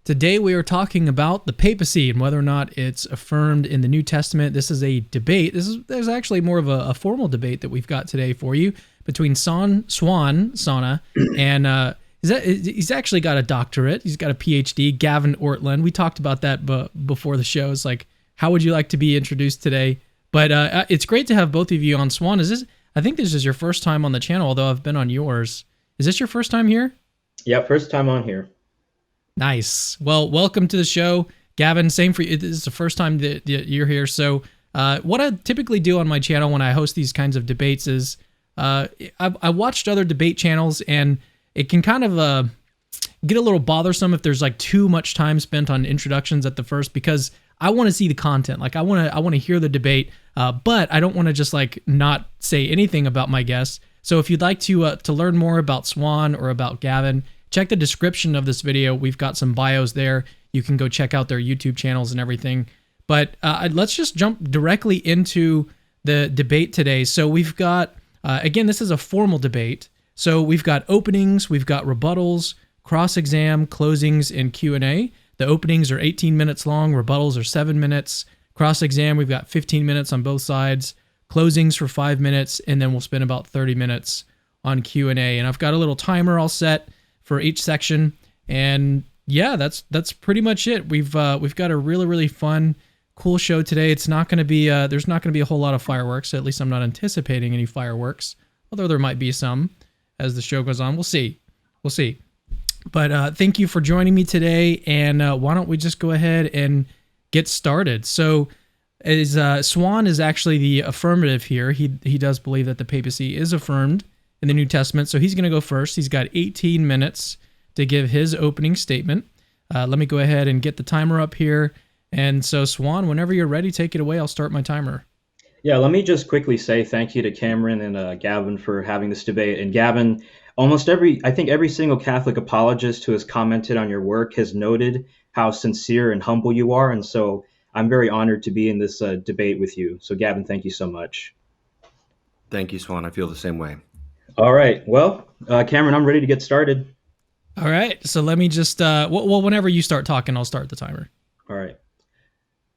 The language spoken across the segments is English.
Today we are talking about the papacy and whether or not it's affirmed in the New Testament. This is a debate. There's actually more of a formal debate that we've got today for you between Suan Sonna and he's actually got a doctorate. He's got a PhD, Gavin Ortlund. We talked about that before the show. It's like, how would you like to be introduced today? But it's great to have both of you on. Suan, I think this is your first time on the channel, although I've been on yours. Is this your first time here? Yeah, first time on here. Nice. Well, welcome to the show. Gavin, same for you. This is the first time that you're here. So what I typically do on my channel when I host these kinds of debates is I watched other debate channels, and it can kind of get a little bothersome if there's like too much time spent on introductions at the first, because I want to see the content. Like I want to hear the debate, but I don't want to just like not say anything about my guests. So if you'd like to learn more about Suan or about Gavin, check the description of this video. We've got some bios there. You can go check out their YouTube channels and everything. But let's just jump directly into the debate today. So we've got, again, this is a formal debate. So we've got openings, we've got rebuttals, cross-exam, closings, and Q&A. The openings are 18 minutes long. Rebuttals are 7 minutes. Cross-exam, we've got 15 minutes on both sides. Closings for 5 minutes, and then we'll spend about 30 minutes on Q&A. And I've got a little timer all set for each section, and yeah, that's pretty much it. We've got a really fun, cool show today. It's not going to be there's not going to be a whole lot of fireworks. At least I'm not anticipating any fireworks, although there might be some as the show goes on. We'll see. But thank you for joining me today, and why don't we just go ahead and get started? So, Suan is actually the affirmative here. He does believe that the papacy is affirmed in the New Testament. So he's going to go first. He's got 18 minutes to give his opening statement. Let me go ahead and get the timer up here. And so Suan, whenever you're ready, take it away. I'll start my timer. Yeah, let me just quickly say thank you to Cameron and Gavin for having this debate. And Gavin, I think every single Catholic apologist who has commented on your work has noted how sincere and humble you are. And so I'm very honored to be in this debate with you. So Gavin, thank you so much. Thank you, Suan. I feel the same way. All right. Well, Cameron, I'm ready to get started. All right. So let me just, whenever you start talking, I'll start the timer. All right.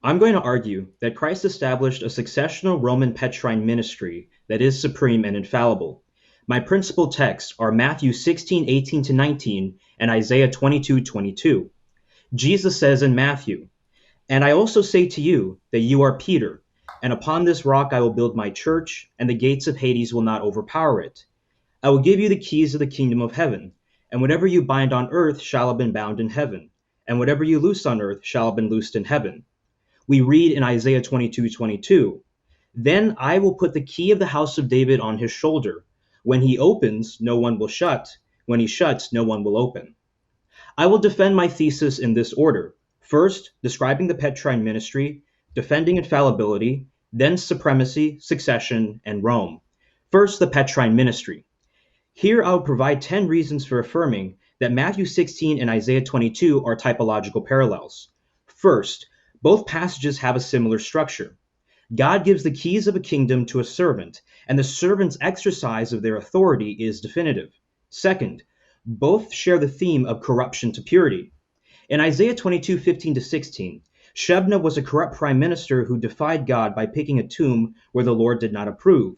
I'm going to argue that Christ established a successional Roman Petrine ministry that is supreme and infallible. My principal texts are Matthew 16:18-19 and Isaiah 22:22. Jesus says in Matthew, "And I also say to you that you are Peter, and upon this rock I will build my church, and the gates of Hades will not overpower it. I will give you the keys of the kingdom of heaven, and whatever you bind on earth shall have been bound in heaven, and whatever you loose on earth shall have been loosed in heaven." We read in Isaiah 22:22, "Then I will put the key of the house of David on his shoulder. When he opens, no one will shut. When he shuts, no one will open." I will defend my thesis in this order. First, describing the Petrine ministry, defending infallibility, then supremacy, succession, and Rome. First, the Petrine ministry. Here I will provide 10 reasons for affirming that Matthew 16 and Isaiah 22 are typological parallels. First, both passages have a similar structure. God gives the keys of a kingdom to a servant, and the servant's exercise of their authority is definitive. Second, both share the theme of corruption to purity. In Isaiah 22:15-16, Shebna was a corrupt prime minister who defied God by picking a tomb where the Lord did not approve.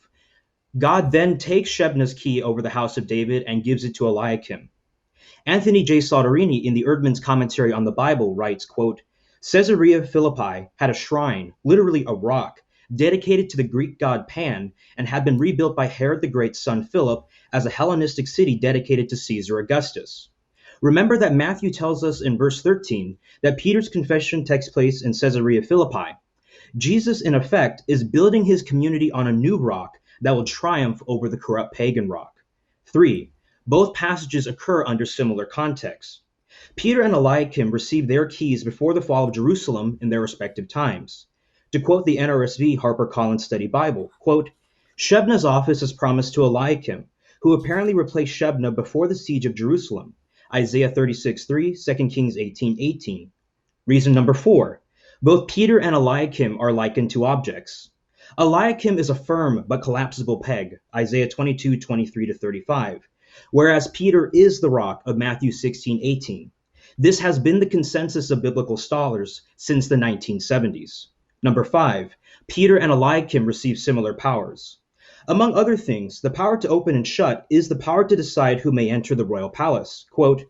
God then takes Shebna's key over the house of David and gives it to Eliakim. Anthony J. Soderini in the Erdman's commentary on the Bible writes, quote, "Caesarea Philippi had a shrine, literally a rock, dedicated to the Greek god Pan, and had been rebuilt by Herod the Great's son Philip as a Hellenistic city dedicated to Caesar Augustus." Remember that Matthew tells us in verse 13 that Peter's confession takes place in Caesarea Philippi. Jesus, in effect, is building his community on a new rock that will triumph over the corrupt pagan rock. 3. Both passages occur under similar contexts. Peter and Eliakim received their keys before the fall of Jerusalem in their respective times. To quote the NRSV HarperCollins Study Bible, quote, "Shebna's office is promised to Eliakim, who apparently replaced Shebna before the siege of Jerusalem." Isaiah 36:3, 2 Kings 18:18. Reason number 4. Both Peter and Eliakim are likened to objects. Eliakim is a firm but collapsible peg, Isaiah 22:23-35, whereas Peter is the rock of Matthew 16:18. This has been the consensus of biblical scholars since the 1970s. Number 5, Peter and Eliakim receive similar powers. Among other things, the power to open and shut is the power to decide who may enter the royal palace. Quote,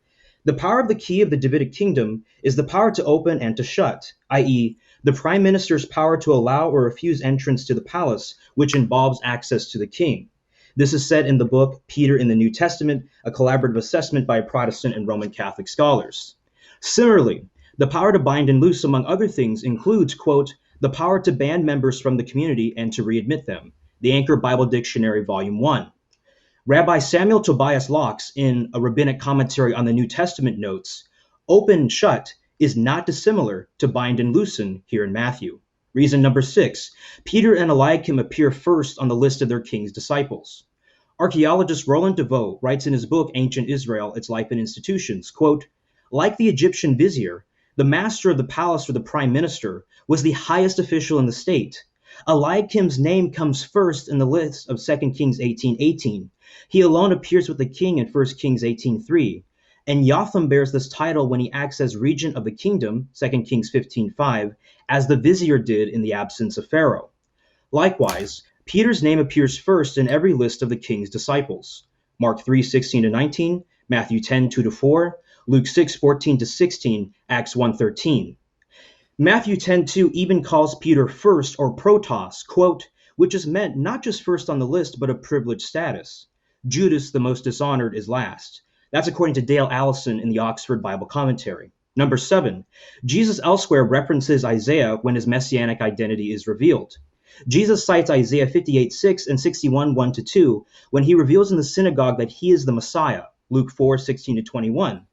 the power of the key of the Davidic kingdom is the power to open and to shut, i.e., the prime minister's power to allow or refuse entrance to the palace, which involves access to the king. This is said in the book Peter in the New Testament, a collaborative assessment by Protestant and Roman Catholic scholars. Similarly, the power to bind and loose, among other things, includes, quote, the power to ban members from the community and to readmit them. The Anchor Bible Dictionary, Volume 1. Rabbi Samuel Tobias Locks, in a rabbinic commentary on the New Testament, notes, open and shut is not dissimilar to bind and loosen here in Matthew. Reason number 6, Peter and Eliakim appear first on the list of their king's disciples. Archaeologist Roland DeVoe writes in his book Ancient Israel, Its Life and Institutions, quote, like the Egyptian vizier, the master of the palace or the prime minister was the highest official in the state. Eliakim's name comes first in the list of 2 Kings 18:18. He alone appears with the king in 1 Kings 18:3. And Jotham bears this title when he acts as regent of the kingdom, 2 Kings 15:5, as the vizier did in the absence of Pharaoh. Likewise, Peter's name appears first in every list of the king's disciples. Mark 3:16-19, Matthew 10:2-4, Luke 6:14-16, Acts 1:13. Matthew 10:2 even calls Peter first, or protos, quote, which is meant not just first on the list, but a privileged status. Judas, the most dishonored, is last. That's according to Dale Allison in the Oxford Bible Commentary. Number 7, Jesus elsewhere references Isaiah when his messianic identity is revealed. Jesus cites Isaiah 58:6 and 61:1-2 when he reveals in the synagogue that he is the Messiah, Luke 4:16-21.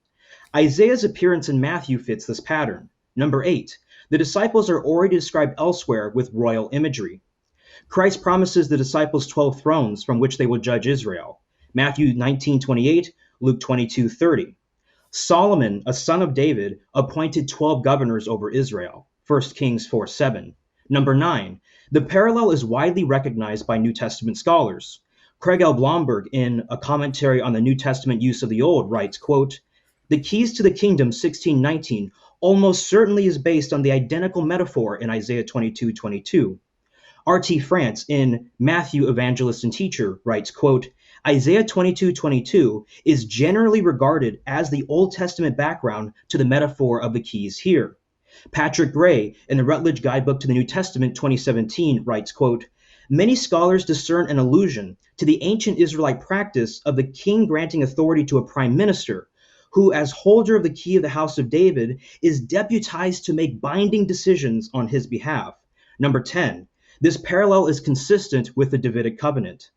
Isaiah's appearance in Matthew fits this pattern. Number 8, the disciples are already described elsewhere with royal imagery. Christ promises the disciples 12 thrones from which they will judge Israel. Matthew 19:28, Luke 22:30. Solomon, a son of David, appointed 12 governors over Israel. 1 Kings 4:7. Number 9, the parallel is widely recognized by New Testament scholars. Craig L. Blomberg, in a commentary on the New Testament use of the Old, writes, quote, the keys to the kingdom, 16:19, almost certainly is based on the identical metaphor in Isaiah 22:22. R.T. France, in Matthew, Evangelist and Teacher, writes, quote, Isaiah 22:22 is generally regarded as the Old Testament background to the metaphor of the keys here. Patrick Gray, in the Rutledge Guidebook to the New Testament, 2017, writes, quote, many scholars discern an allusion to the ancient Israelite practice of the king granting authority to a prime minister, who, as holder of the key of the house of David, is deputized to make binding decisions on his behalf. Number 10, this parallel is consistent with the Davidic covenant.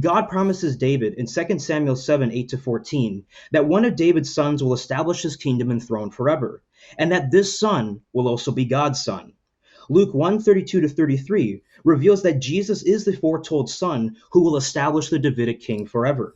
God promises David in 2 Samuel 7:8-14 that one of David's sons will establish his kingdom and throne forever, and that this son will also be God's son. Luke 1:32-33 reveals that Jesus is the foretold son who will establish the Davidic king forever.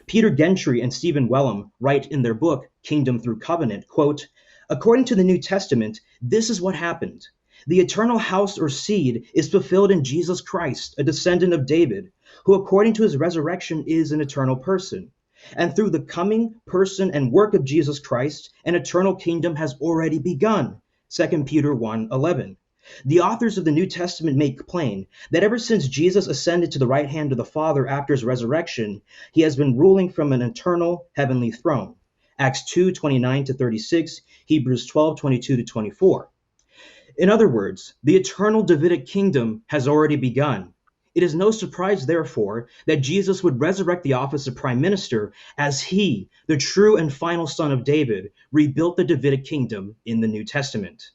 Peter Gentry and Stephen Wellum write in their book, Kingdom Through Covenant, quote, according to the New Testament, this is what happened. The eternal house or seed is fulfilled in Jesus Christ, a descendant of David, who according to his resurrection is an eternal person. And through the coming person and work of Jesus Christ, an eternal kingdom has already begun. 2 Peter 1:11. The authors of the New Testament make plain that ever since Jesus ascended to the right hand of the Father after his resurrection, he has been ruling from an eternal heavenly throne. Acts 2:29-36, Hebrews 12:22-24. In other words, the eternal Davidic kingdom has already begun. It is no surprise, therefore, that Jesus would resurrect the office of prime minister as he, the true and final son of David, rebuilt the Davidic kingdom in the New Testament.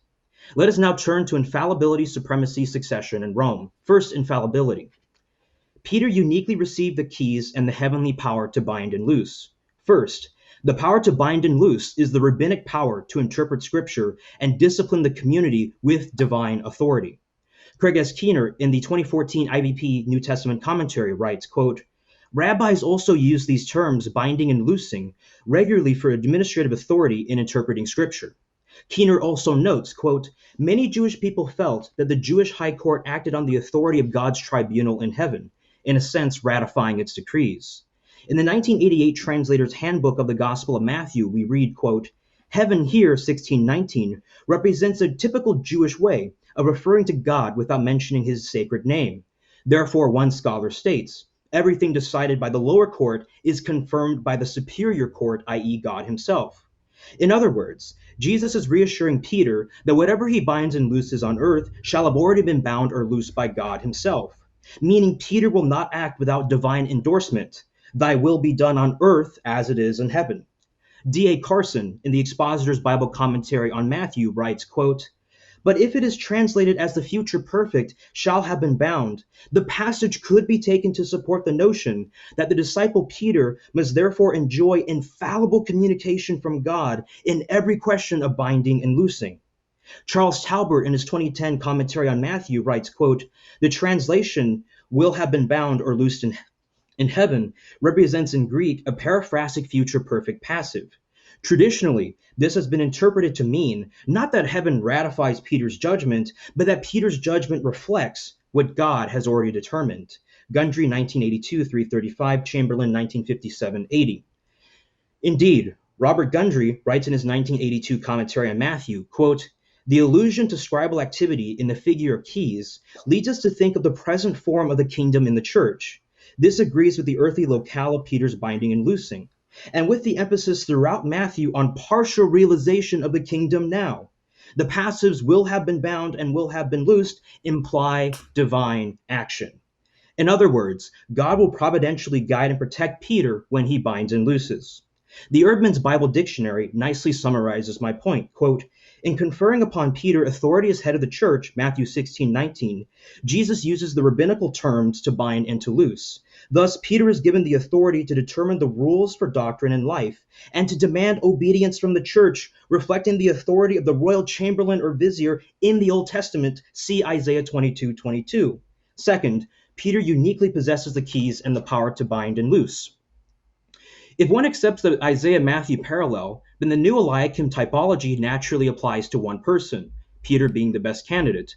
Let us now turn to infallibility, supremacy, succession, and Rome. First, infallibility. Peter uniquely received the keys and the heavenly power to bind and loose. First, the power to bind and loose is the rabbinic power to interpret scripture and discipline the community with divine authority. Craig S. Keener, in the 2014 IVP New Testament commentary, writes, quote, rabbis also use these terms, binding and loosing, regularly for administrative authority in interpreting scripture. Keener also notes, quote, many Jewish people felt that the Jewish high court acted on the authority of God's tribunal in heaven, in a sense ratifying its decrees. In the 1988 Translator's Handbook of the Gospel of Matthew, we read, quote, Heaven here, 1619, represents a typical Jewish way of referring to God without mentioning his sacred name. Therefore, one scholar states, everything decided by the lower court is confirmed by the superior court, i.e., God himself. In other words, Jesus is reassuring Peter that whatever he binds and looses on earth shall have already been bound or loosed by God himself, meaning Peter will not act without divine endorsement. Thy will be done on earth as it is in heaven. D.A. Carson, in the Expositor's Bible Commentary on Matthew, writes, quote, but if it is translated as the future perfect shall have been bound, the passage could be taken to support the notion that the disciple Peter must therefore enjoy infallible communication from God in every question of binding and loosing. Charles Talbert, in his 2010 commentary on Matthew, writes, quote, the translation will have been bound or loosed in heaven represents in Greek a periphrastic future perfect passive. Traditionally, this has been interpreted to mean not that heaven ratifies Peter's judgment, but that Peter's judgment reflects what God has already determined. Gundry, 1982, 335, Chamberlain, 1957, 80. Indeed, Robert Gundry writes in his 1982 commentary on Matthew, quote, the allusion to scribal activity in the figure of keys leads us to think of the present form of the kingdom in the church. This agrees with the earthly locale of Peter's binding and loosing, and with the emphasis throughout Matthew on partial realization of the kingdom now. The passives will have been bound and will have been loosed imply divine action. In other words, God will providentially guide and protect Peter when he binds and looses. The Erdman's Bible Dictionary nicely summarizes my point, quote, in conferring upon Peter authority as head of the church, Matthew 16:19, Jesus uses the rabbinical terms to bind and to loose. Thus, Peter is given the authority to determine the rules for doctrine and life, and to demand obedience from the church, reflecting the authority of the royal chamberlain or vizier in the Old Testament, see Isaiah 22:22. Second, Peter uniquely possesses the keys and the power to bind and loose. If one accepts the Isaiah-Matthew parallel, then the new Eliakim typology naturally applies to one person, Peter being the best candidate.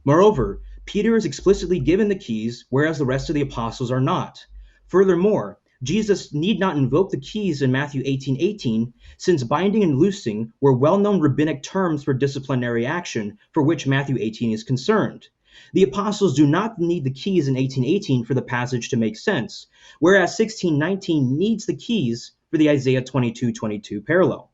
Moreover, Peter is explicitly given the keys, whereas the rest of the apostles are not. Furthermore, Jesus need not invoke the keys in Matthew 18:18, since binding and loosing were well-known rabbinic terms for disciplinary action, for which Matthew 18 is concerned. The apostles do not need the keys in 18:18 for the passage to make sense, whereas 16:19 needs the keys for the Isaiah 22:22 parallel.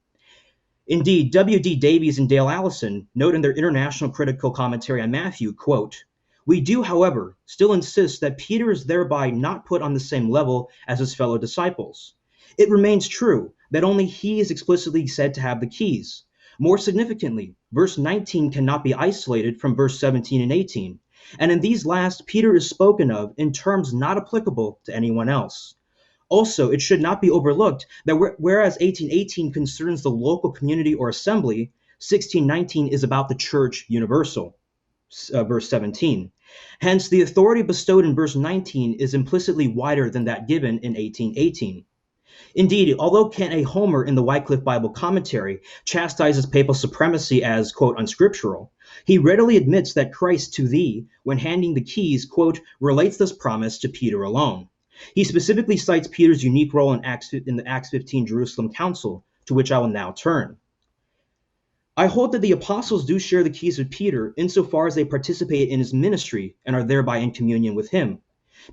Indeed, W.D. Davies and Dale Allison note in their International Critical Commentary on Matthew, quote, we do, however, still insist that Peter is thereby not put on the same level as his fellow disciples. It remains true that only he is explicitly said to have the keys. More significantly, verse 19 cannot be isolated from verse 17 and 18, and in these last, Peter is spoken of in terms not applicable to anyone else. Also, it should not be overlooked that whereas 18:18 concerns the local community or assembly, 16:19 is about the church universal, verse 17. Hence, the authority bestowed in verse 19 is implicitly wider than that given in 18:18. Indeed, although Kent A. Homer in the Wycliffe Bible Commentary chastises papal supremacy as, quote, unscriptural, he readily admits that Christ to thee, when handing the keys, quote, relates this promise to Peter alone. He specifically cites Peter's unique role in the Acts 15 Jerusalem Council, to which I will now turn. I hold that the apostles do share the keys with Peter insofar as they participate in his ministry and are thereby in communion with him.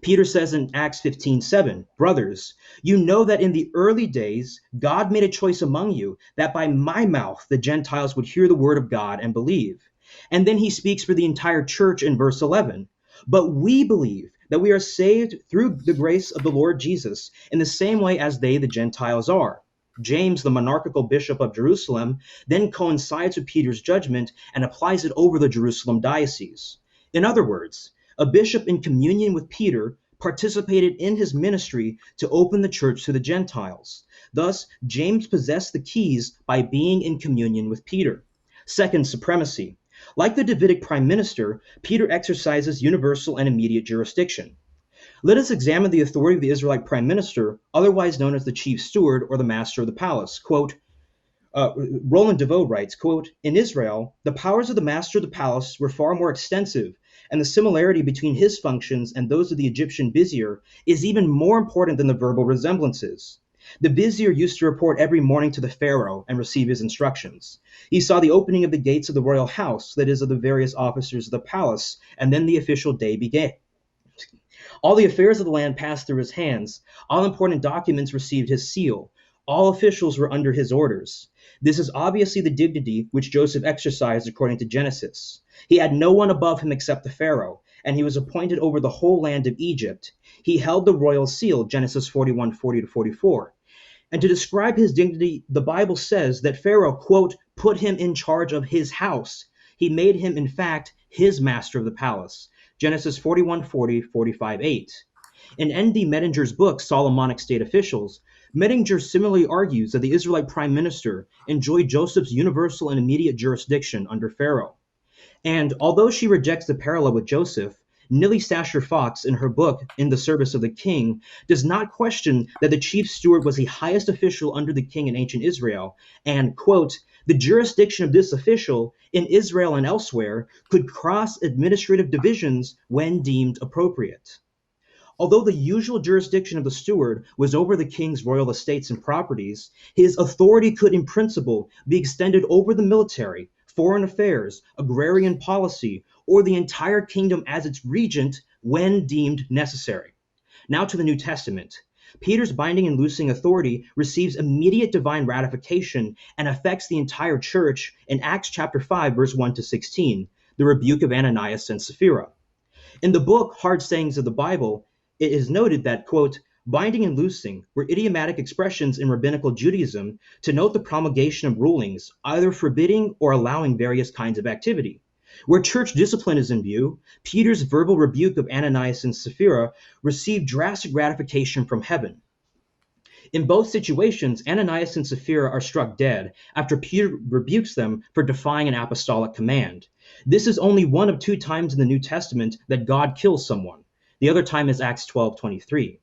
Peter says in Acts 15:7, brothers, you know that in the early days God made a choice among you that by my mouth the Gentiles would hear the word of God and believe. And then he speaks for the entire church in verse 11. But we believe that we are saved through the grace of the Lord Jesus in the same way as they, the Gentiles, are. James, the monarchical bishop of Jerusalem, then coincides with Peter's judgment and applies it over the Jerusalem diocese. In other words, a bishop in communion with Peter participated in his ministry to open the church to the Gentiles. Thus, James possessed the keys by being in communion with Peter. Second, supremacy. Like the Davidic prime minister, Peter exercises universal and immediate jurisdiction. Let us examine the authority of the Israelite prime minister, otherwise known as the chief steward or the master of the palace. Quote, Roland DeVoe writes, quote, in Israel, the powers of the master of the palace were far more extensive, and the similarity between his functions and those of the Egyptian vizier is even more important than the verbal resemblances. The vizier used to report every morning to the pharaoh and receive his instructions. He saw the opening of the gates of the royal house, that is, of the various officers of the palace, and then the official day began. All the affairs of the land passed through his hands. All important documents received his seal. All officials were under his orders. This is obviously the dignity which Joseph exercised according to Genesis. He had no one above him except the Pharaoh, and he was appointed over the whole land of Egypt. He held the royal seal, Genesis 41:40 to 44. And to describe his dignity, the Bible says that Pharaoh, quote, put him in charge of his house. He made him, in fact, his master of the palace. Genesis 41:40, 45:8. In N.D. Mettinger's book, Solomonic State Officials, Mettinger similarly argues that the Israelite prime minister enjoyed Joseph's universal and immediate jurisdiction under Pharaoh. And although she rejects the parallel with Joseph, Nilly Sasher Fox, in her book In the Service of the King, does not question that the chief steward was the highest official under the king in ancient Israel, and, quote, the jurisdiction of this official in Israel and elsewhere could cross administrative divisions when deemed appropriate. Although the usual jurisdiction of the steward was over the king's royal estates and properties, his authority could in principle be extended over the military, foreign affairs, agrarian policy, or the entire kingdom as its regent when deemed necessary. Now to the New Testament. Peter's binding and loosing authority receives immediate divine ratification and affects the entire church in Acts chapter 5, verse 1 to 16, the rebuke of Ananias and Sapphira. In the book Hard Sayings of the Bible, it is noted that, quote, binding and loosing were idiomatic expressions in rabbinical Judaism to note the promulgation of rulings, either forbidding or allowing various kinds of activity. Where church discipline is in view, Peter's verbal rebuke of Ananias and Sapphira received drastic ratification from heaven. In both situations, Ananias and Sapphira are struck dead after Peter rebukes them for defying an apostolic command. This is only one of two times in the New Testament that God kills someone. The other time is Acts 12:23.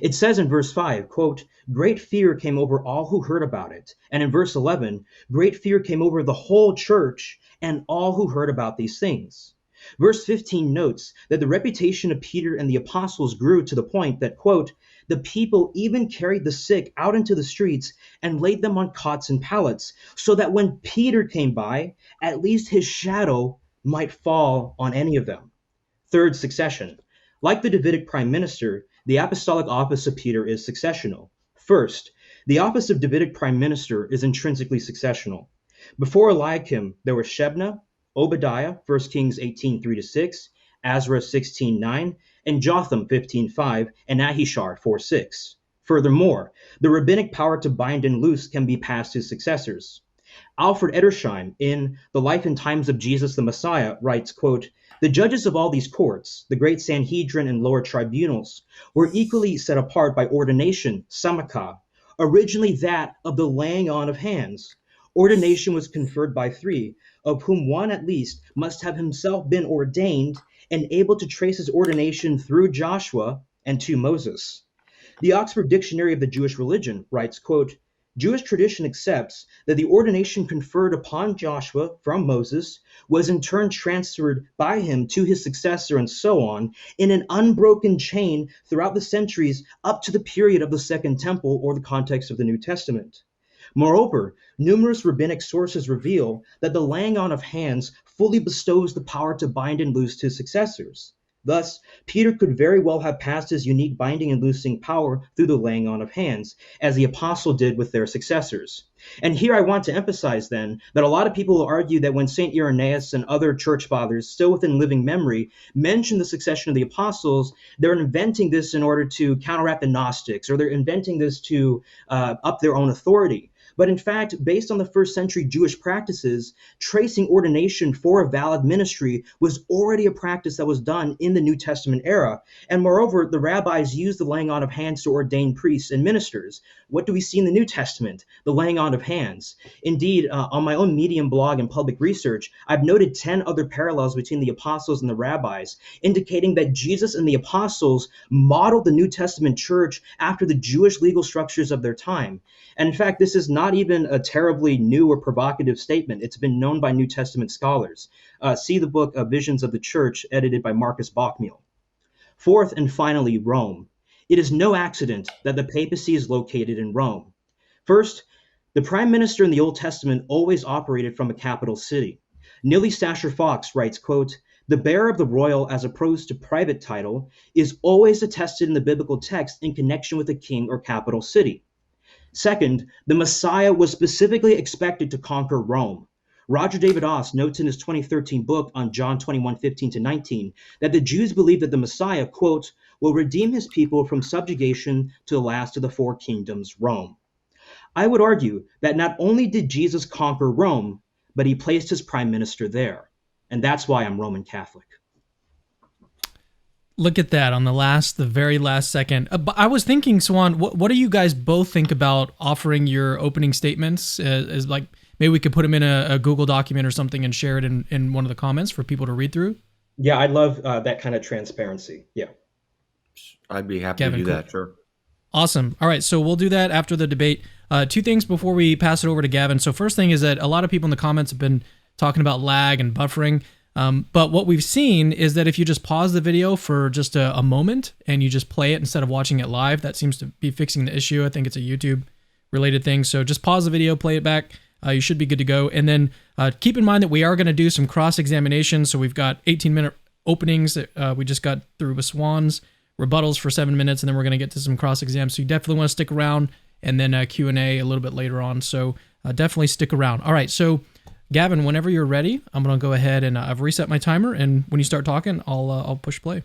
It says in verse 5, quote, great fear came over all who heard about it. And in verse 11, great fear came over the whole church and all who heard about these things. Verse 15 notes that the reputation of Peter and the apostles grew to the point that, quote, the people even carried the sick out into the streets and laid them on cots and pallets, so that when Peter came by, at least his shadow might fall on any of them. Third, succession. Like the Davidic prime minister, the apostolic office of Peter is successional. First, the office of Davidic prime minister is intrinsically successional. Before Eliakim, there were Shebna, Obadiah, 1 Kings 18:3-6, Azra 16:9, and Jotham 15:5, and Ahishar 4:6. Furthermore, the rabbinic power to bind and loose can be passed to successors. Alfred Edersheim, in The Life and Times of Jesus the Messiah, writes, quote, the judges of all these courts, the great Sanhedrin and lower tribunals, were equally set apart by ordination, samaka, originally that of the laying on of hands. Ordination was conferred by three, of whom one at least must have himself been ordained and able to trace his ordination through Joshua and to Moses. The Oxford Dictionary of the Jewish Religion writes, quote, Jewish tradition accepts that the ordination conferred upon Joshua from Moses was in turn transferred by him to his successor and so on in an unbroken chain throughout the centuries up to the period of the Second Temple or the context of the New Testament. Moreover, numerous rabbinic sources reveal that the laying on of hands fully bestows the power to bind and loose his successors. Thus, Peter could very well have passed his unique binding and loosing power through the laying on of hands, as the apostle did with their successors. And here I want to emphasize then that a lot of people will argue that when St. Irenaeus and other church fathers, still within living memory, mention the succession of the apostles, they're inventing this in order to counteract the Gnostics, or they're inventing this to up their own authority. But in fact, based on the first century Jewish practices, tracing ordination for a valid ministry was already a practice that was done in the New Testament era. And moreover, the rabbis used the laying on of hands to ordain priests and ministers. What do we see in the New Testament? The laying on of hands. Indeed, on my own Medium blog and public research, I've noted 10 other parallels between the apostles and the rabbis, indicating that Jesus and the apostles modeled the New Testament church after the Jewish legal structures of their time. And in fact, this is not even a terribly new or provocative statement. It's been known by New Testament scholars. See the book Visions of the Church, edited by Marcus Bachmiel. Fourth and finally, Rome. It is no accident that the papacy is located in Rome. First, the prime minister in the Old Testament always operated from a capital city. Neely Stasher Fox writes, quote, "The bearer of the royal as opposed to private title is always attested in the biblical text in connection with a king or capital city. Second, the Messiah was specifically expected to conquer Rome. Roger David Oss notes in his 2013 book on John 21:15-19 that the Jews believe that the Messiah, quote, will redeem his people from subjugation to the last of the four kingdoms, Rome. I would argue that not only did Jesus conquer Rome, but he placed his prime minister there. And that's why I'm Roman Catholic." Look at that on the very last second. But I was thinking, Suan, what do you guys both think about offering your opening statements as like, maybe we could put them in a Google document or something and share it in one of the comments for people to read through? Yeah, I love that kind of transparency. Yeah. I'd be happy Gavin, to do cool. that, sure. Awesome. All right, so we'll do that after the debate. Two things before we pass it over to Gavin. So first thing is that a lot of people in the comments have been talking about lag and buffering. But what we've seen is that if you just pause the video for just a moment and you just play it instead of watching it live, that seems to be fixing the issue. I think it's a YouTube related thing. So just pause the video, play it back. You should be good to go. And then keep in mind that we are going to do some cross-examination. So we've got 18-minute openings that we just got through with Swan's, rebuttals for 7 minutes, and then we're going to get to some cross-exams. So you definitely want to stick around, and then Q&A a little bit later on. So definitely stick around. All right, so Gavin, whenever you're ready, I'm going to go ahead and I've reset my timer, and when you start talking, I'll push play.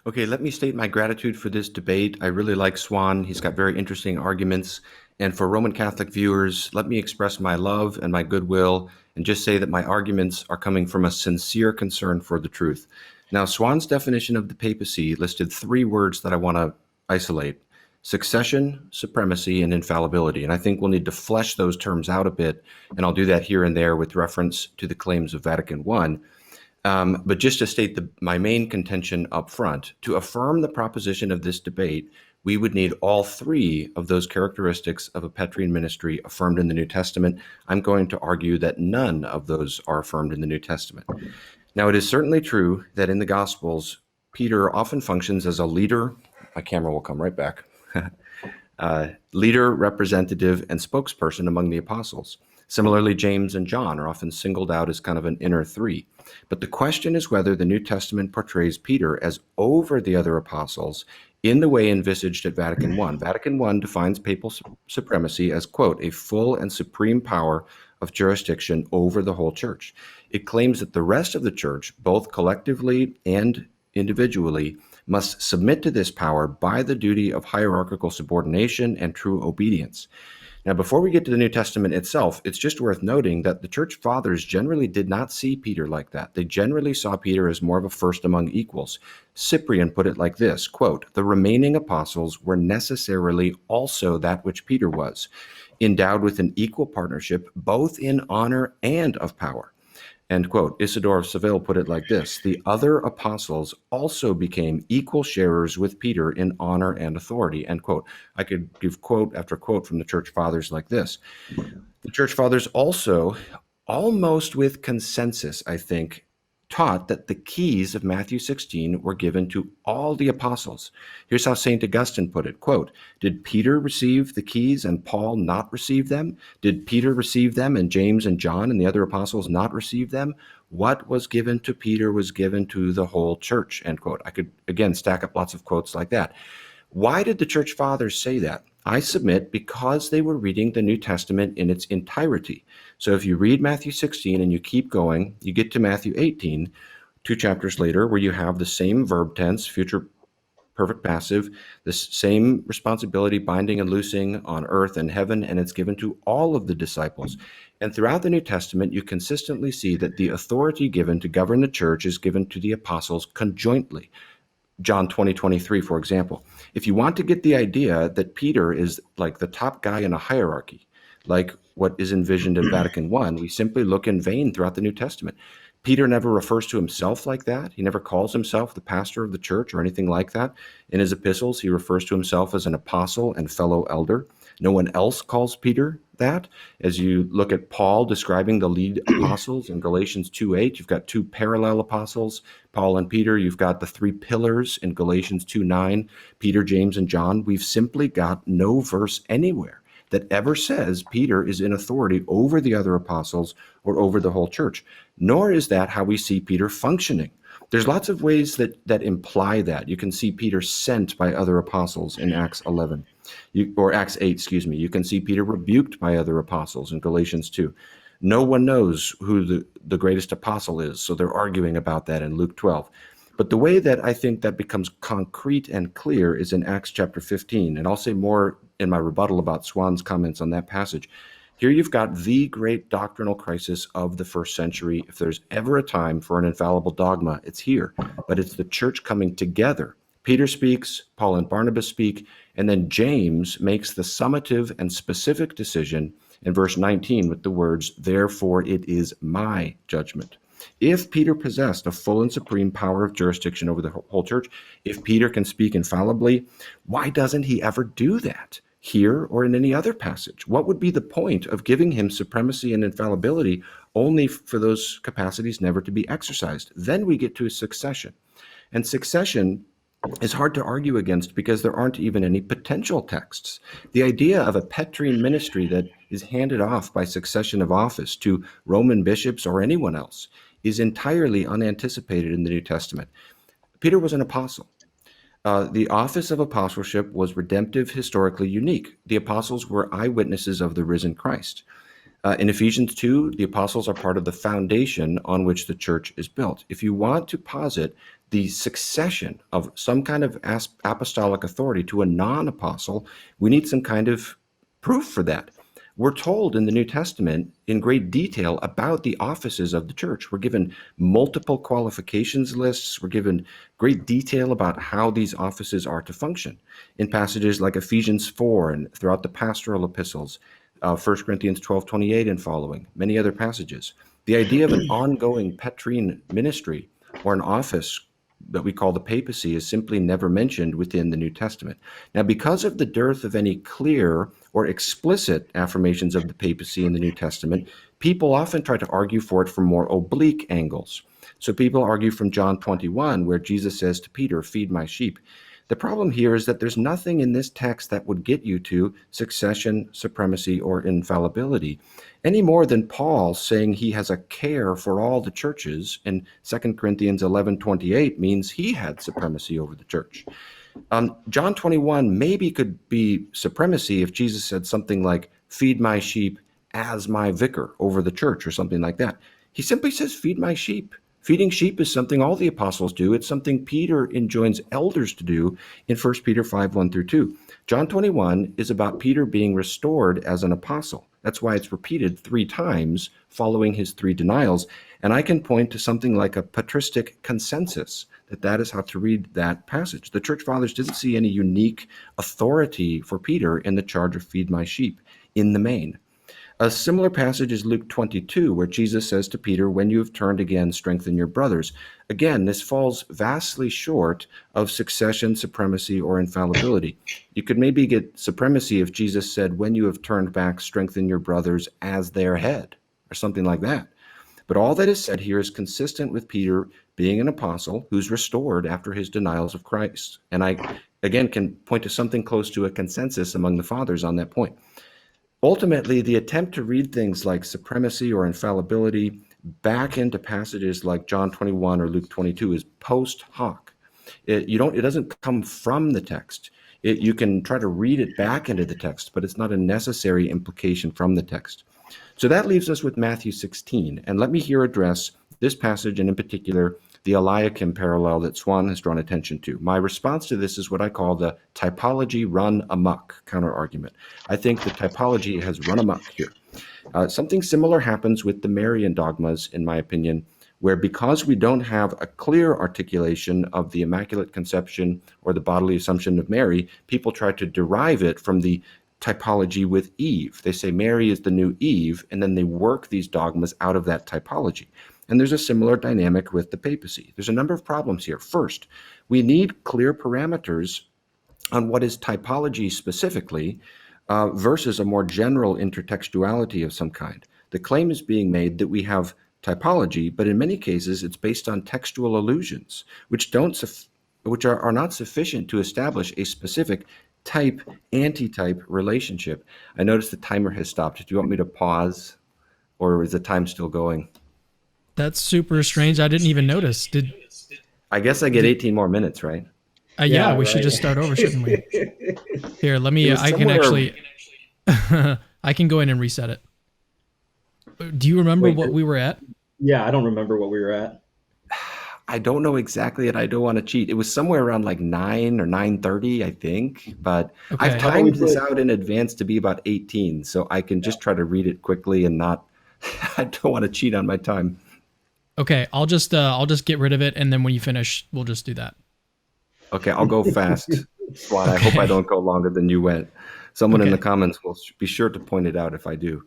Okay, let me state my gratitude for this debate. I really like Suan. He's got very interesting arguments. And for Roman Catholic viewers, let me express my love and my goodwill and just say that my arguments are coming from a sincere concern for the truth. Now, Suan's definition of the papacy listed 3 words that I want to isolate: succession, supremacy, and infallibility. And I think we'll need to flesh those terms out a bit, and I'll do that here and there with reference to the claims of Vatican I. But just to state my main contention up front, to affirm the proposition of this debate, we would need all 3 of those characteristics of a Petrine ministry affirmed in the New Testament. I'm going to argue that none of those are affirmed in the New Testament. Now, it is certainly true that in the Gospels, Peter often functions as a leader. My camera will come right back. Leader, representative, and spokesperson among the apostles. Similarly, James and John are often singled out as kind of an inner 3. But the question is whether the New Testament portrays Peter as over the other apostles in the way envisaged at Vatican I. Vatican I defines papal supremacy as, quote, a full and supreme power of jurisdiction over the whole church. It claims that the rest of the church, both collectively and individually, must submit to this power by the duty of hierarchical subordination and true obedience. Now, before we get to the New Testament itself, it's just worth noting that the church fathers generally did not see Peter like that. They generally saw Peter as more of a first among equals. Cyprian put it like this, quote, "The remaining apostles were necessarily also that which Peter was, endowed with an equal partnership, both in honor and of power." End quote. Isidore of Seville put it like this: "The other apostles also became equal sharers with Peter in honor and authority." End quote. I could give quote after quote from the church fathers like this. The church fathers also, almost with consensus, I think, taught that the keys of Matthew 16 were given to all the apostles. Here's how St. Augustine put it, quote, "Did Peter receive the keys and Paul not receive them? Did Peter receive them and James and John and the other apostles not receive them? What was given to Peter was given to the whole church," end quote. I could, again, stack up lots of quotes like that. Why did the church fathers say that? I submit because they were reading the New Testament in its entirety. So if you read Matthew 16 and you keep going, you get to Matthew 18, 2 chapters later, where you have the same verb tense, future perfect passive, the same responsibility binding and loosing on earth and heaven, and it's given to all of the disciples. And throughout the New Testament, you consistently see that the authority given to govern the church is given to the apostles conjointly. John 20:23, for example. If you want to get the idea that Peter is like the top guy in a hierarchy, like what is envisioned in Vatican I, we simply look in vain throughout the New Testament. Peter never refers to himself like that. He never calls himself the pastor of the church or anything like that. In his epistles, he refers to himself as an apostle and fellow elder. No one else calls Peter that. As you look at Paul describing the lead apostles in Galatians 2:8, you've got two parallel apostles, Paul and Peter. You've got the three pillars in Galatians 2:9, Peter, James, and John. We've simply got no verse anywhere that ever says Peter is in authority over the other apostles or over the whole church, nor is that how we see Peter functioning. There's lots of ways that imply that. You can see Peter sent by other apostles in Acts 11, or Acts 8, excuse me. You can see Peter rebuked by other apostles in Galatians 2. No one knows who the greatest apostle is, so they're arguing about that in Luke 12. But the way that I think that becomes concrete and clear is in Acts chapter 15, and I'll say more in my rebuttal about Suan's comments on that passage. Here you've got the great doctrinal crisis of the first century. If there's ever a time for an infallible dogma, it's here. But it's the church coming together. Peter speaks, Paul and Barnabas speak, and then James makes the summative and specific decision in verse 19 with the words, "Therefore it is my judgment." If Peter possessed a full and supreme power of jurisdiction over the whole church, if Peter can speak infallibly, why doesn't he ever do that here or in any other passage? What would be the point of giving him supremacy and infallibility only for those capacities never to be exercised? Then we get to succession. And succession is hard to argue against because there aren't even any potential texts. The idea of a Petrine ministry that is handed off by succession of office to Roman bishops or anyone else is entirely unanticipated in the New Testament. Peter was an apostle. The office of apostleship was redemptive, historically unique. The apostles were eyewitnesses of the risen Christ. In Ephesians 2, the apostles are part of the foundation on which the church is built. If you want to posit the succession of some kind of apostolic authority to a non-apostle, we need some kind of proof for that. We're told in the New Testament in great detail about the offices of the church. We're given multiple qualifications lists. We're given great detail about how these offices are to function in passages like Ephesians 4 and throughout the pastoral epistles, 1 Corinthians 12:28 and following, many other passages. The idea of an ongoing Petrine ministry or an office that we call the papacy is simply never mentioned within the New Testament. Now, because of the dearth of any clear or explicit affirmations of the papacy in the New Testament, people often try to argue for it from more oblique angles. So people argue from John 21, where Jesus says to Peter, "Feed my sheep." The problem here is that there's nothing in this text that would get you to succession, supremacy, or infallibility, any more than Paul saying he has a care for all the churches in 2 Corinthians 11:28 means he had supremacy over the church. John 21 maybe could be supremacy if Jesus said something like, "Feed my sheep as my vicar over the church," or something like that. He simply says, "Feed my sheep." Feeding sheep is something all the apostles do. It's something Peter enjoins elders to do in 1 Peter 5:1-2. John 21 is about Peter being restored as an apostle. That's why it's repeated 3 times following his 3 denials. And I can point to something like a patristic consensus that is how to read that passage. The church fathers didn't see any unique authority for Peter in the charge of "feed my sheep" in the main. A similar passage is Luke 22, where Jesus says to Peter, "When you have turned again, strengthen your brothers." Again, this falls vastly short of succession, supremacy, or infallibility. You could maybe get supremacy if Jesus said, "When you have turned back, strengthen your brothers as their head," or something like that. But all that is said here is consistent with Peter being an apostle who's restored after his denials of Christ. And I, again, can point to something close to a consensus among the fathers on that point. Ultimately, the attempt to read things like supremacy or infallibility back into passages like John 21 or Luke 22 is post hoc. It doesn't come from the text. You can try to read it back into the text, but it's not a necessary implication from the text. So that leaves us with Matthew 16. And let me here address this passage, and in particular, the Eliakim parallel that Suan has drawn attention to. My response to this is what I call the typology run amok counter-argument. I think the typology has run amok here. Something similar happens with the Marian dogmas, in my opinion, where because we don't have a clear articulation of the Immaculate Conception or the bodily assumption of Mary, people try to derive it from the typology with Eve. They say Mary is the new Eve, and then they work these dogmas out of that typology. And there's a similar dynamic with the papacy. There's a number of problems here. First, we need clear parameters on what is typology specifically, versus a more general intertextuality of some kind. The claim is being made that we have typology, but in many cases it's based on textual allusions, which are not sufficient to establish a specific type-antitype relationship. I notice the timer has stopped. Do you want me to pause, or is the time still going? That's super strange. I didn't even notice. I guess I get 18 more minutes, right? Yeah, we right. should just start over, shouldn't we? Here, let me. It was I can somewhere- actually. I can go in and reset it. Do you remember Wait, what we were at? Yeah, I don't remember what we were at. I don't know exactly, and I don't want to cheat. It was somewhere around like 9 or 9:30, I think. But Okay. I've How about we timed this put- out in advance to be about 18, so I can just try to read it quickly and not. I don't want to cheat on my time. Okay, I'll just get rid of it, and then when you finish, we'll just do that. Okay, I'll go fast. Swan, I hope I don't go longer than you went. Someone in Okay. the comments will be sure to point it out if I do.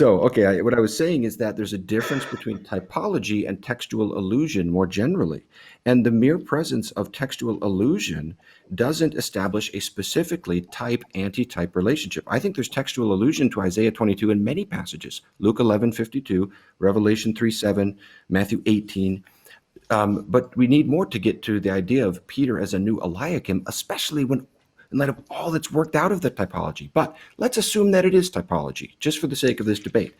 Okay, what I was saying is that there's a difference between typology and textual allusion more generally. And the mere presence of textual allusion doesn't establish a specifically type-antitype relationship. I think there's textual allusion to Isaiah 22 in many passages. Luke 11:52, Revelation 3:7, Matthew 18. But we need more to get to the idea of Peter as a new Eliakim, especially when in light of all that's worked out of the typology. But let's assume that it is typology, just for the sake of this debate.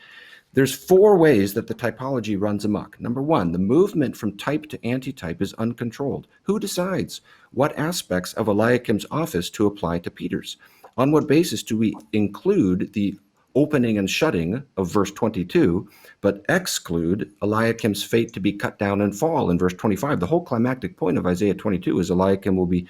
There's 4 ways that the typology runs amok. Number 1, the movement from type to antitype is uncontrolled. Who decides what aspects of Eliakim's office to apply to Peter's? On what basis do we include the opening and shutting of verse 22, but exclude Eliakim's fate to be cut down and fall in verse 25? The whole climactic point of Isaiah 22 is Eliakim will be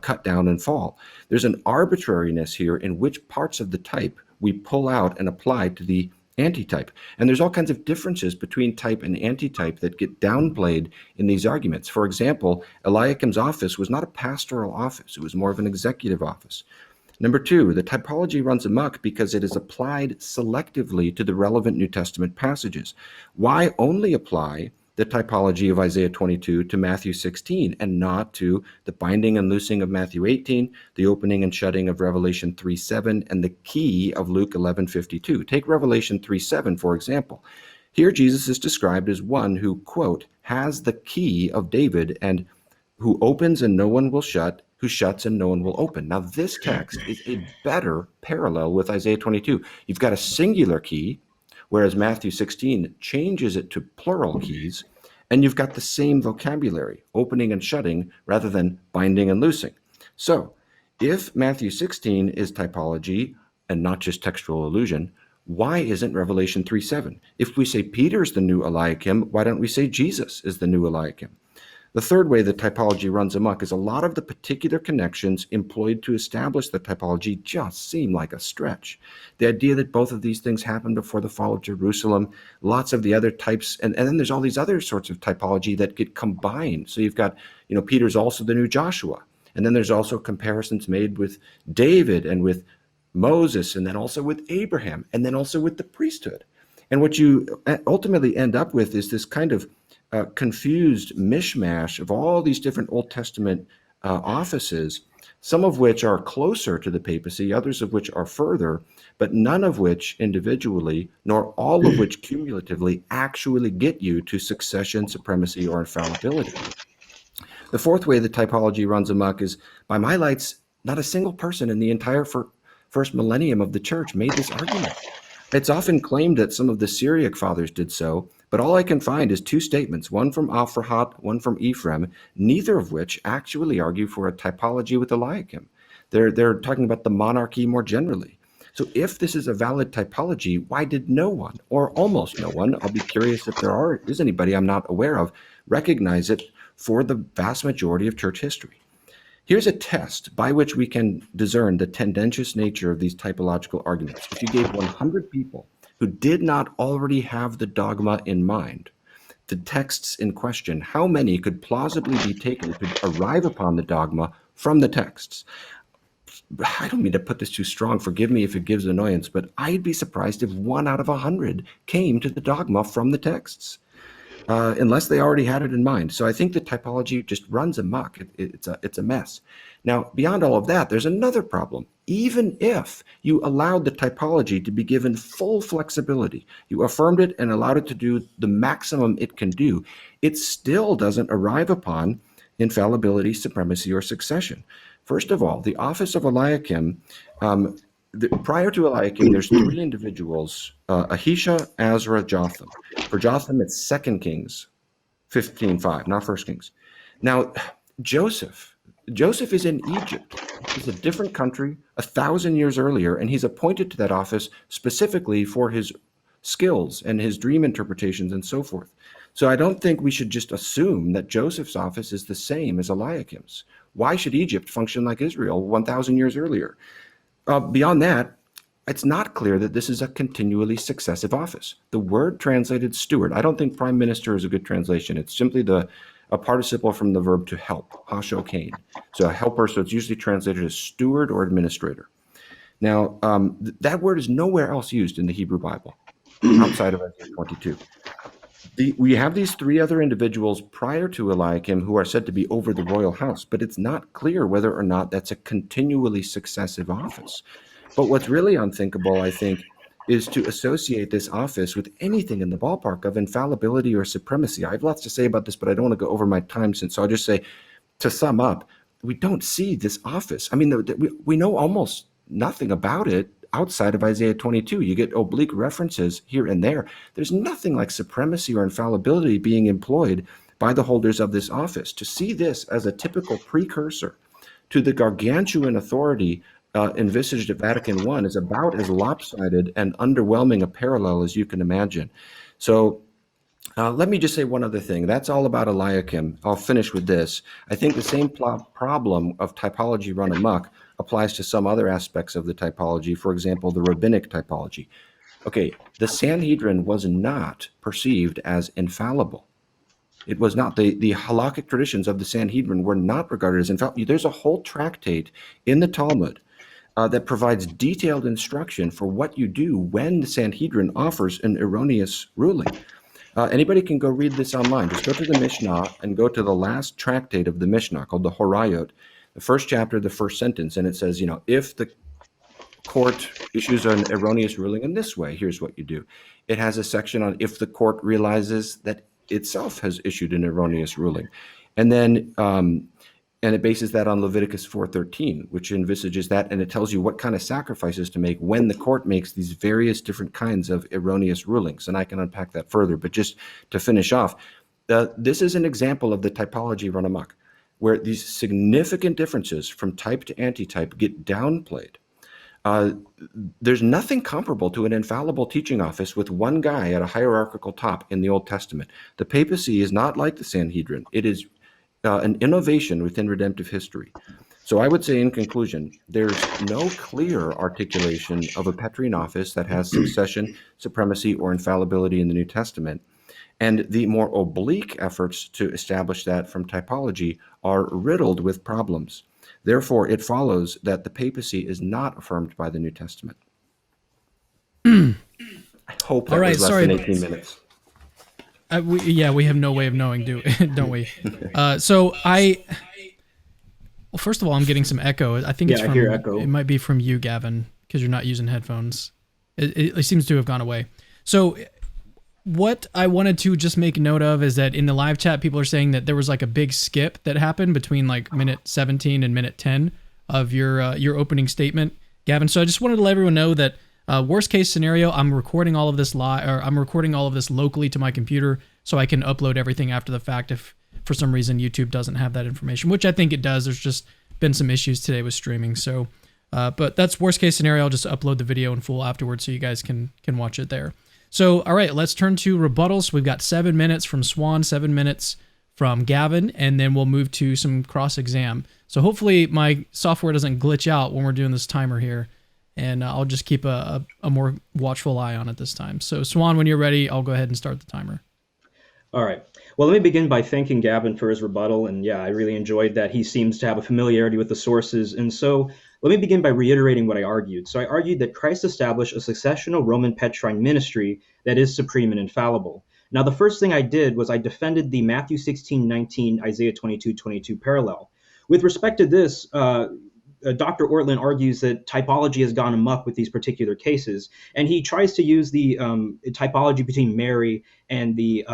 cut down and fall. There's an arbitrariness here in which parts of the type we pull out and apply to the antitype. And there's all kinds of differences between type and antitype that get downplayed in these arguments. For example, Eliakim's office was not a pastoral office. It was more of an executive office. Number 2, the typology runs amok because it is applied selectively to the relevant New Testament passages. Why only apply the typology of Isaiah 22 to Matthew 16 and not to the binding and loosing of Matthew 18, the opening and shutting of Revelation 3:7, and the key of Luke 11:52? Take Revelation 3:7, for example. Here Jesus is described as one who, quote, has the key of David and who opens and no one will shut, who shuts and no one will open. Now, this text is a better parallel with Isaiah 22. You've got a singular key, whereas Matthew 16 changes it to plural keys, and you've got the same vocabulary, opening and shutting, rather than binding and loosing. So, if Matthew 16 is typology and not just textual allusion, why isn't Revelation 3:7? If we say Peter's the new Eliakim, why don't we say Jesus is the new Eliakim? The third way the typology runs amok is a lot of the particular connections employed to establish the typology just seem like a stretch. The idea that both of these things happened before the fall of Jerusalem, lots of the other types, and then there's all these other sorts of typology that get combined. So you've got, Peter's also the new Joshua. And then there's also comparisons made with David and with Moses, and then also with Abraham, and then also with the priesthood. And what you ultimately end up with is this kind of confused mishmash of all these different Old Testament offices, some of which are closer to the papacy, others of which are further, but none of which individually, nor all of which cumulatively, actually get you to succession, supremacy, or infallibility. The fourth way the typology runs amok is, by my lights, not a single person in the entire first millennium of the church made this argument. It's often claimed that some of the Syriac fathers did so, but all I can find is 2 statements, one from Alfrahat, one from Ephraim, neither of which actually argue for a typology with Eliakim. They're talking about the monarchy more generally. So if this is a valid typology, why did no one, or almost no one, I'll be curious if there is anybody I'm not aware of, recognize it for the vast majority of church history? Here's a test by which we can discern the tendentious nature of these typological arguments. If you gave 100 people who did not already have the dogma in mind the texts in question, how many could plausibly be taken to arrive upon the dogma from the texts? I don't mean to put this too strong, forgive me if it gives annoyance, but I'd be surprised if 1 out of 100 came to the dogma from the texts. unless they already had it in mind. So I think the typology just runs amok. It's a mess. Now, beyond all of that, there's another problem. Even if you allowed the typology to be given full flexibility, you affirmed it and allowed it to do the maximum it can do, it still doesn't arrive upon infallibility, supremacy, or succession. First of all, the office of Eliakim, prior to Eliakim, there's three individuals, Ahisha, Azra, Jotham. For Jotham, it's 2 Kings 15:5, not 1 Kings. Now, Joseph is in Egypt. He's a different country, 1,000 years earlier, and he's appointed to that office specifically for his skills and his dream interpretations and so forth. So I don't think we should just assume that Joseph's office is the same as Eliakim's. Why should Egypt function like Israel 1,000 years earlier? Beyond that, it's not clear that this is a continually successive office. The word translated steward, I don't think prime minister is a good translation. It's simply a participle from the verb to help, hashokain. So a helper, so it's usually translated as steward or administrator. Now, that word is nowhere else used in the Hebrew Bible outside of Isaiah 22. We have these three other individuals prior to Eliakim who are said to be over the royal house, but it's not clear whether or not that's a continually successive office. But what's really unthinkable, I think, is to associate this office with anything in the ballpark of infallibility or supremacy. I have lots to say about this, but I don't want to go over my time, so I'll just say, to sum up, we don't see this office. I mean, we know almost nothing about it outside of Isaiah 22. You get oblique references here and there. There's nothing like supremacy or infallibility being employed by the holders of this office. To see this as a typical precursor to the gargantuan authority envisaged at Vatican I is about as lopsided and underwhelming a parallel as you can imagine. So let me just say one other thing. That's all about Eliakim. I'll finish with this. I think the same problem of typology run amok applies to some other aspects of the typology. For example, the rabbinic typology. Okay, the Sanhedrin was not perceived as infallible. It was not. The halakhic traditions of the Sanhedrin were not regarded as infallible. There's a whole tractate in the Talmud that provides detailed instruction for what you do when the Sanhedrin offers an erroneous ruling. Anybody can go read this online. Just go to the Mishnah and go to the last tractate of the Mishnah called the Horayot, the first chapter, the first sentence, and it says, if the court issues an erroneous ruling in this way, here's what you do. It has a section on if the court realizes that itself has issued an erroneous ruling. And then and it bases that on Leviticus 4:13, which envisages that, and it tells you what kind of sacrifices to make when the court makes these various different kinds of erroneous rulings. And I can unpack that further, but just to finish off, this is an example of the typology run amok, where these significant differences from type to antitype get downplayed. There's nothing comparable to an infallible teaching office with one guy at a hierarchical top in the Old Testament. The papacy is not like the Sanhedrin. It is an innovation within redemptive history. So I would say in conclusion, there's no clear articulation of a Petrine office that has succession, supremacy, or infallibility in the New Testament. And the more oblique efforts to establish that from typology are riddled with problems. Therefore, it follows that the papacy is not affirmed by the New Testament. I hope that was less than 18 minutes. We have no way of knowing, don't we? Well, first of all, I'm getting some echo. I think it's from, I hear echo. It might be from you, Gavin, because you're not using headphones. It seems to have gone away. So what I wanted to just make note of is that in the live chat, people are saying that there was like a big skip that happened between like minute 17 and minute 10 of your opening statement, Gavin. So I just wanted to let everyone know that worst case scenario, I'm recording all of this locally to my computer so I can upload everything after the fact if for some reason YouTube doesn't have that information, which I think it does. There's just been some issues today with streaming. So, but that's worst case scenario. I'll just upload the video in full afterwards so you guys can watch it there. So, all right, let's turn to rebuttals. We've got 7 minutes from Suan, 7 minutes from Gavin, and then we'll move to some cross-exam. So hopefully my software doesn't glitch out when we're doing this timer here, and I'll just keep a more watchful eye on it this time. So Suan, when you're ready, I'll go ahead and start the timer. All right. Well, let me begin by thanking Gavin for his rebuttal. And yeah, I really enjoyed that. He seems to have a familiarity with the sources. And so let me begin by reiterating what I argued. So I argued that Christ established a successional Roman Petrine ministry that is supreme and infallible. Now, the first thing I did was I defended the Matthew 16:19, Isaiah 22:22 parallel. With respect to this, Dr. Ortlund argues that typology has gone amok with these particular cases, and he tries to use the typology between Mary and the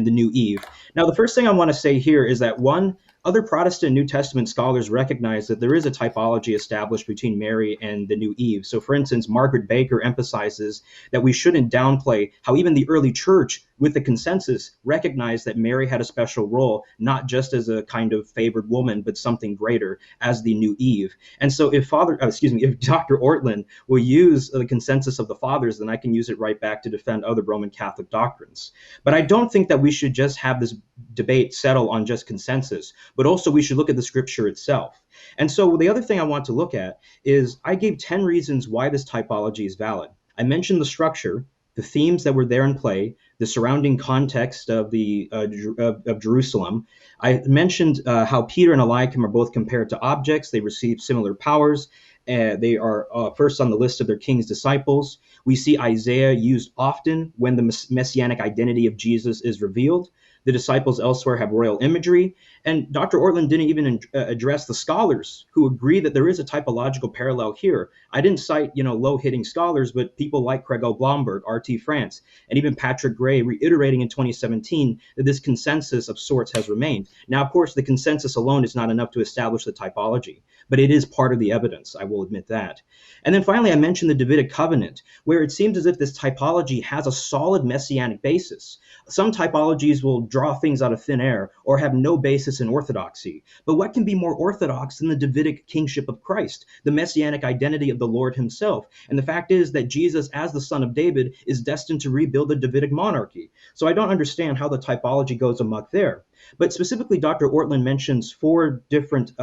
new Eve. Now, the first thing I want to say here is that one, other Protestant New Testament scholars recognize that there is a typology established between Mary and the new Eve. So, for instance, Margaret Baker emphasizes that we shouldn't downplay how even the early church, with the consensus, recognized that Mary had a special role, not just as a kind of favored woman, but something greater as the new Eve. And so, if Dr. Ortlund will use the consensus of the fathers, then I can use it right back to defend other Roman Catholic doctrines. But I don't think that we should just have this debate settle on just consensus, but also we should look at the scripture itself. And so the other thing I want to look at is I gave 10 reasons why this typology is valid. I mentioned the structure, the themes that were there in play, the surrounding context of of Jerusalem. I mentioned how Peter and Eliakim are both compared to objects. They receive similar powers. They are first on the list of their king's disciples. We see Isaiah used often when the messianic identity of Jesus is revealed. The disciples elsewhere have royal imagery. And Dr. Ortlund didn't even address the scholars who agree that there is a typological parallel here. I didn't cite, low-hitting scholars, but people like Craig O. Blomberg, R.T. France, and even Patrick Gray reiterating in 2017 that this consensus of sorts has remained. Now, of course, the consensus alone is not enough to establish the typology, but it is part of the evidence, I will admit that. And then finally, I mentioned the Davidic covenant, where it seems as if this typology has a solid messianic basis. Some typologies will draw things out of thin air or have no basis in orthodoxy. But what can be more orthodox than the Davidic kingship of Christ, the messianic identity of the Lord himself? And the fact is that Jesus, as the son of David, is destined to rebuild the Davidic monarchy. So I don't understand how the typology goes amok there. But specifically, Dr. Ortlund mentions four different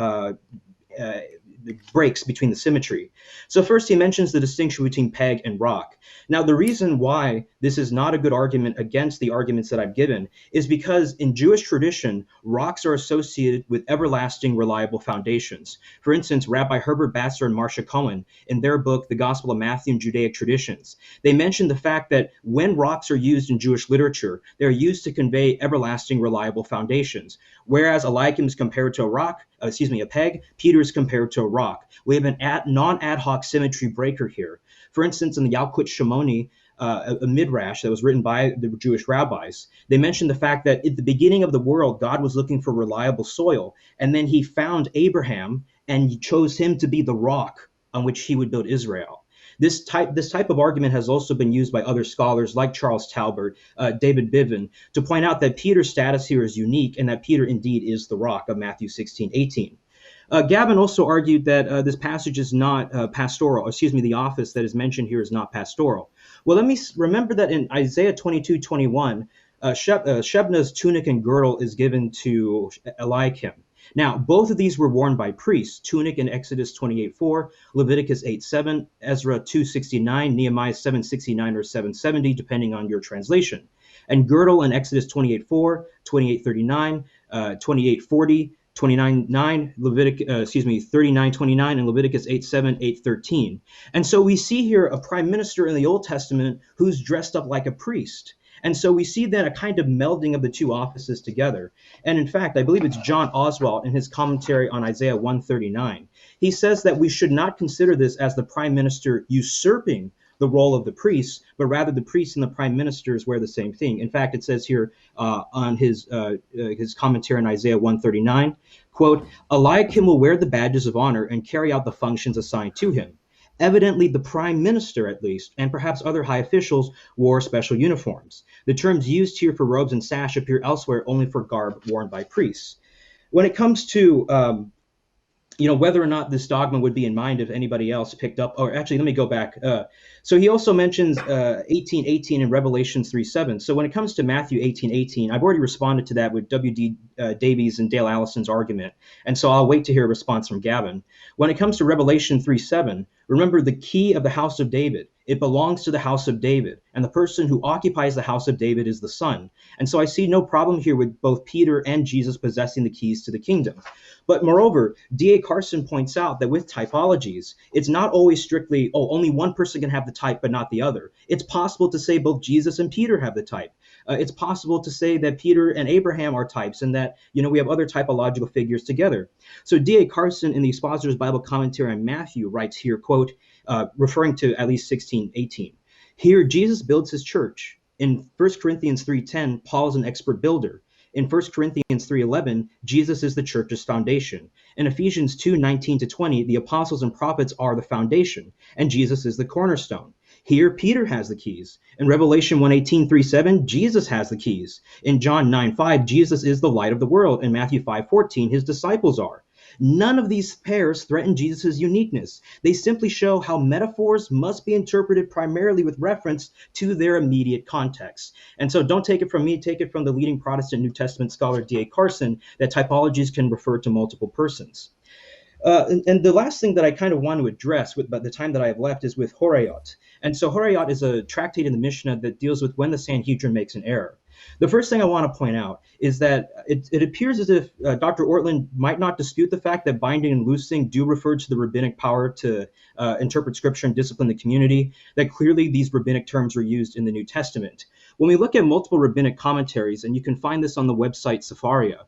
breaks between the symmetry. So first, he mentions the distinction between peg and rock. Now, the reason why this is not a good argument against the arguments that I've given is because in Jewish tradition, rocks are associated with everlasting, reliable foundations. For instance, Rabbi Herbert Batzer and Marcia Cohen, in their book, The Gospel of Matthew and Judaic Traditions, they mention the fact that when rocks are used in Jewish literature, they're used to convey everlasting, reliable foundations. Whereas Eliakim is compared to a peg, Peter is compared to a rock. We have an non-ad hoc symmetry breaker here. For instance, in the Yalkut Shimoni, a midrash that was written by the Jewish rabbis, they mentioned the fact that at the beginning of the world, God was looking for reliable soil, and then he found Abraham and he chose him to be the rock on which he would build Israel. This type of argument has also been used by other scholars like Charles Talbert, David Bivin, to point out that Peter's status here is unique and that Peter indeed is the rock of Matthew 16:18. Gavin also argued that this passage is not pastoral. The office that is mentioned here is not pastoral. Well, let me remember that in Isaiah 22:21, Shebna's tunic and girdle is given to Eliakim. Now, both of these were worn by priests, tunic in Exodus 28:4, Leviticus 8:7, Ezra 2:69, Nehemiah 7:69 or 7:70, depending on your translation. And girdle in Exodus 28:4, 28:39, 28:40, 29:9, 39:29, and Leviticus 8:7, 8:13. And so we see here a prime minister in the Old Testament who's dressed up like a priest. And so we see then a kind of melding of the two offices together. And in fact, I believe it's John Oswalt in his commentary on Isaiah 139. He says that we should not consider this as the prime minister usurping the role of the priests, but rather the priests and the prime ministers wear the same thing. In fact, it says here on his commentary on Isaiah 139, quote, Eliakim will wear the badges of honor and carry out the functions assigned to him. Evidently, the prime minister, at least, and perhaps other high officials, wore special uniforms. The terms used here for robes and sash appear elsewhere only for garb worn by priests. When it comes to whether or not this dogma would be in mind if anybody else picked up, or actually, let me go back. So he also mentions 18:18 in Revelation 3:7. So when it comes to Matthew 18:18, I've already responded to that with W.D. Davies and Dale Allison's argument. And so I'll wait to hear a response from Gavin. When it comes to Revelation 3:7, remember the key of the house of David It belongs to the house of David, and the person who occupies the house of David is the Son. And so I see no problem here with both Peter and Jesus possessing the keys to the kingdom. But moreover, D.A. Carson points out that with typologies, it's not always strictly, oh, only one person can have the type but not the other. It's possible to say both Jesus and Peter have the type. It's possible to say that Peter and Abraham are types and that, we have other typological figures together. So D.A. Carson in the Expositor's Bible Commentary on Matthew writes here, quote, referring to at least 16:18. Here, Jesus builds his church. In 1 Corinthians 3:10, Paul is an expert builder. In 1 Corinthians 3:11, Jesus is the church's foundation. In Ephesians 2:19-20, the apostles and prophets are the foundation, and Jesus is the cornerstone. Here, Peter has the keys. In Revelation 1:18-7, Jesus has the keys. In John 9:5, Jesus is the light of the world. In Matthew 5:14, his disciples are. None of these pairs threaten Jesus' uniqueness. They simply show how metaphors must be interpreted primarily with reference to their immediate context. And so don't take it from me, take it from the leading Protestant New Testament scholar D.A. Carson, that typologies can refer to multiple persons. And the last thing that I kind of want to address by the time that I have left is with Horayot. And so Horayot is a tractate in the Mishnah that deals with when the Sanhedrin makes an error. The first thing I want to point out is that it appears as if Dr. Ortlund might not dispute the fact that binding and loosing do refer to the rabbinic power to interpret scripture and discipline the community, that clearly these rabbinic terms were used in the New Testament. When we look at multiple rabbinic commentaries, and you can find this on the website Sepharia,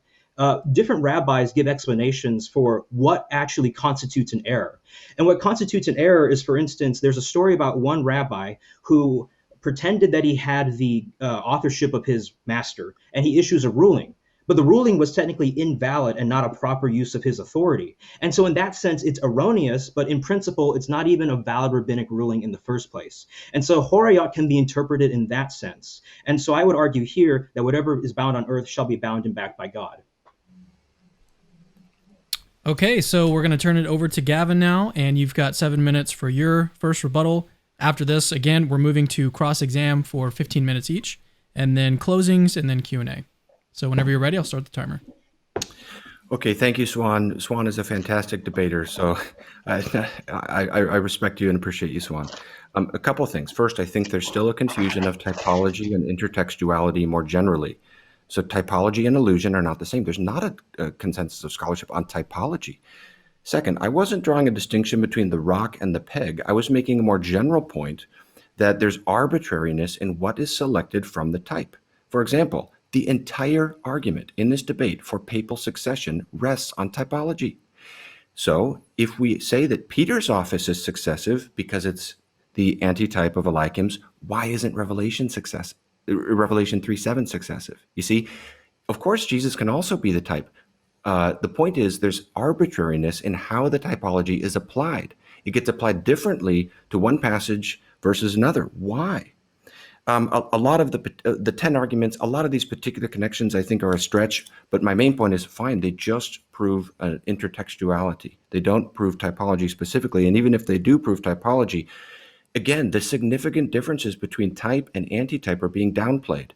different rabbis give explanations for what actually constitutes an error. And what constitutes an error is, for instance, there's a story about one rabbi who pretended that he had the authorship of his master, and he issues a ruling. But the ruling was technically invalid and not a proper use of his authority. And so in that sense, it's erroneous, but in principle, it's not even a valid rabbinic ruling in the first place. And so Horayot can be interpreted in that sense. And so I would argue here that whatever is bound on earth shall be bound and backed by God. Okay, so we're going to turn it over to Gavin now, and you've got 7 minutes for your first rebuttal. After this, again, we're moving to cross-exam for 15 minutes each, and then closings, and then Q&A. So whenever you're ready, I'll start the timer. Okay, thank you, Suan. Suan is a fantastic debater, so I respect you and appreciate you, Suan. A couple of things. First, I think there's still a confusion of typology and intertextuality more generally. So typology and illusion are not the same. There's not a consensus of scholarship on typology. Second, I wasn't drawing a distinction between the rock and the peg. I was making a more general point that there's arbitrariness in what is selected from the type. For example, the entire argument in this debate for papal succession rests on typology. So if we say that Peter's office is successive because it's the antitype of Eliakim's, why isn't Revelation 3:7 successive? You see, of course, Jesus can also be the type. The point is there's arbitrariness in how the typology is applied. It gets applied differently to one passage versus another. Why? A lot of the 10 arguments, a lot of these particular connections I think are a stretch, but my main point is fine. They just prove an intertextuality. They don't prove typology specifically. And even if they do prove typology, again, the significant differences between type and antitype are being downplayed.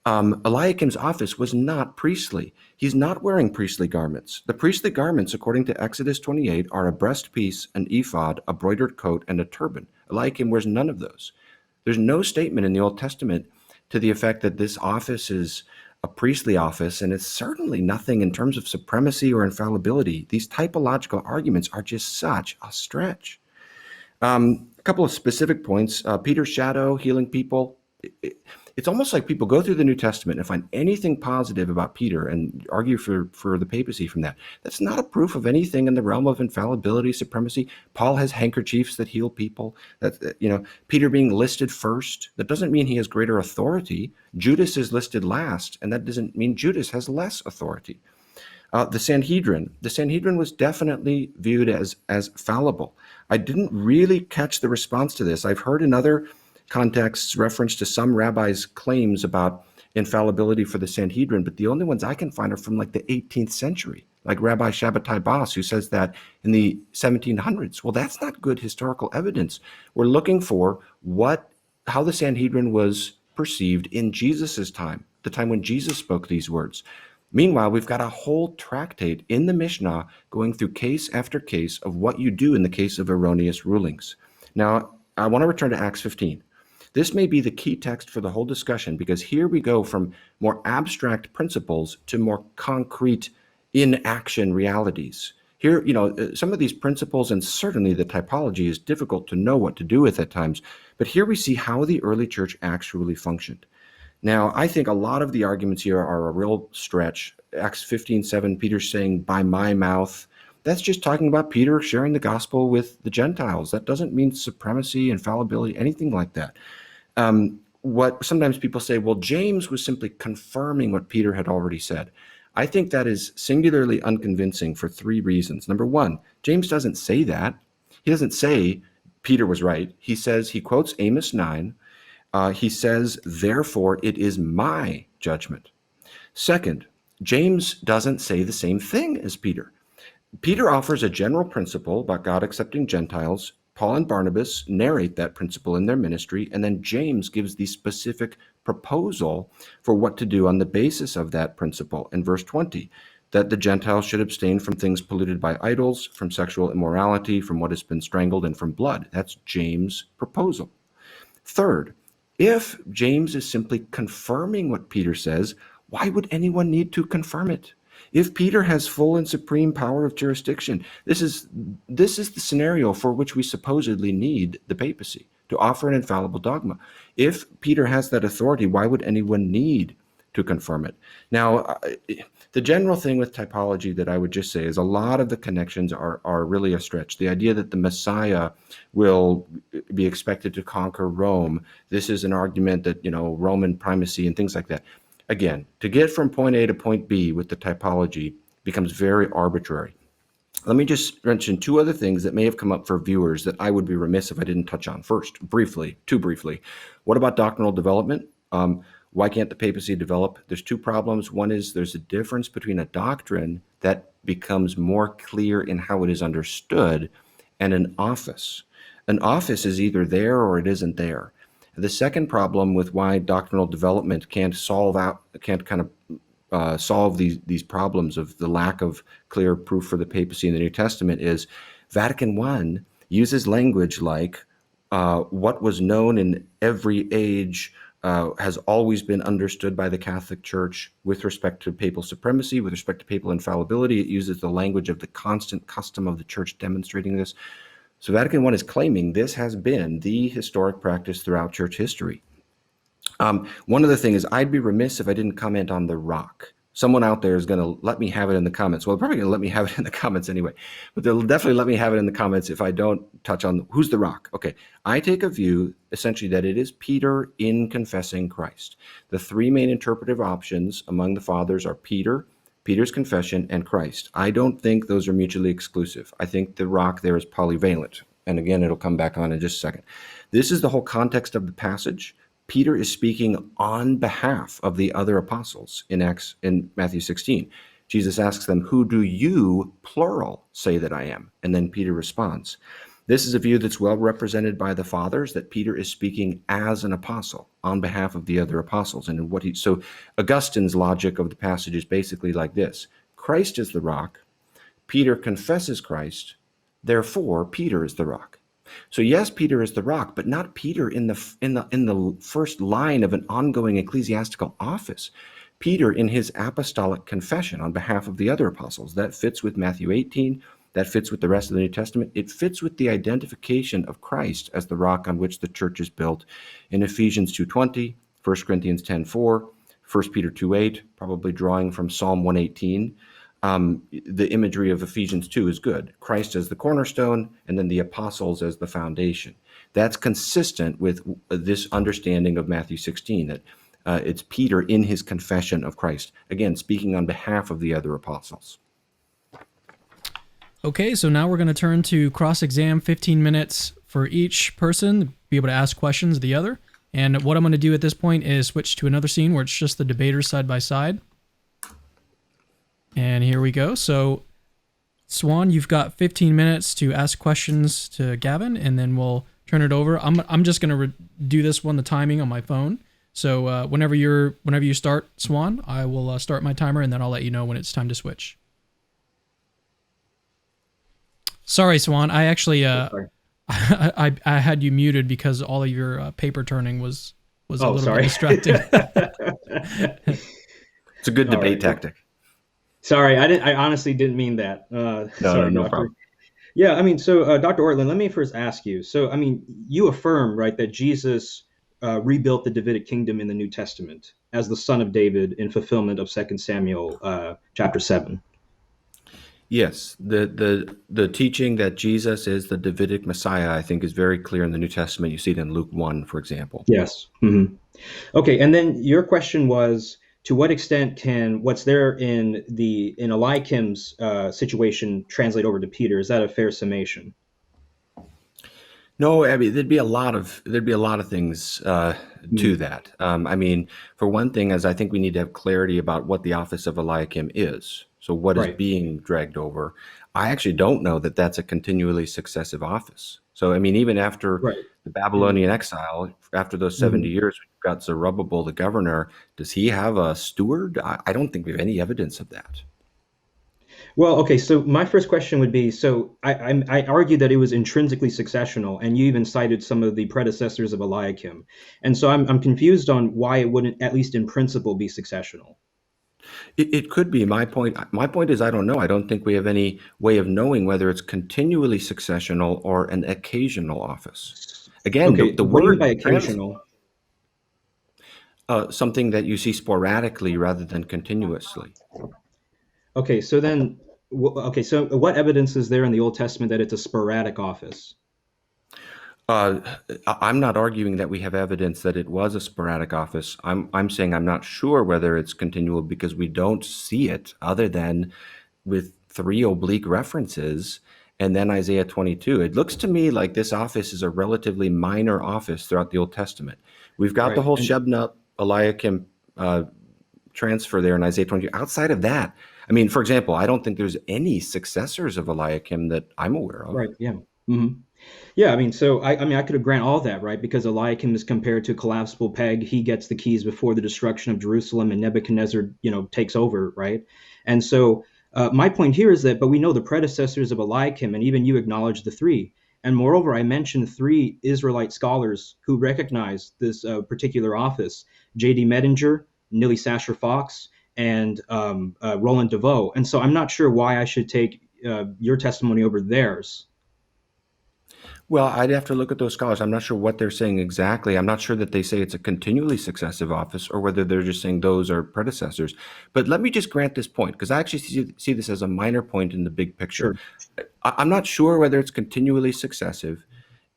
Eliakim's office was not priestly. He's not wearing priestly garments. The priestly garments, according to Exodus 28, are a breastpiece, an ephod, a broidered coat, and a turban. Eliakim wears none of those. There's no statement in the Old Testament to the effect that this office is a priestly office, and it's certainly nothing in terms of supremacy or infallibility. These typological arguments are just such a stretch. A couple of specific points. Peter's shadow, healing people. It's almost like people go through the New Testament and find anything positive about Peter and argue for the papacy from that. That's not a proof of anything in the realm of infallibility, supremacy. Paul has handkerchiefs that heal people. Peter being listed first, that doesn't mean he has greater authority. Judas is listed last, and that doesn't mean Judas has less authority. The Sanhedrin was definitely viewed as fallible. I didn't really catch the response to this. I've heard in other contexts reference to some rabbis' claims about infallibility for the Sanhedrin, but the only ones I can find are from like the 18th century, like Rabbi Shabbatai Bas, who says that in the 1700s. Well, that's not good historical evidence. We're looking for how the Sanhedrin was perceived in Jesus's time, the time when Jesus spoke these words. Meanwhile, we've got a whole tractate in the Mishnah going through case after case of what you do in the case of erroneous rulings. Now, I want to return to Acts 15. This may be the key text for the whole discussion, because here we go from more abstract principles to more concrete in-action realities. Here, some of these principles, and certainly the typology, is difficult to know what to do with at times, but here we see how the early church actually functioned. Now, I think a lot of the arguments here are a real stretch. Acts 15:7, Peter's saying, by my mouth. That's just talking about Peter sharing the gospel with the Gentiles. That doesn't mean supremacy, infallibility, anything like that. What sometimes people say, well, James was simply confirming what Peter had already said. I think that is singularly unconvincing for three reasons. Number one, James doesn't say that. He doesn't say Peter was right. He quotes Amos 9. He says, therefore, it is my judgment. Second, James doesn't say the same thing as Peter. Peter offers a general principle about God accepting Gentiles. Paul and Barnabas narrate that principle in their ministry, and then James gives the specific proposal for what to do on the basis of that principle in verse 20, that the Gentiles should abstain from things polluted by idols, from sexual immorality, from what has been strangled, and from blood. That's James' proposal. Third, if James is simply confirming what Peter says, why would anyone need to confirm it? If Peter has full and supreme power of jurisdiction, this is the scenario for which we supposedly need the papacy, to offer an infallible dogma. If Peter has that authority, why would anyone need to confirm it? Now, the general thing with typology that I would just say is a lot of the connections are really a stretch. The idea that the Messiah will be expected to conquer Rome, this is an argument that, Roman primacy and things like that. Again, to get from point A to point B with the typology becomes very arbitrary. Let me just mention two other things that may have come up for viewers that I would be remiss if I didn't touch on. First, too briefly, what about doctrinal development? Why can't the papacy develop? There's two problems. One is there's a difference between a doctrine that becomes more clear in how it is understood and an office. An office is either there or it isn't there. The second problem with why doctrinal development can't solve these problems of the lack of clear proof for the papacy in the New Testament is Vatican I uses language like what was known in every age has always been understood by the Catholic Church with respect to papal supremacy, with respect to papal infallibility. It uses the language of the constant custom of the Church demonstrating this. So Vatican I is claiming this has been the historic practice throughout church history. One other thing is I'd be remiss if I didn't comment on the rock. Someone out there is going to let me have it in the comments. Well, they're probably going to let me have it in the comments anyway, but they'll definitely let me have it in the comments if I don't touch on who's the rock. Okay, I take a view essentially that it is Peter in confessing Christ. The three main interpretive options among the fathers are Peter's confession, and Christ. I don't think those are mutually exclusive. I think the rock there is polyvalent. And again, it'll come back on in just a second. This is the whole context of the passage. Peter is speaking on behalf of the other apostles in Matthew 16. Jesus asks them, who do you, plural, say that I am? And then Peter responds. This is a view that's well represented by the fathers, that Peter is speaking as an apostle on behalf of the other apostles. And so Augustine's logic of the passage is basically like this. Christ is the rock. Peter confesses Christ. Therefore, Peter is the rock. So yes, Peter is the rock, but not Peter in the first line of an ongoing ecclesiastical office. Peter in his apostolic confession on behalf of the other apostles. That fits with Matthew 18. That fits with the rest of the New Testament. It fits with the identification of Christ as the rock on which the church is built in Ephesians 2:20, 1 Corinthians 10:4, 1 Peter 2:8, probably drawing from Psalm 118. The imagery of Ephesians 2 is good. Christ as the cornerstone, and then the apostles as the foundation. That's consistent with this understanding of Matthew 16, that it's Peter in his confession of Christ, again, speaking on behalf of the other apostles. Okay, so now we're going to turn to cross-exam, 15 minutes for each person, be able to ask questions of the other. And what I'm going to do at this point is switch to another scene where it's just the debaters side by side. And here we go. So, Suan, you've got 15 minutes to ask questions to Gavin, and then we'll turn it over. I'm just going to do this one, the timing on my phone. So whenever you start, Suan, I will start my timer, and then I'll let you know when it's time to switch. Sorry, Suan. I actually I had you muted because all of your paper turning was a Oh, little bit sorry. distracting. It's a good All debate right. tactic. Sorry, I honestly didn't mean that. Sorry, No doctor. problem. Yeah, I mean, so Dr. Ortlund, let me first ask you. So, I mean, you affirm, right, that Jesus rebuilt the Davidic kingdom in the New Testament as the son of David in fulfillment of Second Samuel chapter 7. Yes, the teaching that Jesus is the Davidic Messiah, I think, is very clear in the New Testament. You see it in Luke 1, for example. Yes. Okay, and then your question was, to what extent can what's there in Eliakim's situation translate over to Peter? Is that a fair summation? No, I mean there'd be a lot of things to Mm, that. I mean, for one thing, as I think we need to have clarity about what the office of Eliakim is. So, what is right. being dragged over? I actually don't know that that's a continually successive office. So, I mean, even after Right. the And Babylonian exile, after those 70 mhm. years, we've got Zerubbabel, the governor. Does he have a steward? I don't think we have any evidence of that. Well, okay. So my first question would be: so I argue that it was intrinsically successional, and you even cited some of the predecessors of Eliakim, and so I'm confused on why it wouldn't, at least in principle, be successional. It could be my point. My point is, I don't know. I don't think we have any way of knowing whether it's continually successional or an occasional office. Again, Okay. the What do you mean by word occasional? something that you see sporadically rather than continuously. Okay. So then, okay. So what evidence is there in the Old Testament that it's a sporadic office? Uh, I'm not arguing that we have evidence that it was a sporadic office. I'm saying I'm not sure whether it's continual because we don't see it other than with three oblique references and then Isaiah 22. It looks to me like this office is a relatively minor office throughout the Old Testament. We've got the Right. whole And Shebna Eliakim uh, transfer there in Isaiah 22. Outside of that, I mean, for example, I don't think there's any successors of Eliakim that I'm aware of. right. Yeah. hmm Yeah, I mean, so I mean, I could grant all that, right? Because Eliakim is compared to a collapsible peg. He gets the keys before the destruction of Jerusalem, and Nebuchadnezzar, takes over, right? And so my point here is that, but we know the predecessors of Eliakim, and even you acknowledge the three. And moreover, I mentioned three Israelite scholars who recognize this particular office: J.D. Medinger, Nilly Sasher Fox, and Roland DeVoe. And so I'm not sure why I should take your testimony over theirs. Well, I'd have to look at those scholars. I'm not sure what they're saying exactly. I'm not sure that they say it's a continually successive office or whether they're just saying those are predecessors. But let me just grant this point because I actually see this as a minor point in the big picture. Sure. I'm not sure whether it's continually successive.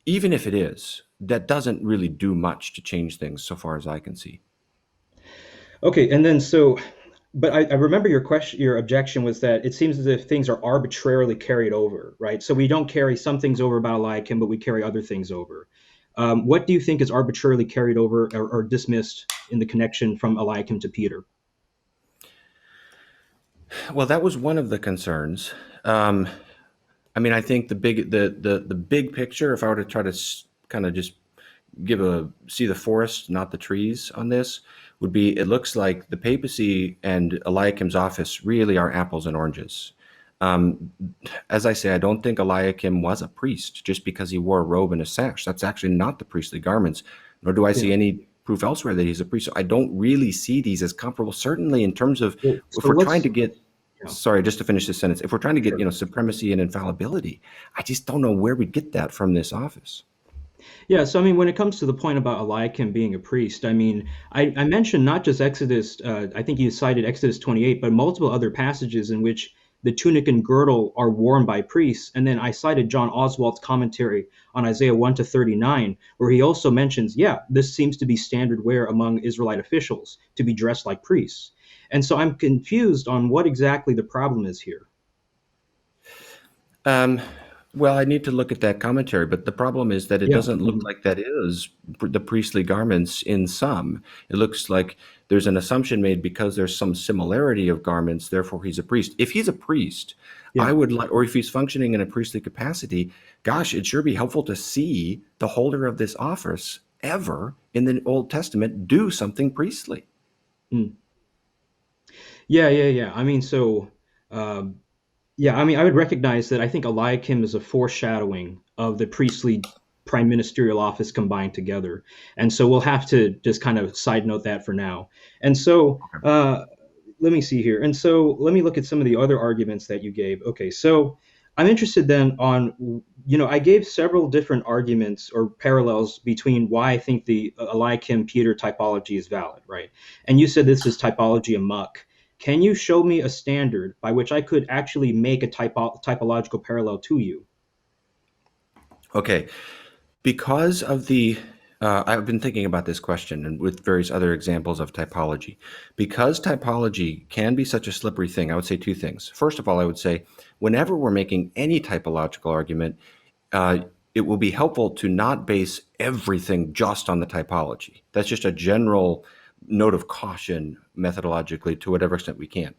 Even if it is, that doesn't really do much to change things so far as I can see. Okay, and then so, but I remember your question, your objection was that it seems as if things are arbitrarily carried over, right? So we don't carry some things over about Eliakim, but we carry other things over. What do you think is arbitrarily carried over or dismissed in the connection from Eliakim to Peter? Well, that was one of the concerns. Um, I mean, I think the big picture, if I were to try to kind of just see the forest, not the trees on this, would be it looks like the papacy and Eliakim's office really are apples and oranges. Um, as I say, I don't think Eliakim was a priest just because he wore a robe and a sash. That's actually not the priestly garments, nor do I Yeah. see any proof elsewhere that he's a priest. So I don't really see these as comparable. Certainly, in terms of Well, if so we're trying let's, to get, yeah, sorry, just to finish this sentence, if we're trying to get sure. supremacy and infallibility, I just don't know where we get that from this office. Yeah, so I mean, when it comes to the point about Eliakim being a priest, I mean, I mentioned not just Exodus, I think you cited Exodus 28, but multiple other passages in which the tunic and girdle are worn by priests. And then I cited John Oswald's commentary on Isaiah 1 to 39, where he also mentions, yeah, this seems to be standard wear among Israelite officials to be dressed like priests. And so I'm confused on what exactly the problem is here. Um, well, I need to look at that commentary, but the problem is that it Yeah. doesn't look Mhm. like that is the priestly garments in some. It looks like there's an assumption made because there's some similarity of garments, therefore he's a priest. If he's a priest, I Yeah. would like, or if he's functioning in a priestly capacity, gosh, it'd sure be helpful to see the holder of this office ever in the Old Testament do something priestly. Mm. Yeah. I mean, so. Um, Yeah, I mean, I would recognize that I think Eliakim is a foreshadowing of the priestly prime ministerial office combined together. And so we'll have to just kind of side note that for now. And so let me see here. And so let me look at some of the other arguments that you gave. Okay, so I'm interested then on, I gave several different arguments or parallels between why I think the Eliakim Peter typology is valid, right? And you said this is typology amok. Can you show me a standard by which I could actually make a typological parallel to you? Okay. Because of I've been thinking about this question and with various other examples of typology. Because typology can be such a slippery thing, I would say two things. First of all, I would say whenever we're making any typological argument, it will be helpful to not base everything just on the typology. That's just a general note of caution methodologically to whatever extent we can.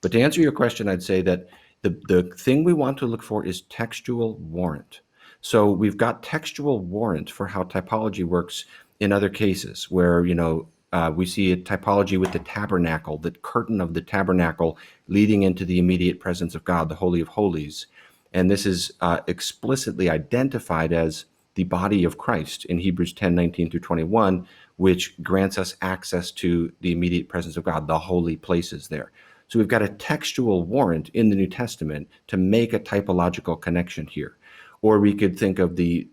But to answer your question, I'd say that the thing we want to look for is textual warrant. So we've got textual warrant for how typology works in other cases where, we see a typology with the tabernacle, the curtain of the tabernacle leading into the immediate presence of God, the Holy of Holies. And this is explicitly identified as the body of Christ in Hebrews 10:19-21, which grants us access to the immediate presence of God, the holy places there. So we've got a textual warrant in the New Testament to make a typological connection here. Or we could think of the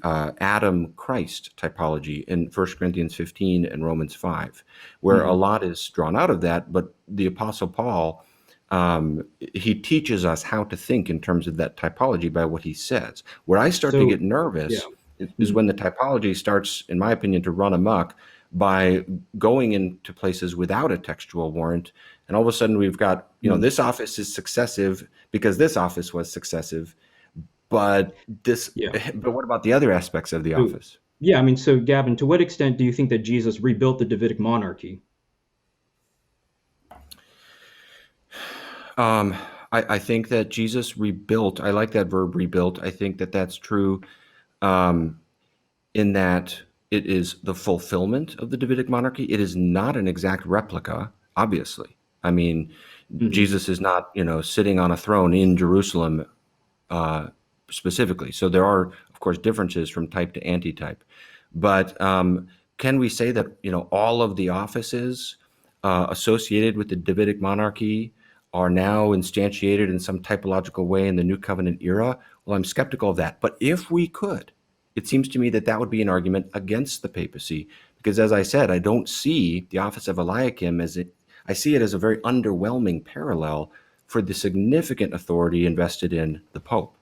Adam Christ typology in 1 Corinthians 15 and Romans 5, where a lot is drawn out of that. But the Apostle Paul, he teaches us how to think in terms of that typology by what he says. Where I start to get nervous is when the typology starts, in my opinion, to run amok by going into places without a textual warrant. And all of a sudden we've got, this office is successive because this office was successive. But what about the other aspects of the office? Yeah, I mean, so Gavin, to what extent do you think that Jesus rebuilt the Davidic monarchy? I think that Jesus rebuilt. I like that verb, rebuilt. I think that that's true in that it is the fulfillment of the Davidic monarchy. It is not an exact replica, obviously. I mean, Jesus is not, sitting on a throne in Jerusalem specifically. So there are, of course, differences from type to antitype. But can we say that, all of the offices associated with the Davidic monarchy are now instantiated in some typological way in the New Covenant era? Well, I'm skeptical of that. But if we could, it seems to me that that would be an argument against the papacy, because as I said, I don't see the office of Eliakim I see it as a very underwhelming parallel for the significant authority invested in the Pope.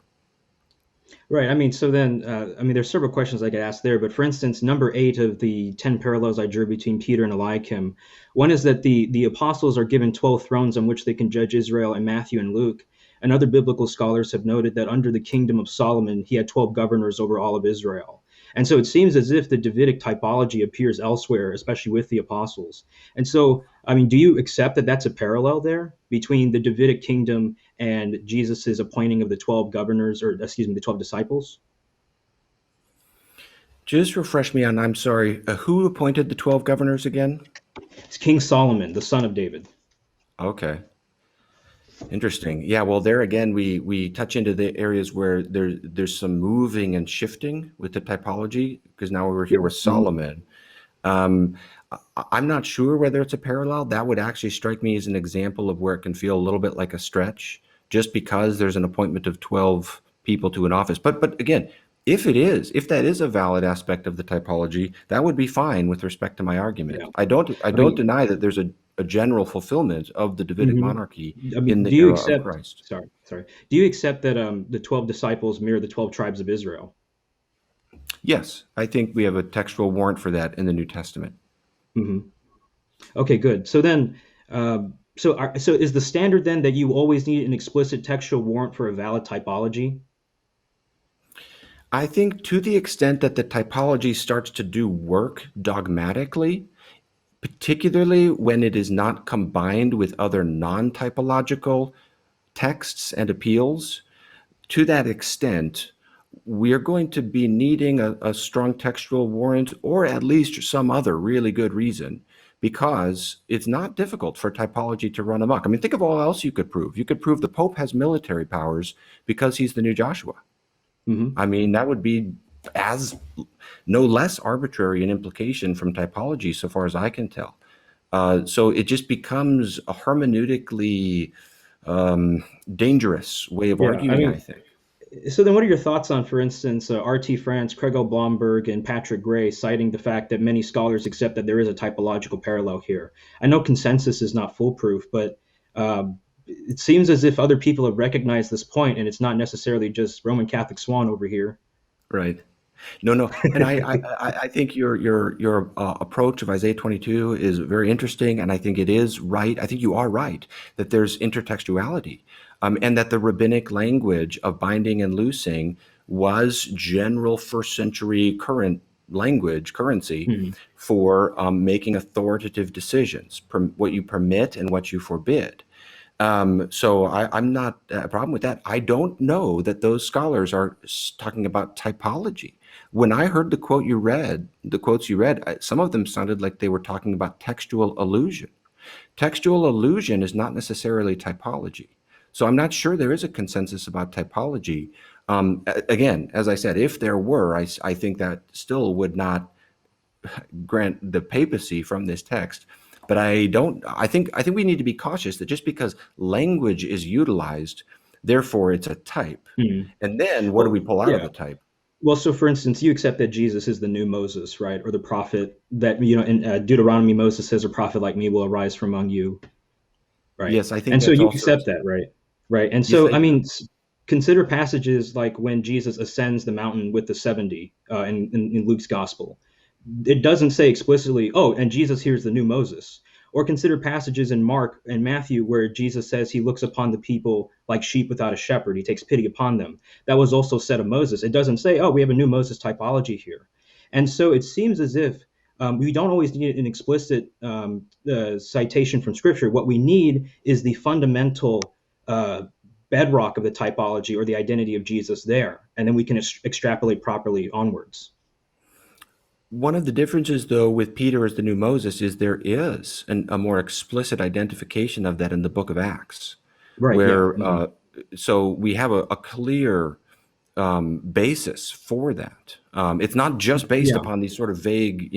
Right. I mean, so then, there's several questions I could ask there. But for instance, number 8 of the 10 parallels I drew between Peter and Eliakim, one is that the apostles are given 12 thrones on which they can judge Israel in Matthew and Luke. And other biblical scholars have noted that under the kingdom of Solomon, he had 12 governors over all of Israel. And so it seems as if the Davidic typology appears elsewhere, especially with the apostles. And so, do you accept that that's a parallel there between the Davidic kingdom and Jesus's appointing of the 12 governors, or excuse me, the 12 disciples? Just refresh me on, I'm sorry, who appointed the 12 governors again? It's King Solomon, the son of David. Okay. Interesting. Yeah, well, there again, we touch into the areas where there's some moving and shifting with the typology, because now we're here with Solomon. I'm not sure whether it's a parallel. That would actually strike me as an example of where it can feel a little bit like a stretch, just because there's an appointment of 12 people to an office. But again, if that is a valid aspect of the typology, that would be fine with respect to my argument. Yeah. I don't deny that there's a general fulfillment of the Davidic monarchy in the era of Christ. Sorry. Do you accept that the 12 disciples mirror the 12 tribes of Israel? Yes, I think we have a textual warrant for that in the New Testament. Okay, good. So then, so is the standard then that you always need an explicit textual warrant for a valid typology? I think to the extent that the typology starts to do work dogmatically, particularly when it is not combined with other non-typological texts and appeals, to that extent, we are going to be needing a strong textual warrant, or at least some other really good reason, because it's not difficult for typology to run amok. I mean, think of all else you could prove. You could prove the Pope has military powers because he's the new Joshua. Hmm. I mean, that would be as no less arbitrary an implication from typology, so far as I can tell. So it just becomes a hermeneutically dangerous way of Yeah, I arguing, I mean, think. so then what are your thoughts on, for instance, R.T. France, Craig L. Blomberg, and Patrick Gray citing the fact that many scholars accept that there is a typological parallel here? I know consensus is not foolproof, but it seems as if other people have recognized this point, and it's not necessarily just Roman Catholic Swan over here. Right. No, no, and I think your approach of Isaiah 22 is very interesting, and I think it is right. I think you are right that there's intertextuality, and that the rabbinic language of binding and loosing was general first century current language currency Mhm. for making authoritative decisions, what you permit and what you forbid. So I'm not a problem with that. I don't know that those scholars are talking about typology. When I heard the quotes you read, some of them sounded like they were talking about textual allusion. Textual allusion is not necessarily typology. So I'm not sure there is a consensus about typology. Again, as I said, if there were, I think that still would not grant the papacy from this text. But I don't. I think we need to be cautious that just because language is utilized, therefore it's a type. Mhm. And then what do we Well, pull out of yeah. the type? Well, so for instance, you accept that Jesus is the new Moses, right? Or the prophet that, in Deuteronomy, Moses says, a prophet like me will arise from among you, right? Yes, I think And so that's you also accept that, right? Right. And yes, so, I I do. mean, consider passages like when Jesus ascends the mountain with the 70 in Luke's gospel. It doesn't say explicitly, oh, and Jesus here's the new Moses. Or consider passages in Mark and Matthew where Jesus says he looks upon the people like sheep without a shepherd. He takes pity upon them. That was also said of Moses. It doesn't say, oh, we have a new Moses typology here. And so it seems as if we don't always need an explicit citation from Scripture. What we need is the fundamental uh, bedrock of the typology or the identity of Jesus there. And then we can extrapolate properly onwards. One of the differences, though, with Peter as the new Moses is there is a more explicit identification of that in the book of Acts, Right. Yeah. where Mhm. so we have a clear basis for that. It's not just based Yeah. upon these sort of vague,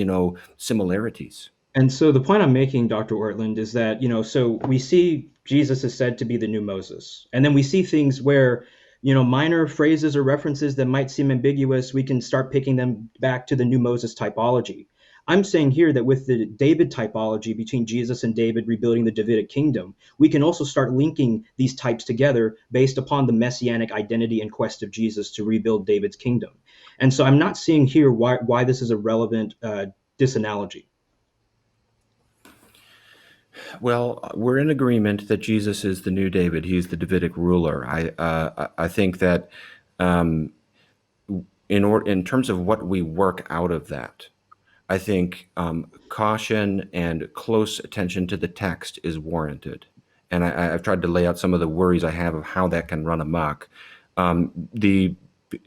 similarities. And so the point I'm making, Dr. Ortland, is that, so we see Jesus is said to be the new Moses. And then we see things where, minor phrases or references that might seem ambiguous, we can start picking them back to the new Moses typology. I'm saying here that with the David typology between Jesus and David rebuilding the Davidic kingdom, we can also start linking these types together based upon the messianic identity and quest of Jesus to rebuild David's kingdom. And so I'm not seeing here why this is a relevant disanalogy. Well, we're in agreement that Jesus is the new David. He's the Davidic ruler. I think that um, in terms of what we work out of that, I think caution and close attention to the text is warranted. And I've tried to lay out some of the worries I have of how that can run amok. The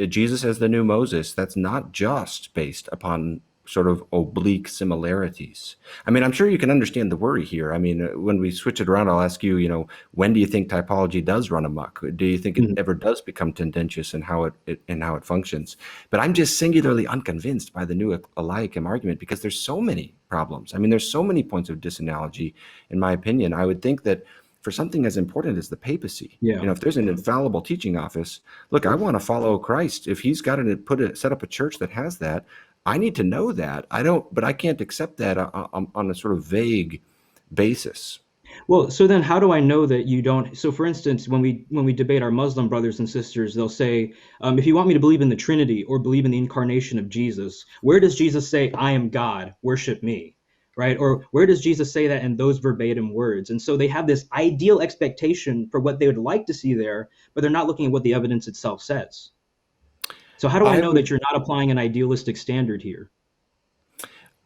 Jesus as the new Moses, that's not just based upon sort of oblique similarities. I mean, I'm sure you can understand the worry here. I mean, when we switch it around, I'll ask you, when do you think typology does run amok? Do you think it Mhm. ever does become tendentious in how it functions? But I'm just singularly unconvinced by the new Eliakim argument because there's so many problems. I mean, there's so many points of disanalogy, in my opinion. I would think that for something as important as the papacy, Yeah. if there's an infallible teaching office, look, I want to follow Christ. If he's got to set up a church that has that, I need to know that. But I can't accept that on a sort of vague basis. Well, so then how do I know that you don't? So, for instance, when we debate our Muslim brothers and sisters, they'll say, if you want me to believe in the Trinity or believe in the incarnation of Jesus, where does Jesus say, "I am God, worship me"? Right? Or where does Jesus say that in those verbatim words? And so they have this ideal expectation for what they would like to see there, but they're not looking at what the evidence itself says. So how do I I know that would you're not applying an idealistic standard here?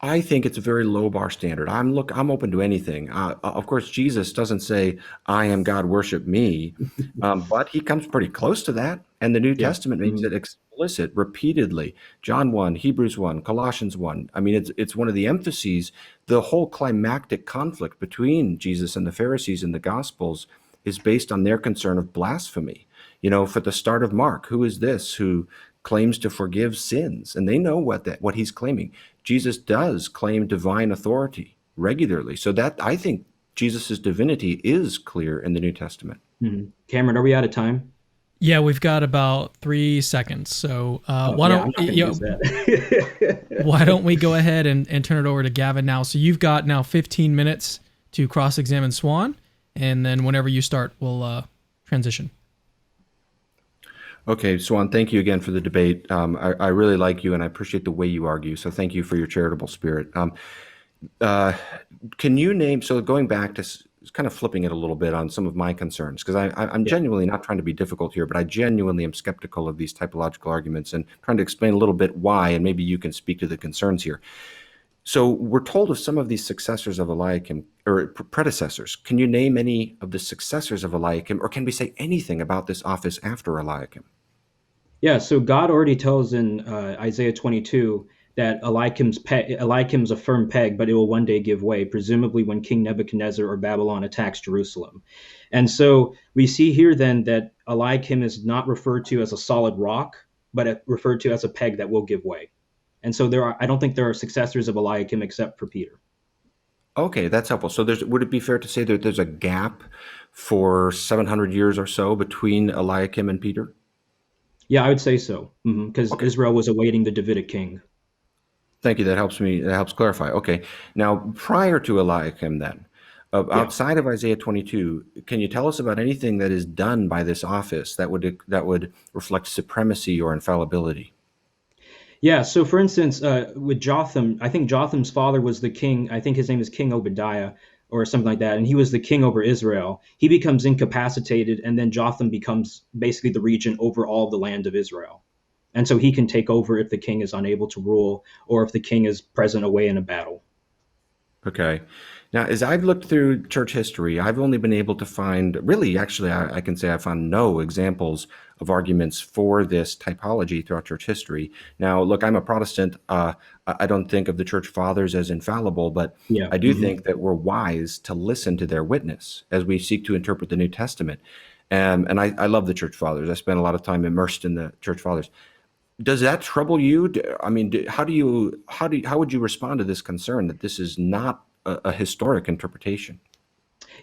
I think it's a very low bar standard. I'm open to anything. Of course, Jesus doesn't say, "I am God, worship me," but he comes pretty close to that, and the New Yeah. Testament makes Mhm. it explicit repeatedly. John 1, Hebrews 1, Colossians 1. I mean, it's one of the emphases. The whole climactic conflict between Jesus and the Pharisees in the Gospels is based on their concern of blasphemy. For the start of Mark, who is this who claims to forgive sins? And they know what he's claiming. Jesus does claim divine authority regularly. So that, I think, Jesus' divinity is clear in the New Testament. Mm-hmm. Cameron, are we out of time? Yeah, we've got about 3 seconds. So why yeah, don't I'm not gonna use that. why don't we go ahead and turn it over to Gavin now? So you've got now 15 minutes to cross-examine Suan, and then whenever you start, we'll transition. Okay, Suan, thank you again for the debate. I really like you, and I appreciate the way you argue. So thank you for your charitable spirit. Can you name, so going back to kind of flipping it a little bit on some of my concerns, because I'm genuinely not trying to be difficult here, but I genuinely am skeptical of these typological arguments and trying to explain a little bit why, and maybe you can speak to the concerns here. So we're told of some of these successors of Eliakim, or predecessors. Can you name any of the successors of Eliakim, or can we say anything about this office after Eliakim? Yeah, so God already tells in Isaiah 22 that Eliakim's a firm peg, but it will one day give way, presumably when King Nebuchadnezzar or Babylon attacks Jerusalem. And so we see here then that Eliakim is not referred to as a solid rock, but referred to as a peg that will give way. And so I don't think there are successors of Eliakim except for Peter. Okay, that's helpful. So would it be fair to say that there's a gap for 700 years or so between Eliakim and Peter? Yeah, I would say so, because Israel was awaiting the Davidic king. Thank you. That helps me. That helps clarify. Okay. Now, prior to Eliakim, then, outside of Isaiah 22, can you tell us about anything that is done by this office that would reflect supremacy or infallibility? Yeah. So, for instance, with Jotham, I think Jotham's father was the king. I think his name is King Obadiah or something like that, and he was the king over Israel. He becomes incapacitated, and then Jotham becomes basically the regent over all the land of Israel. And so he can take over if the king is unable to rule or if the king is present away in a battle. Okay. Now, as I've looked through church history, I've only been able to find, really, actually, I can say I found no examples of arguments for this typology throughout church history. Now, look, I'm a Protestant. I don't think of the church fathers as infallible, but I do think that we're wise to listen to their witness as we seek to interpret the New Testament. And I love the church fathers. I spent a lot of time immersed in the church fathers. Does that trouble you? I mean, how would you respond to this concern that this is not a historic interpretation?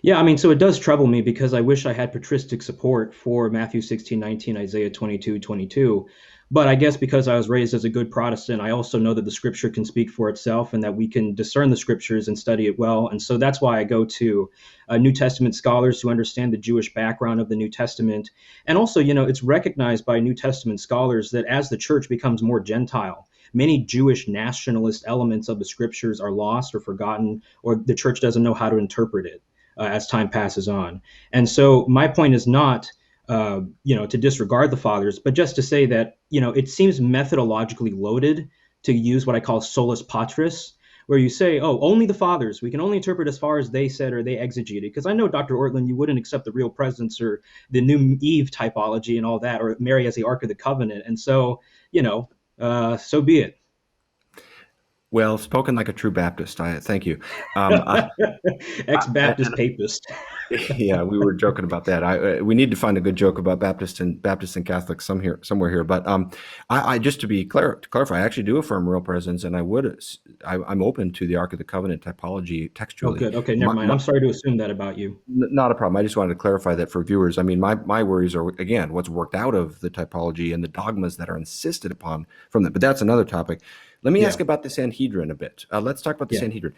Yeah, I mean, so it does trouble me because I wish I had patristic support for Matthew 16:19, Isaiah 22:22. But I guess because I was raised as a good Protestant, I also know that the scripture can speak for itself and that we can discern the scriptures and study it well. And so that's why I go to New Testament scholars who understand the Jewish background of the New Testament. And also, it's recognized by New Testament scholars that as the church becomes more Gentile, many Jewish nationalist elements of the scriptures are lost or forgotten, or the church doesn't know how to interpret it as time passes on. And so my point is not to disregard the fathers, but just to say that, it seems methodologically loaded to use what I call solus patris, where you say, oh, only the fathers, we can only interpret as far as they said or they exegeted. Because I know, Dr. Ortlund, you wouldn't accept the real presence or the new Eve typology and all that, or Mary as the Ark of the Covenant. And so, so be it. Well, spoken like a true Baptist. Thank you. Ex-Baptist papist. Yeah, we were joking about that. We need to find a good joke about Baptists and Catholics somewhere here. But I just to clarify, I actually do affirm real presence, and I'm open to the Ark of the Covenant typology textually. Oh, good. Okay, never mind. I'm sorry to assume that about you. Not a problem. I just wanted to clarify that for viewers. I mean, my worries are, again, what's worked out of the typology and the dogmas that are insisted upon from that. But that's another topic. Let me ask about the Sanhedrin a bit. Let's talk about the Sanhedrin.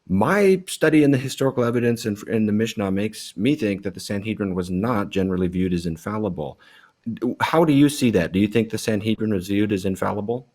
My study in the historical evidence and in the Mishnah makes me think that the Sanhedrin was not generally viewed as infallible. How do you see that? Do you think the Sanhedrin was viewed as infallible?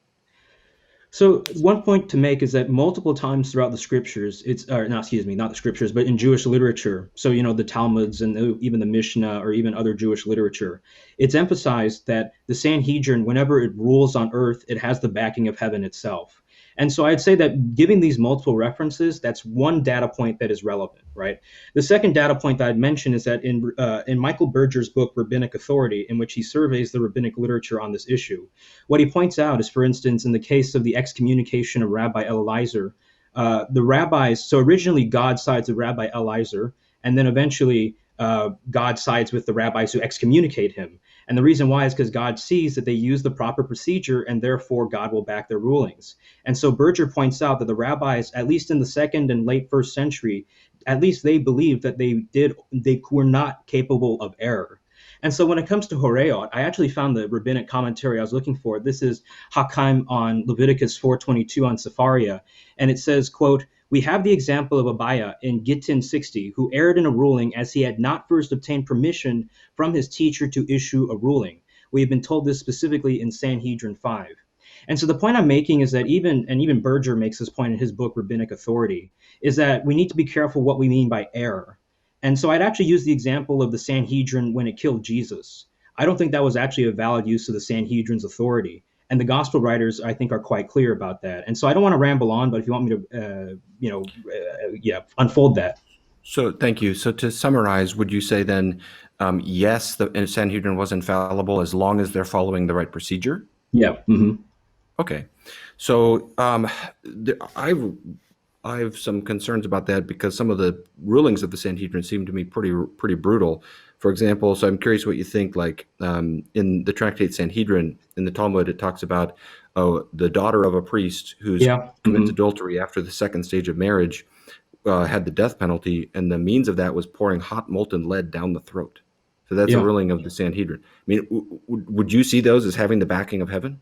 So one point to make is that multiple times throughout the scriptures, not the scriptures, but in Jewish literature, so, the Talmuds and even the Mishnah or even other Jewish literature, it's emphasized that the Sanhedrin, whenever it rules on earth, it has the backing of heaven itself. And so I'd say that giving these multiple references, that's one data point that is relevant, right? The second data point that I'd mention is that in Michael Berger's book, Rabbinic Authority, in which he surveys the rabbinic literature on this issue, what he points out is, for instance, in the case of the excommunication of Rabbi Eliezer, the rabbis, so originally God sides with Rabbi Eliezer, and then eventually God sides with the rabbis who excommunicate him. And the reason why is because God sees that they use the proper procedure, and therefore God will back their rulings. And so Berger points out that the rabbis, at least in the second and late first century, at least they believed that they were not capable of error. And so when it comes to Horeot, I actually found the rabbinic commentary I was looking for. This is Hakam on Leviticus 4:22 on Sepharia, and it says, quote, "We have the example of Abaya in Gittin 60, who erred in a ruling as he had not first obtained permission from his teacher to issue a ruling. We have been told this specifically in Sanhedrin 5." And so the point I'm making is that even Berger makes this point in his book Rabbinic Authority, is that we need to be careful what we mean by error. And so I'd actually use the example of the Sanhedrin when it killed Jesus. I don't think that was actually a valid use of the Sanhedrin's authority. And the gospel writers, I think, are quite clear about that. And so I don't want to ramble on, but if you want me to, unfold that. So thank you. So to summarize, would you say then, yes, the Sanhedrin was infallible as long as they're following the right procedure? Yeah. Mm-hmm. Okay. So I have some concerns about that because some of the rulings of the Sanhedrin seem to me pretty brutal. For example, so I'm curious what you think. Like in the tractate Sanhedrin in the Talmud, it talks about the daughter of a priest who's commits adultery after the second stage of marriage had the death penalty, and the means of that was pouring hot molten lead down the throat. So that's a ruling of the Sanhedrin. I mean, would you see those as having the backing of heaven?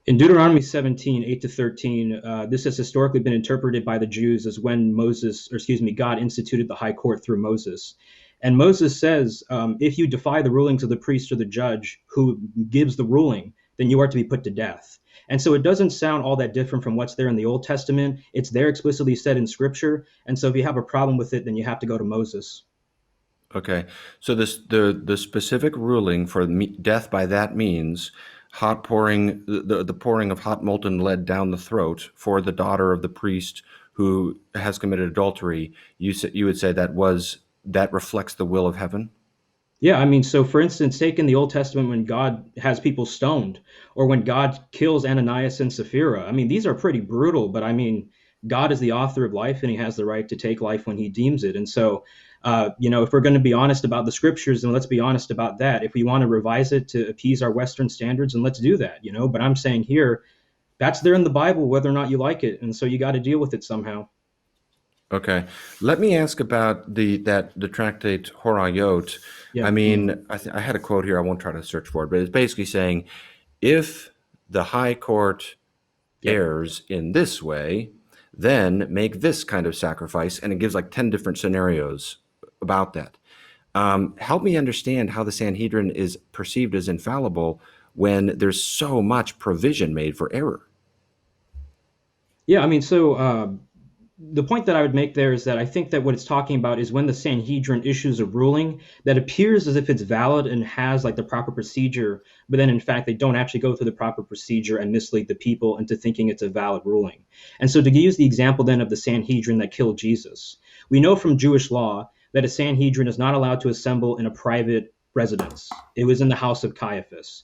In Deuteronomy 17, 8-13, this has historically been interpreted by the Jews as when God instituted the high court through Moses. And Moses says, if you defy the rulings of the priest or the judge who gives the ruling, then you are to be put to death. And so it doesn't sound all that different from what's there in the Old Testament. It's there explicitly said in Scripture. And so if you have a problem with it, then you have to go to Moses. Okay. So the specific ruling for death by that means the pouring of hot molten lead down the throat for the daughter of the priest who has committed adultery, you would say that reflects the will of heaven? Yeah, I mean, so for instance, take in the Old Testament when God has people stoned, or when God kills Ananias and Sapphira. I mean, these are pretty brutal, but I mean, God is the author of life, and he has the right to take life when he deems it. And so, if we're going to be honest about the scriptures, then let's be honest about that. If we want to revise it to appease our Western standards, then let's do that, But I'm saying here, that's there in the Bible, whether or not you like it. And so you got to deal with it somehow. Okay. Let me ask about the tractate Horayot. Yeah. I mean, I had a quote here. I won't try to search for it, but it's basically saying, if the high court errs in this way, then make this kind of sacrifice. And it gives like 10 different scenarios about that. Help me understand how the Sanhedrin is perceived as infallible when there's so much provision made for error. Yeah, I mean, so the point that I would make there is that I think that what it's talking about is when the Sanhedrin issues a ruling that appears as if it's valid and has like the proper procedure, but then in fact they don't actually go through the proper procedure and mislead the people into thinking it's a valid ruling. And so to use the example then of the Sanhedrin that killed Jesus, we know from Jewish law that a Sanhedrin is not allowed to assemble in a private residence. It was in the house of Caiaphas.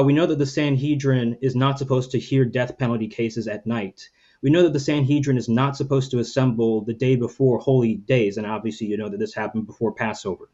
We know that the Sanhedrin is not supposed to hear death penalty cases at night. We know that the Sanhedrin is not supposed to assemble the day before holy days, and obviously you know that this happened before Passover.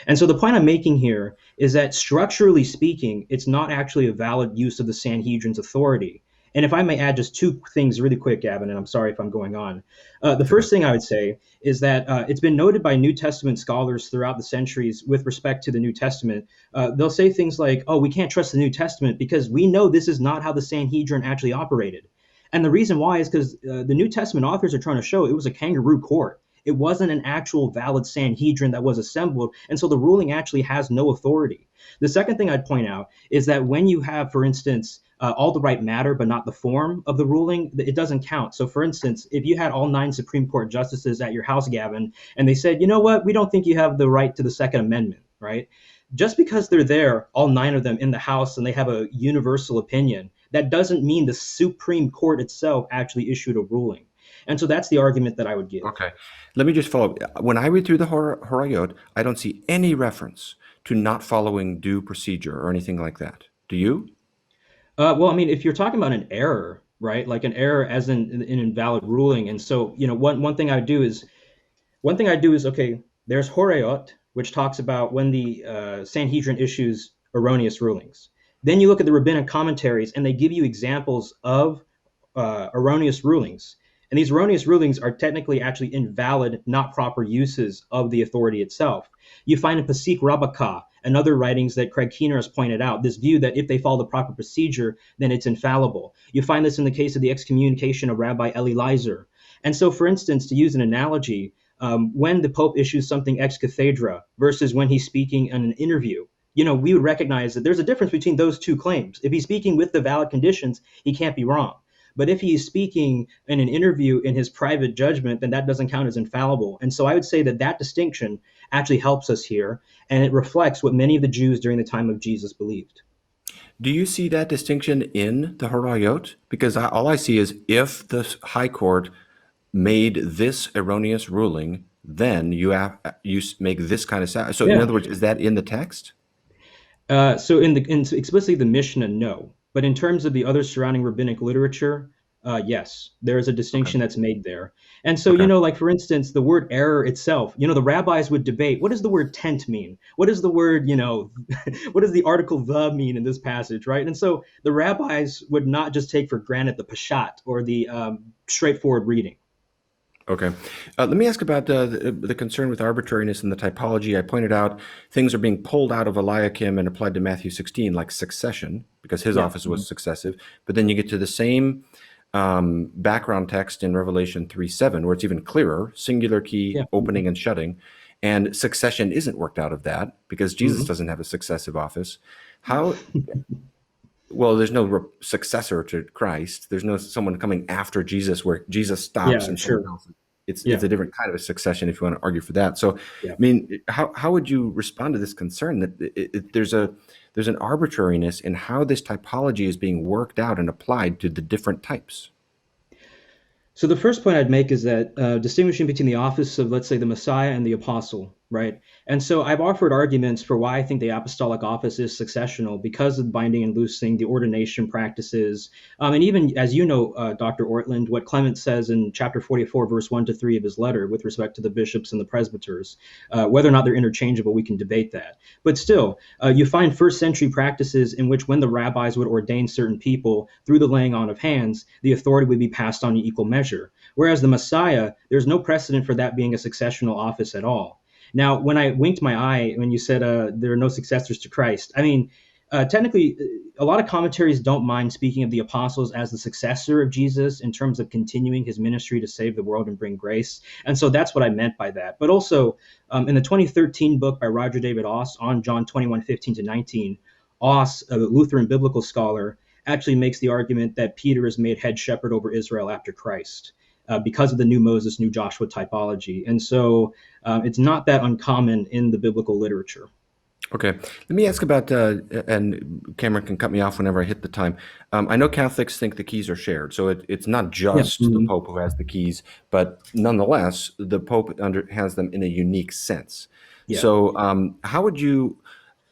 And so the point I'm making here is that structurally speaking, it's not actually a valid use of the Sanhedrin's authority. And if I may add just two things really quick, Gavin, and I'm sorry if I'm going on. The first thing I would say is that it's been noted by New Testament scholars throughout the centuries with respect to the New Testament. They'll say things like, oh, we can't trust the New Testament because we know this is not how the Sanhedrin actually operated. And the reason why is because the New Testament authors are trying to show it was a kangaroo court. It wasn't an actual valid Sanhedrin that was assembled. And so the ruling actually has no authority. The second thing I'd point out is that when you have, for instance, all the right matter, but not the form of the ruling, it doesn't count. So for instance, if you had all 9 Supreme Court justices at your house, Gavin, and they said, you know what, we don't think you have the right to the Second Amendment, right? Just because they're there, all 9 of them in the House, and they have a universal opinion, that doesn't mean the Supreme Court itself actually issued a ruling. And so that's the argument that I would give. Okay. Let me just follow up. When I read through the Horayot, I don't see any reference to not following due procedure or anything like that. Do you? Well, I mean, if you're talking about an error, right, like an error as an invalid ruling. And so, one thing I do is, okay, there's Horayot, which talks about when the Sanhedrin issues erroneous rulings. Then you look at the rabbinic commentaries, and they give you examples of erroneous rulings. And these erroneous rulings are technically actually invalid, not proper uses of the authority itself. You find in Pasik Rabakah and other writings that Craig Keener has pointed out, this view that if they follow the proper procedure, then it's infallible. You find this in the case of the excommunication of Rabbi Eli Leiser. And so, for instance, to use an analogy, when the Pope issues something ex cathedra versus when he's speaking in an interview, we would recognize that there's a difference between those two claims. If he's speaking with the valid conditions, he can't be wrong. But if he's speaking in an interview in his private judgment, then that doesn't count as infallible. And so I would say that distinction actually helps us here, and it reflects what many of the Jews during the time of Jesus believed. Do you see that distinction in the Harayot? Because all I see is if the High Court made this erroneous ruling, then you make this kind of so. Yeah. In other words, is that in the text? So in explicitly the Mishnah, no. But in terms of the other surrounding rabbinic literature, yes, there is a distinction that's made there. And so, like for instance, the word error itself, the rabbis would debate, what does the word tent mean? What does the word, what does the article the mean in this passage, right? And so the rabbis would not just take for granted the pashat or the straightforward reading. Okay. Let me ask about the concern with arbitrariness in the typology. I pointed out things are being pulled out of Eliakim and applied to Matthew 16, like succession, because his office was successive. But then you get to the same background text in Revelation 3:7, where it's even clearer, singular key, opening and shutting. And succession isn't worked out of that because Jesus doesn't have a successive office. How... Well, there's no successor to Christ. There's no someone coming after Jesus where Jesus stops and someone else. It's a different kind of a succession if you want to argue for that. So, I mean, how would you respond to this concern that there's an arbitrariness in how this typology is being worked out and applied to the different types? So the first point I'd make is that distinguishing between the office of, let's say, the Messiah and the apostle, right? And so I've offered arguments for why I think the apostolic office is successional because of binding and loosing, the ordination practices, and even, as you know, Dr. Ortlund, what Clement says in chapter 44, verse 1-3 of his letter with respect to the bishops and the presbyters. Whether or not they're interchangeable, we can debate that. But still, you find first century practices in which when the rabbis would ordain certain people through the laying on of hands, the authority would be passed on in equal measure. Whereas the Messiah, there's no precedent for that being a successional office at all. Now, when I winked my eye when you said there are no successors to Christ, I mean, technically, a lot of commentaries don't mind speaking of the apostles as the successor of Jesus in terms of continuing his ministry to save the world and bring grace. And so that's what I meant by that. But also, in the 2013 book by Roger David Oss on John 21:15-19, Oss, a Lutheran biblical scholar, actually makes the argument that Peter is made head shepherd over Israel after Christ. Because of the new Moses, new Joshua typology. And so it's not that uncommon in the biblical literature. Okay. Let me ask about, and Cameron can cut me off whenever I hit the time. I know Catholics think the keys are shared. So it's not just the Pope who has the keys, but nonetheless, the Pope has them in a unique sense. Yeah. So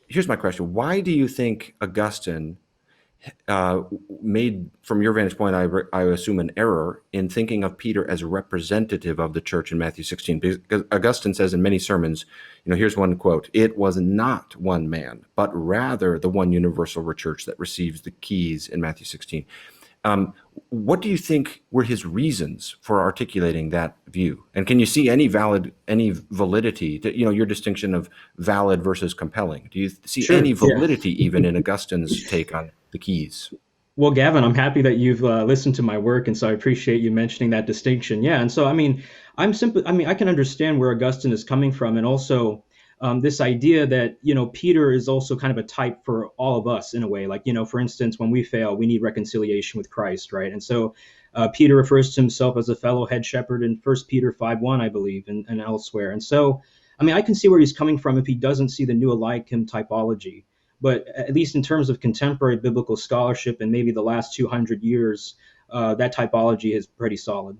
here's my question. Why do you think Augustine made, from your vantage point, I assume, an error in thinking of Peter as representative of the church in Matthew 16? Because Augustine says in many sermons, here's one quote, "It was not one man, but rather the one universal church that receives the keys" in Matthew 16. What do you think were his reasons for articulating that view? And can you see any validity to, your distinction of valid versus compelling? Do you see any validity even in Augustine's take on the keys? Well, Gavin, I'm happy that you've listened to my work, and so I appreciate you mentioning that distinction. Yeah, and so I can understand where Augustine is coming from, and also this idea that Peter is also kind of a type for all of us in a way. Like for instance, when we fail, we need reconciliation with Christ, right? And so Peter refers to himself as a fellow head shepherd in 1 Peter 5:1, I believe, and elsewhere. And so I can see where he's coming from if he doesn't see the new Eliakim typology. But at least in terms of contemporary biblical scholarship and maybe the last 200 years, that typology is pretty solid.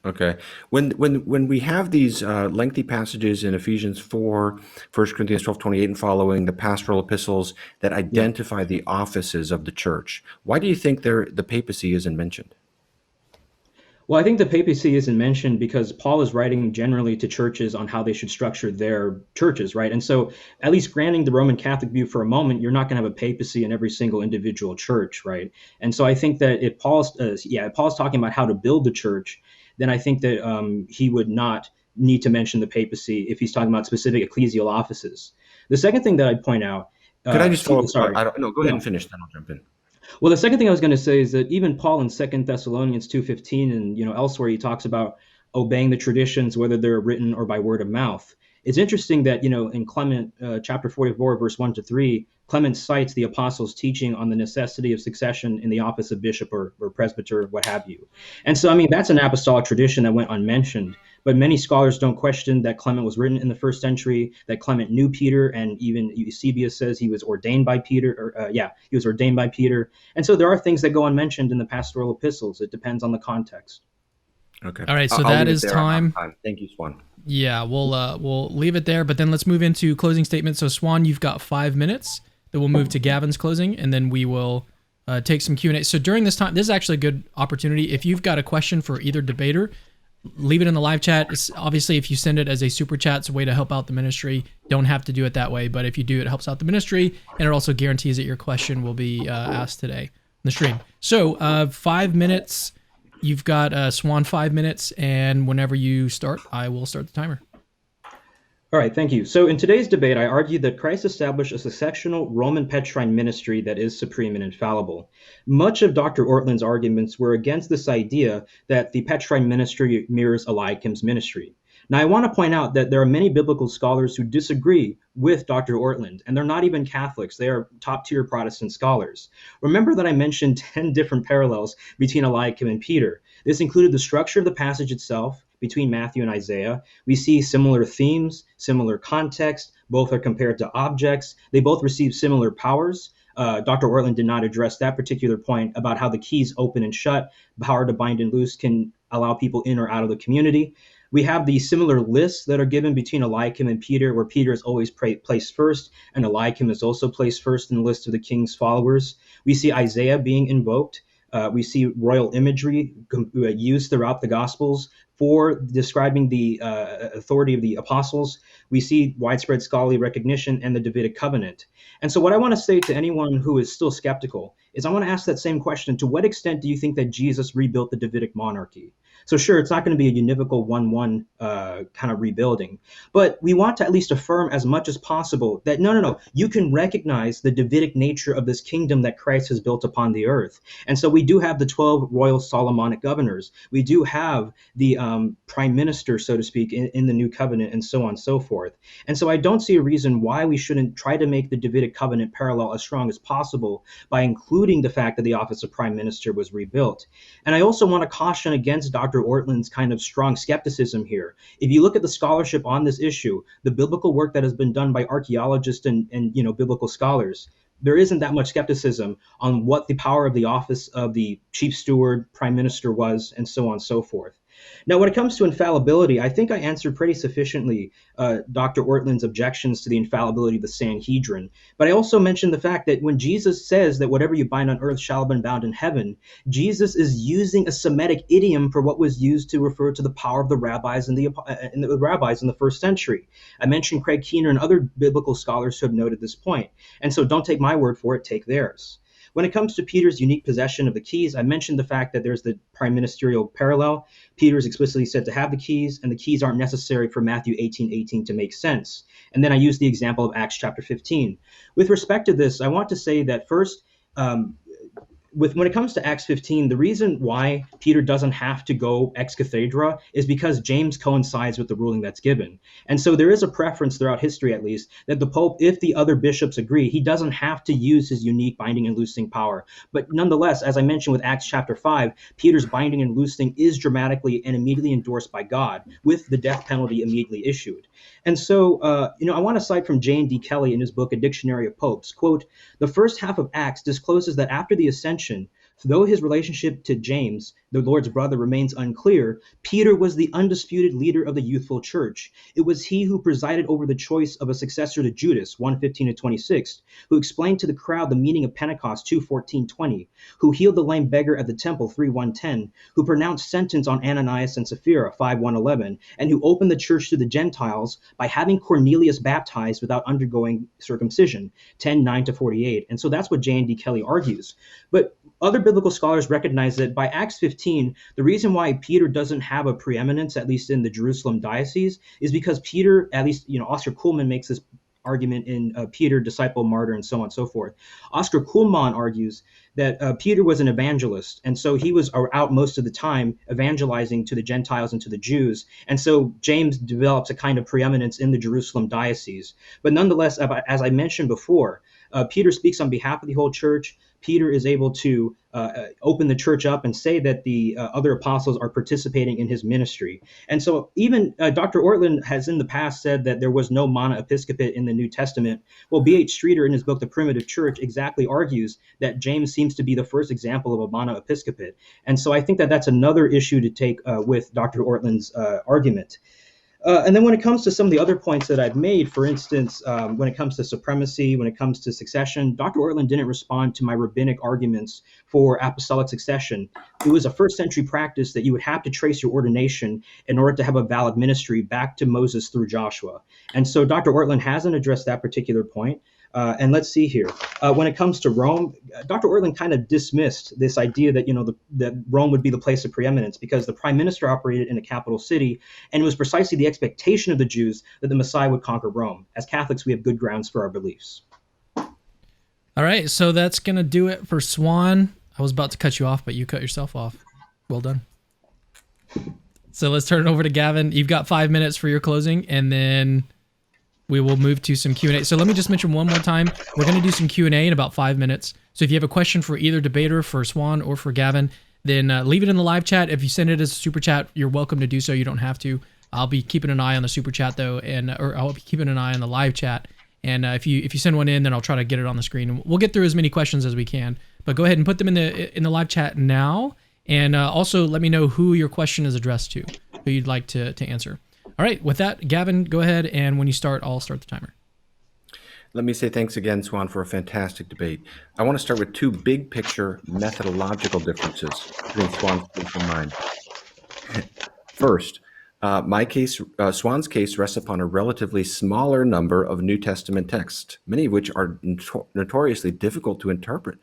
Okay. When we have these lengthy passages in Ephesians 4, 1 Corinthians 12:28 and following, the pastoral epistles that identify the offices of the church, why do you think the papacy isn't mentioned? Well, I think the papacy isn't mentioned because Paul is writing generally to churches on how they should structure their churches, right? And so, at least granting the Roman Catholic view for a moment, you're not going to have a papacy in every single individual church, right? And so, I think that if Paul's talking about how to build the church, then I think that he would not need to mention the papacy if he's talking about specific ecclesial offices. The second thing that I'd point out, Could I just follow up? sorry, I don't know. Go ahead and no. finish, then I'll jump in. Well, the second thing I was going to say is that even Paul in Second Thessalonians 2:15 and elsewhere he talks about obeying the traditions whether they're written or by word of mouth. It's interesting that in Clement chapter 44 verse 1 to 3, Clement cites the apostles' teaching on the necessity of succession in the office of bishop or presbyter, what have you. And so, I mean, that's an apostolic tradition that went unmentioned. But many scholars don't question that Clement was written in the first century, that Clement knew Peter, and even Eusebius says he was ordained by Peter. He was ordained by Peter. And so there are things that go unmentioned in the pastoral epistles. It depends on the context. Okay. All right, so I'll that leave it is there. I'm out of time. Thank you, Swan. Yeah, we'll leave it there, but then let's move into closing statements. So Swan, you've got 5 minutes. Then we'll move to Gavin's closing, and then we will take some Q&A. So during this time, this is actually a good opportunity. If you've got a question for either debater, leave it in the live chat. Obviously, if you send it as a super chat, it's a way to help out the ministry. Don't have to do it that way, but if you do, it helps out the ministry, and it also guarantees that your question will be asked today on the stream. So 5 minutes. You've got Swan 5 minutes, and whenever you start, I will start the timer. All right, thank you. So in today's debate, I argued that Christ established a successional Roman Petrine ministry that is supreme and infallible. Much of Dr. Ortlund's arguments were against this idea that the Petrine ministry mirrors Eliakim's ministry. Now, I want to point out that there are many biblical scholars who disagree with Dr. Ortlund, and they're not even Catholics. They are top-tier Protestant scholars. Remember that I mentioned 10 different parallels between Eliakim and Peter. This included the structure of the passage itself between Matthew and Isaiah. We see similar themes, similar context. Both are compared to objects. They both receive similar powers. Dr. Ortlund did not address that particular point about how the keys open and shut, power to bind and loose can allow people in or out of the community. We have the similar lists that are given between Eliakim and Peter, where Peter is always placed first, and Eliakim is also placed first in the list of the king's followers. We see Isaiah being invoked. We see royal imagery used throughout the Gospels for describing the authority of the apostles. We see widespread scholarly recognition and the Davidic covenant. And so what I want to say to anyone who is still skeptical is I want to ask that same question. To what extent do you think that Jesus rebuilt the Davidic monarchy? So sure, it's not going to be a univocal 1-1 kind of rebuilding, but we want to at least affirm as much as possible that no, you can recognize the Davidic nature of this kingdom that Christ has built upon the earth. And so we do have the 12 royal Solomonic governors. We do have the prime minister, so to speak, in the new covenant, and so on and so forth. And so I don't see a reason why we shouldn't try to make the Davidic covenant parallel as strong as possible by including the fact that the office of prime minister was rebuilt. And I also want to caution against Dr. Ortlund's kind of strong skepticism here. If you look at the scholarship on this issue, the biblical work that has been done by archaeologists and biblical scholars, there isn't that much skepticism on what the power of the office of the chief steward, prime minister was, and so on and so forth. Now, when it comes to infallibility, I think I answered pretty sufficiently Dr. Ortlund's objections to the infallibility of the Sanhedrin. But I also mentioned the fact that when Jesus says that whatever you bind on earth shall have been bound in heaven, Jesus is using a Semitic idiom for what was used to refer to the power of the rabbis in the rabbis in the first century. I mentioned Craig Keener and other biblical scholars who have noted this point. And so don't take my word for it, take theirs. When it comes to Peter's unique possession of the keys, I mentioned the fact that there's the prime ministerial parallel. Peter is explicitly said to have the keys, and the keys aren't necessary for Matthew 18:18 to make sense. And then I used the example of Acts chapter 15. With respect to this, I want to say that first, when it comes to Acts 15, the reason why Peter doesn't have to go ex cathedra is because James coincides with the ruling that's given. And so there is a preference throughout history, at least, that the Pope, if the other bishops agree, he doesn't have to use his unique binding and loosing power. But nonetheless, as I mentioned with Acts chapter 5, Peter's binding and loosing is dramatically and immediately endorsed by God, with the death penalty immediately issued. And so, I want to cite from Jane D. Kelly in his book, A Dictionary of Popes, quote, "The first half of Acts discloses that after the ascension, Though his relationship to James, the Lord's brother, remains unclear, Peter was the undisputed leader of the youthful church. It was he who presided over the choice of a successor to Judas, 1:15 to 26, who explained to the crowd the meaning of Pentecost, 2:14-20, who healed the lame beggar at the temple, 3:1-10, who pronounced sentence on Ananias and Sapphira, 5:1-11, and who opened the church to the Gentiles by having Cornelius baptized without undergoing circumcision, 10:9-48. And so that's what J.N.D. Kelly argues. But other biblical scholars recognize that by Acts 15, the reason why Peter doesn't have a preeminence, at least in the Jerusalem diocese, is because Peter, at least, Oscar Kuhlman makes this argument in Peter, Disciple, Martyr, and so on and so forth. Oscar Kuhlman argues that Peter was an evangelist, and so he was out most of the time evangelizing to the Gentiles and to the Jews. And so James develops a kind of preeminence in the Jerusalem diocese. But nonetheless, as I mentioned before, Peter speaks on behalf of the whole church. Peter is able to open the church up and say that the other apostles are participating in his ministry. And so even Dr. Ortlund has in the past said that there was no monoepiscopate in the New Testament. Well, B.H. Streeter in his book, The Primitive Church, exactly argues that James seems to be the first example of a monoepiscopate. And so I think that that's another issue to take with Dr. Ortlund's argument. And then when it comes to some of the other points that I've made, for instance, when it comes to supremacy, when it comes to succession, Dr. Ortlund didn't respond to my rabbinic arguments for apostolic succession. It was a first century practice that you would have to trace your ordination in order to have a valid ministry back to Moses through Joshua. And so Dr. Ortlund hasn't addressed that particular point. And let's see here. When it comes to Rome, Dr. Ortlund kind of dismissed this idea that that Rome would be the place of preeminence because the prime minister operated in a capital city, and it was precisely the expectation of the Jews that the Messiah would conquer Rome. As Catholics, we have good grounds for our beliefs. All right, so that's gonna do it for Suan. I was about to cut you off, but you cut yourself off. Well done. So let's turn it over to Gavin. You've got 5 minutes for your closing, and then we will move to some Q&A. So let me just mention one more time. We're going to do some Q&A in about 5 minutes. So if you have a question for either debater, for Suan or for Gavin, then leave it in the live chat. If you send it as a super chat, you're welcome to do so. You don't have to. I'll be keeping an eye on the super chat though, or I'll be keeping an eye on the live chat. And if you send one in, then I'll try to get it on the screen. And we'll get through as many questions as we can. But go ahead and put them in the live chat now. And also let me know who your question is addressed to, who you'd like to answer. All right, with that, Gavin, go ahead, and when you start, I'll start the timer. Let me say thanks again, Suan, for a fantastic debate. I want to start with two big picture methodological differences between Suan's case and mine. First, Suan's case rests upon a relatively smaller number of New Testament texts, many of which are notoriously difficult to interpret.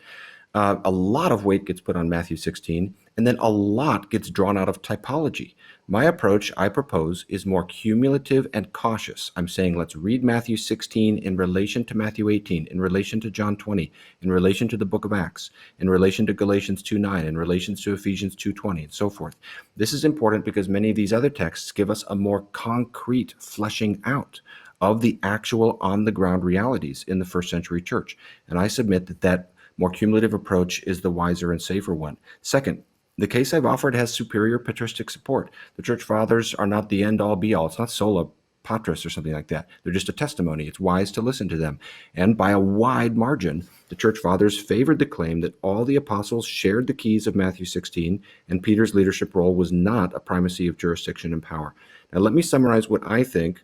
A lot of weight gets put on Matthew 16, and then a lot gets drawn out of typology. My approach, I propose, is more cumulative and cautious. I'm saying let's read Matthew 16 in relation to Matthew 18, in relation to John 20, in relation to the book of Acts, in relation to Galatians 2:9, in relation to Ephesians 2:20, and so forth. This is important because many of these other texts give us a more concrete fleshing out of the actual on-the-ground realities in the first century church. And I submit that more cumulative approach is the wiser and safer one. Second, the case I've offered has superior patristic support. The church fathers are not the end-all be-all. It's not sola patris or something like that. They're just a testimony. It's wise to listen to them. And by a wide margin, the church fathers favored the claim that all the apostles shared the keys of Matthew 16, and Peter's leadership role was not a primacy of jurisdiction and power. Now, let me summarize what I think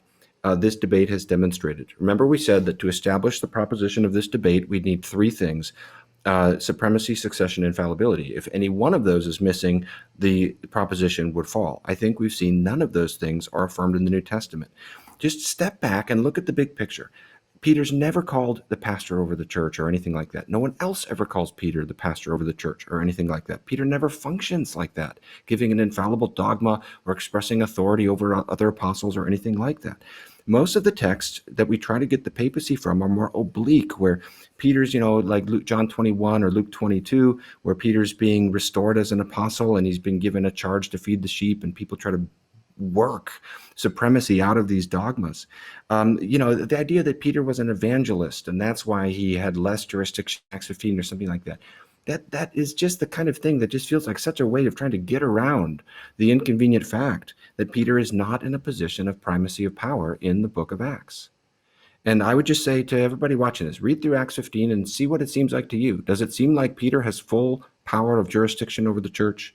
this debate has demonstrated. Remember, we said that to establish the proposition of this debate, we'd need three things. Supremacy, succession, infallibility. If any one of those is missing, the proposition would fall. I think we've seen none of those things are affirmed in the New Testament. Just step back and look at the big picture. Peter's never called the pastor over the church or anything like that. No one else ever calls Peter the pastor over the church or anything like that. Peter never functions like that, giving an infallible dogma or expressing authority over other apostles or anything like that. Most of the texts that we try to get the papacy from are more oblique, where Peter's, like John 21 or Luke 22, where Peter's being restored as an apostle and he's been given a charge to feed the sheep, and people try to work supremacy out of these dogmas. The idea that Peter was an evangelist and that's why he had less jurisdiction, Acts 15 or something like that. That is just the kind of thing that just feels like such a way of trying to get around the inconvenient fact that Peter is not in a position of primacy of power in the book of Acts. And I would just say to everybody watching this, read through Acts 15 and see what it seems like to you. Does it seem like Peter has full power of jurisdiction over the church.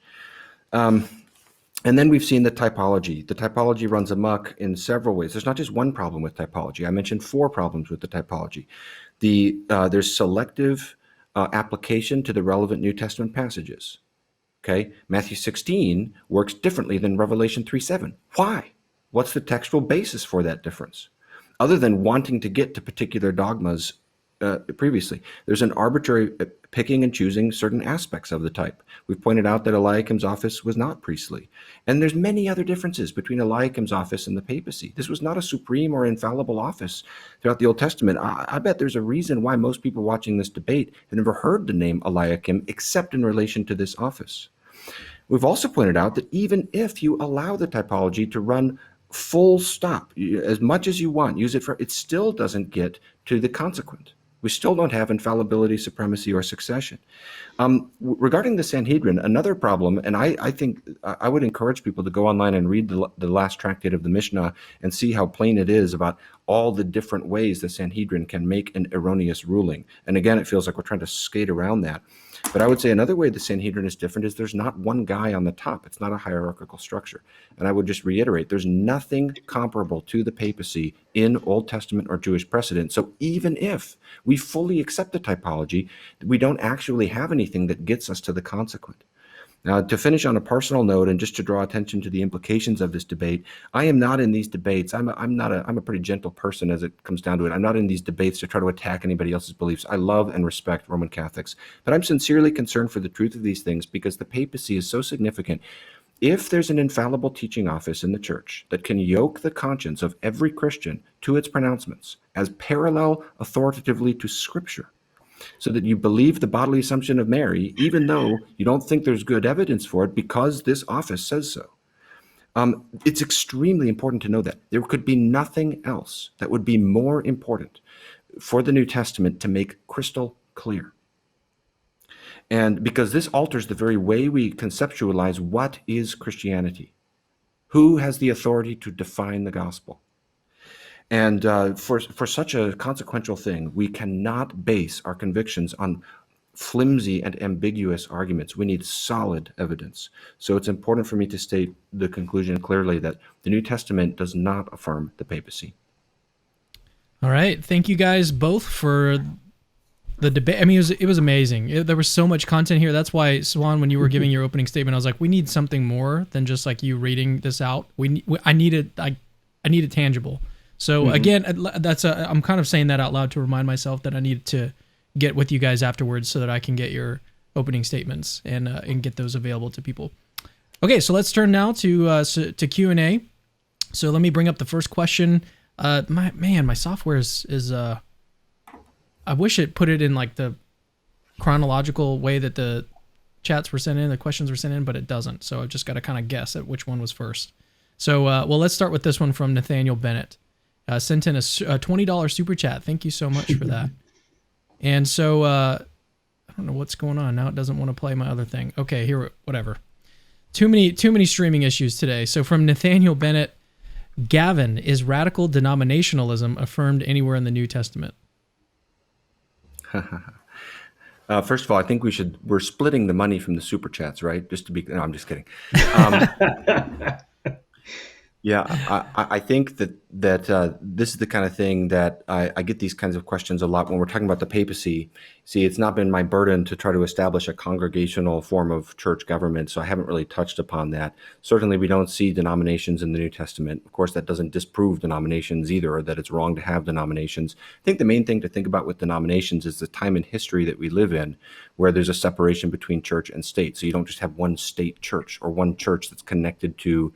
And then we've seen the typology. The typology runs amok in several ways. There's not just one problem with typology. I mentioned 4 problems with the typology. There's selective application to the relevant New Testament passages. Okay, Matthew 16 works differently than Revelation 3:7. Why? What's the textual basis for that difference? Other than wanting to get to particular dogmas previously, there's an arbitrary picking and choosing certain aspects of the type. We've pointed out that Eliakim's office was not priestly. And there's many other differences between Eliakim's office and the papacy. This was not a supreme or infallible office throughout the Old Testament. I bet there's a reason why most people watching this debate have never heard the name Eliakim except in relation to this office. We've also pointed out that even if you allow the typology to run full stop, as much as you want, use it for, it still doesn't get to the consequent. We still don't have infallibility, supremacy, or succession. Regarding the Sanhedrin, another problem, and I think I would encourage people to go online and read the last tractate of the Mishnah and see how plain it is about all the different ways the Sanhedrin can make an erroneous ruling. And again, it feels like we're trying to skate around that. But I would say another way the Sanhedrin is different is there's not one guy on the top. It's not a hierarchical structure. And I would just reiterate, there's nothing comparable to the papacy in Old Testament or Jewish precedent. So even if we fully accept the typology, we don't actually have anything that gets us to the consequent. Now, to finish on a personal note, and just to draw attention to the implications of this debate, I am not in these debates. I'm a pretty gentle person as it comes down to it. I'm not in these debates to try to attack anybody else's beliefs. I love and respect Roman Catholics, but I'm sincerely concerned for the truth of these things because the papacy is so significant. If there's an infallible teaching office in the church that can yoke the conscience of every Christian to its pronouncements as parallel authoritatively to Scripture, so that you believe the bodily assumption of Mary, even though you don't think there's good evidence for it because this office says so. It's extremely important to know that. There could be nothing else that would be more important for the New Testament to make crystal clear. And because this alters the very way we conceptualize what is Christianity. Who has the authority to define the gospel? And for such a consequential thing, we cannot base our convictions on flimsy and ambiguous arguments. We need solid evidence. So it's important for me to state the conclusion clearly that the New Testament does not affirm the papacy. All right. Thank you guys both for the debate. I mean, it was amazing. There was so much content here. That's why, Suan, when you were giving your opening statement, I was like, we need something more than just like you reading this out. I need it tangible. So again, I'm kind of saying that out loud to remind myself that I need to get with you guys afterwards so that I can get your opening statements and get those available to people. Okay, so let's turn now to Q&A. So let me bring up the first question. My software is I wish it put it in like the chronological way that the chats were sent in, the questions were sent in, but it doesn't. So I've just got to kind of guess at which one was first. So let's start with this one from Nathaniel Bennett. Sent in a $20 super chat. Thank you so much for that. And so I don't know what's going on now. It doesn't want to play my other thing. Okay, here, whatever. Too many streaming issues today. So from Nathaniel Bennett, Gavin, is radical denominationalism affirmed anywhere in the New Testament? First of all, I think we're splitting the money from the super chats, right? No, I'm just kidding. Yeah, I think that this is the kind of thing that I get these kinds of questions a lot when we're talking about the papacy. See, it's not been my burden to try to establish a congregational form of church government, so I haven't really touched upon that. Certainly, we don't see denominations in the New Testament. Of course, that doesn't disprove denominations either, or that it's wrong to have denominations. I think the main thing to think about with denominations is the time in history that we live in, where there's a separation between church and state. So you don't just have one state church or one church that's connected to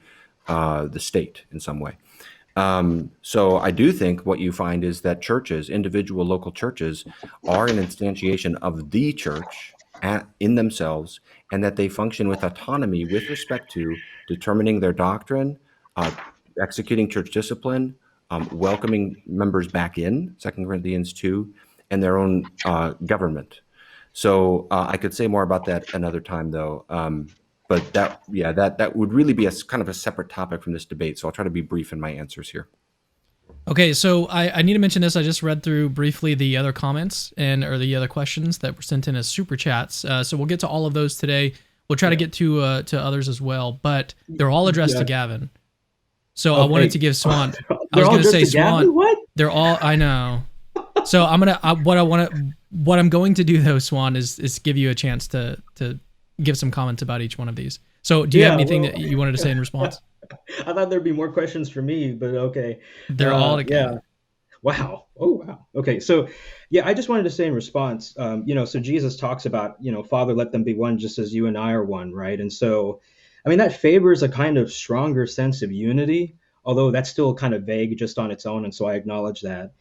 the state in some way. So I do think what you find is that churches, individual local churches, are an instantiation of the church in themselves, and that they function with autonomy with respect to determining their doctrine, executing church discipline, welcoming members back in, 2 Corinthians 2, and their own government. So I could say more about that another time, though. But that would really be a kind of a separate topic from this debate. So I'll try to be brief in my answers here. Okay, so I need to mention this. I just read through briefly the other comments or the other questions that were sent in as super chats. So we'll get to all of those today. We'll try to get to others as well, but they're all addressed to Gavin. So I wanted to give Suan. I was going to say Suan. What? They're all. I know. So what I'm going to do though, Suan, is give you a chance to give some comments about each one of these. So do you have anything that you wanted to say in response? I thought there'd be more questions for me, but okay. They're all together. Yeah. Wow. Oh, wow. Okay. So, yeah, I just wanted to say in response, so Jesus talks about, Father, let them be one just as you and I are one, right? And so, I mean, that favors a kind of stronger sense of unity, although that's still kind of vague just on its own. And so I acknowledge that.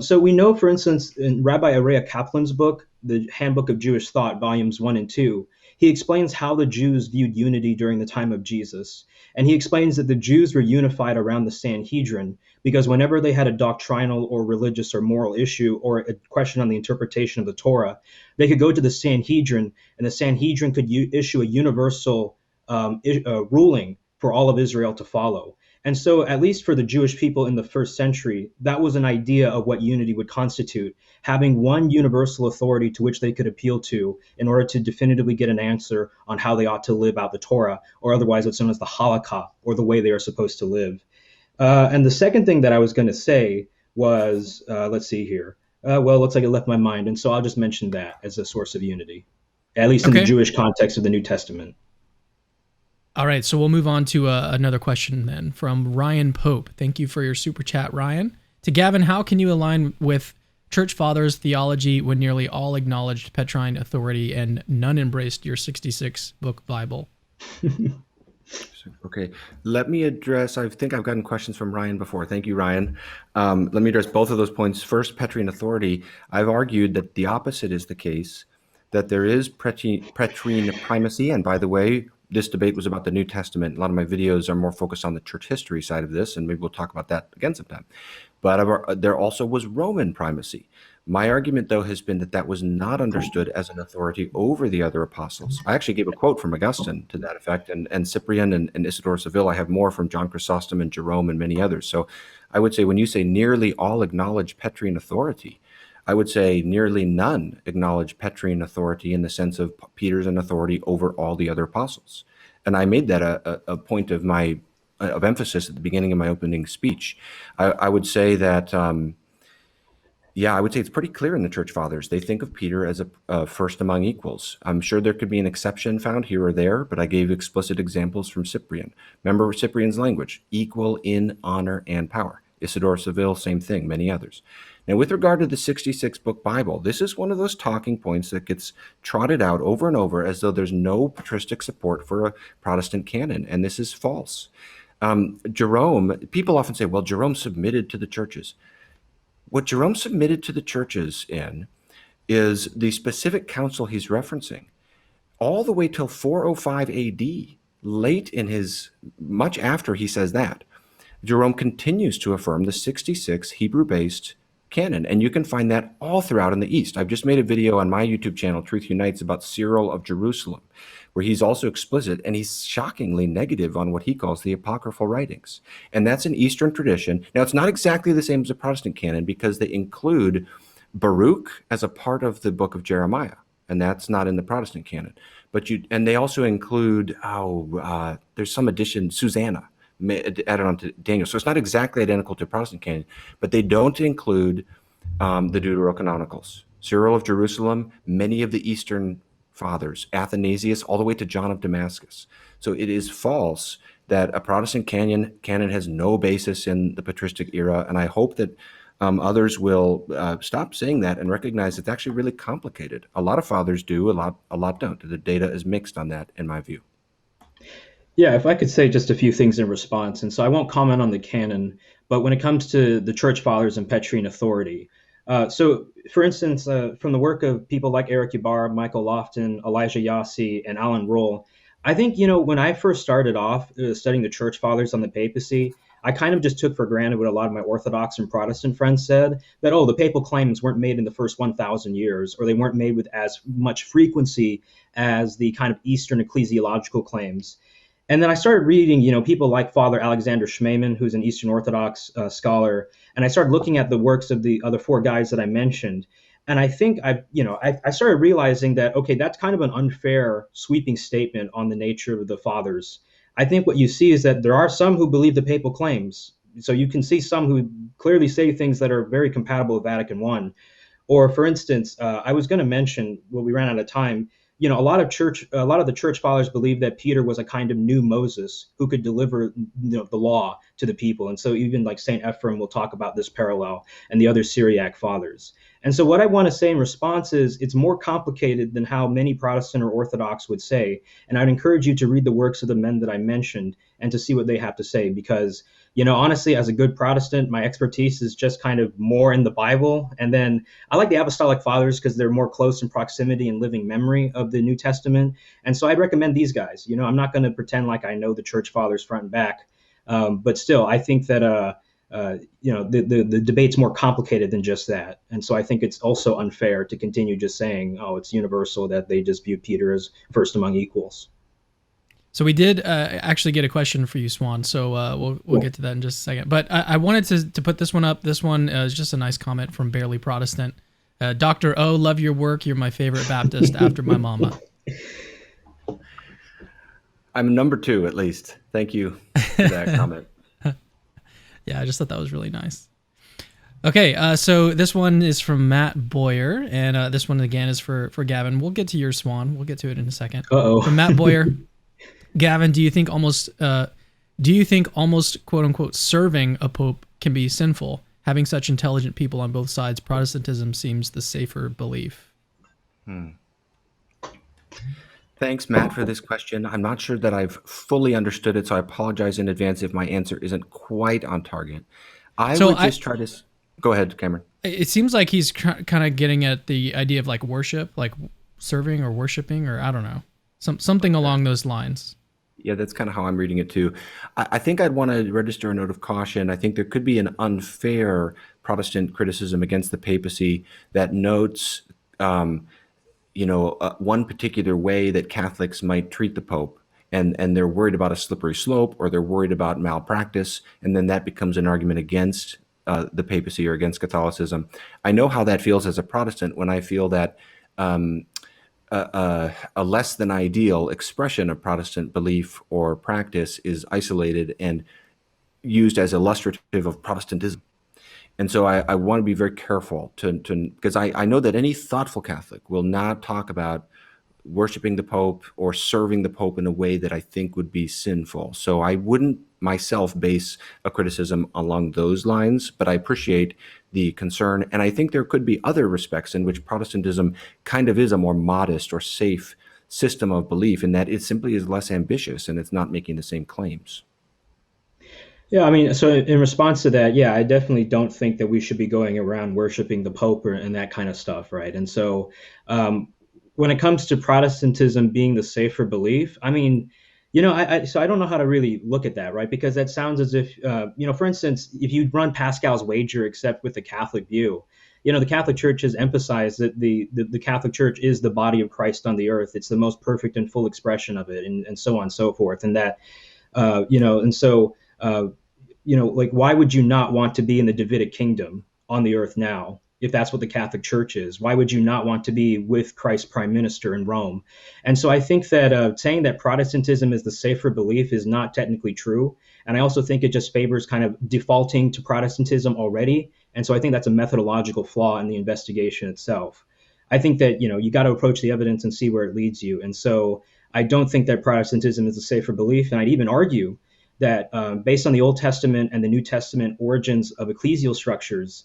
So we know, for instance, in Rabbi Area Kaplan's book, the Handbook of Jewish Thought, volumes 1 and 2, he explains how the Jews viewed unity during the time of Jesus. And he explains that the Jews were unified around the Sanhedrin because whenever they had a doctrinal or religious or moral issue or a question on the interpretation of the Torah, they could go to the Sanhedrin, and the Sanhedrin could issue a universal ruling for all of Israel to follow. And so, at least for the Jewish people in the first century, that was an idea of what unity would constitute, having one universal authority to which they could appeal to in order to definitively get an answer on how they ought to live out the Torah, or otherwise what's known as the halakha, or the way they are supposed to live. And the second thing that I was going to say was, let's see here. Well, it looks like it left my mind, and so I'll just mention that as a source of unity, at least in the Jewish context of the New Testament. All right, so we'll move on to another question then from Ryan Pope. Thank you for your super chat, Ryan. To Gavin, how can you align with Church Fathers' theology when nearly all acknowledged Petrine authority and none embraced your 66-book Bible? Okay, let me address, I think I've gotten questions from Ryan before. Thank you, Ryan. Let me address both of those points. First, Petrine authority. I've argued that the opposite is the case, that there is Petrine primacy. And by the way, this debate was about the New Testament. A lot of my videos are more focused on the church history side of this, and maybe we'll talk about that again sometime. But there also was Roman primacy. My argument, though, has been that that was not understood as an authority over the other apostles. I actually gave a quote from Augustine to that effect, and Cyprian and Isidore of Seville. I have more from John Chrysostom and Jerome and many others. So I would say when you say nearly all acknowledge Petrine authority, I would say nearly none acknowledge Petrine authority in the sense of Peter's an authority over all the other apostles. And I made that a point of emphasis at the beginning of my opening speech. I would say that, I would say it's pretty clear in the Church Fathers. They think of Peter as a first among equals. I'm sure there could be an exception found here or there, but I gave explicit examples from Cyprian. Remember Cyprian's language, equal in honor and power. Isidore of Seville, same thing, many others. Now, with regard to the 66-book Bible, this is one of those talking points that gets trotted out over and over as though there's no patristic support for a Protestant canon, and this is false. Jerome, people often say, well, Jerome submitted to the churches. What Jerome submitted to the churches in is the specific council he's referencing. All the way till 405 AD, much after he says that, Jerome continues to affirm the 66 Hebrew-based canon, and you can find that all throughout in the East. I've just made a video on my YouTube channel, Truth Unites, about Cyril of Jerusalem, where he's also explicit, and he's shockingly negative on what he calls the apocryphal writings. And that's an Eastern tradition. Now, it's not exactly the same as the Protestant canon because they include Baruch as a part of the book of Jeremiah, and that's not in the Protestant canon. And they also include, there's some addition, Susanna, added on to Daniel. So it's not exactly identical to Protestant canon, but they don't include the Deuterocanonicals. Cyril of Jerusalem, many of the Eastern fathers, Athanasius, all the way to John of Damascus. So it is false that a Protestant canon has no basis in the patristic era, and I hope that others will stop saying that and recognize it's actually really complicated. A lot of fathers do, a lot don't. The data is mixed on that, in my view. Yeah, if I could say just a few things in response. And so I won't comment on the canon, but when it comes to the Church Fathers and Petrine authority, so for instance, from the work of people like Eric Yabar, Michael Lofton, Elijah Yassi, and Alan Roll, I think, when I first started off studying the Church Fathers on the papacy, I kind of just took for granted what a lot of my Orthodox and Protestant friends said, that, the papal claims weren't made in the first 1,000 years, or they weren't made with as much frequency as the kind of Eastern ecclesiological claims. And then I started reading, people like Father Alexander Schmemann, who's an Eastern Orthodox scholar, and I started looking at the works of the other four guys that I mentioned. And I think I started realizing that, okay, that's kind of an unfair sweeping statement on the nature of the fathers. I think what you see is that there are some who believe the papal claims. So you can see some who clearly say things that are very compatible with Vatican I. Or, for instance, I was going to mention, well, we ran out of time. A lot of the church fathers believe that Peter was a kind of new Moses who could deliver, the law to the people. And so even like Saint Ephraim will talk about this parallel, and the other Syriac fathers. And so what I want to say in response is it's more complicated than how many Protestant or Orthodox would say. And I'd encourage you to read the works of the men that I mentioned and to see what they have to say, because honestly, as a good Protestant, my expertise is just kind of more in the Bible. And then I like the Apostolic Fathers because they're more close in proximity and living memory of the New Testament. And so I'd recommend these guys. I'm not going to pretend like I know the Church Fathers front and back. But still, I think that, the debate's more complicated than just that. And so I think it's also unfair to continue just saying, oh, it's universal that they just view Peter as first among equals. So we did actually get a question for you, Suan. So we'll get to that in just a second. But I wanted to put this one up. This one is just a nice comment from Barely Protestant. Dr. O, love your work. You're my favorite Baptist after my mama. I'm number 2, at least. Thank you for that comment. Yeah, I just thought that was really nice. Okay, so this one is from Matt Boyer, and this one again is for Gavin. We'll get to your Suan. We'll get to it in a second. From Matt Boyer. Gavin, do you think almost quote unquote serving a pope can be sinful? Having such intelligent people on both sides, Protestantism seems the safer belief. Thanks, Matt, for this question. I'm not sure that I've fully understood it, so I apologize in advance if my answer isn't quite on target. Go ahead, Cameron. It seems like he's kind of getting at the idea of like worship, like serving or worshiping, or I don't know, something along those lines. Yeah, that's kind of how I'm reading it too. I think I'd want to register a note of caution. I think there could be an unfair Protestant criticism against the papacy that notes, one particular way that Catholics might treat the Pope, and they're worried about a slippery slope, or they're worried about malpractice, and then that becomes an argument against the papacy or against Catholicism. I know how that feels as a Protestant when I feel that a less than ideal expression of Protestant belief or practice is isolated and used as illustrative of Protestantism. And so I want to be very careful because I know that any thoughtful Catholic will not talk about worshiping the Pope or serving the Pope in a way that I think would be sinful. So I wouldn't myself base a criticism along those lines, but I appreciate the concern. And I think there could be other respects in which Protestantism kind of is a more modest or safe system of belief, in that it simply is less ambitious and it's not making the same claims. Yeah, I mean, so in response to that, yeah, I definitely don't think that we should be going around worshiping the Pope and that kind of stuff, right? And so when it comes to Protestantism being the safer belief, I mean, so I don't know how to really look at that, right? Because that sounds as if, for instance, if you run Pascal's wager, except with the Catholic view, the Catholic Church has emphasized that the Catholic Church is the body of Christ on the earth. It's the most perfect and full expression of it, and so on and so forth. And that, like, why would you not want to be in the Davidic kingdom on the earth now? If that's what the Catholic Church is, why would you not want to be with Christ's prime minister in Rome? And so I think that saying that Protestantism is the safer belief is not technically true. And I also think it just favors kind of defaulting to Protestantism already. And so I think that's a methodological flaw in the investigation itself. I think that, you got to approach the evidence and see where it leads you. And so I don't think that Protestantism is a safer belief. And I'd even argue that based on the Old Testament and the New Testament origins of ecclesial structures,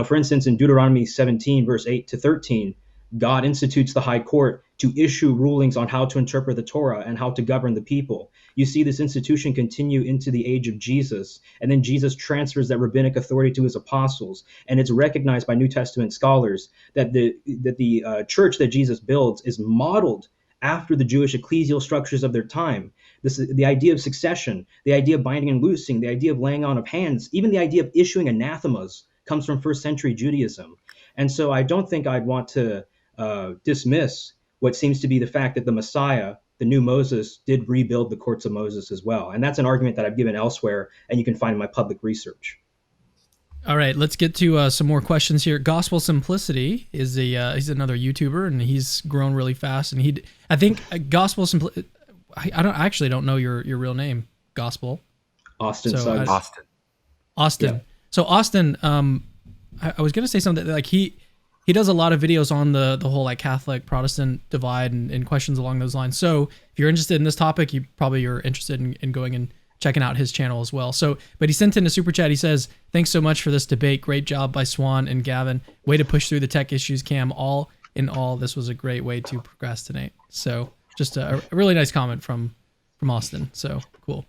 for instance, in Deuteronomy 17, verse 8 to 13, God institutes the high court to issue rulings on how to interpret the Torah and how to govern the people. You see this institution continue into the age of Jesus, and then Jesus transfers that rabbinic authority to his apostles. And it's recognized by New Testament scholars that the church that Jesus builds is modeled after the Jewish ecclesial structures of their time. This is the idea of succession, the idea of binding and loosing, the idea of laying on of hands, even the idea of issuing anathemas comes from first century Judaism. And so I don't think I'd want to dismiss what seems to be the fact that the Messiah the new Moses did rebuild the courts of Moses as well. And that's an argument that I've given elsewhere, and you can find in my public research. All right, let's get to some more questions here. Gospel Simplicity is he's another YouTuber, and he's grown really fast. And I think Gospel Simplicity. I actually don't know your real name, Gospel. Austin. Austin. Yeah. So Austin, I was gonna say something like he does a lot of videos on the whole like Catholic Protestant divide and questions along those lines. So if you're interested in this topic, you're interested in going and checking out his channel as well. So, but he sent in a super chat. He says, "Thanks so much for this debate. Great job by Suan and Gavin. Way to push through the tech issues, Cam. All in all, this was a great way to procrastinate." So just a really nice comment from Austin. So cool.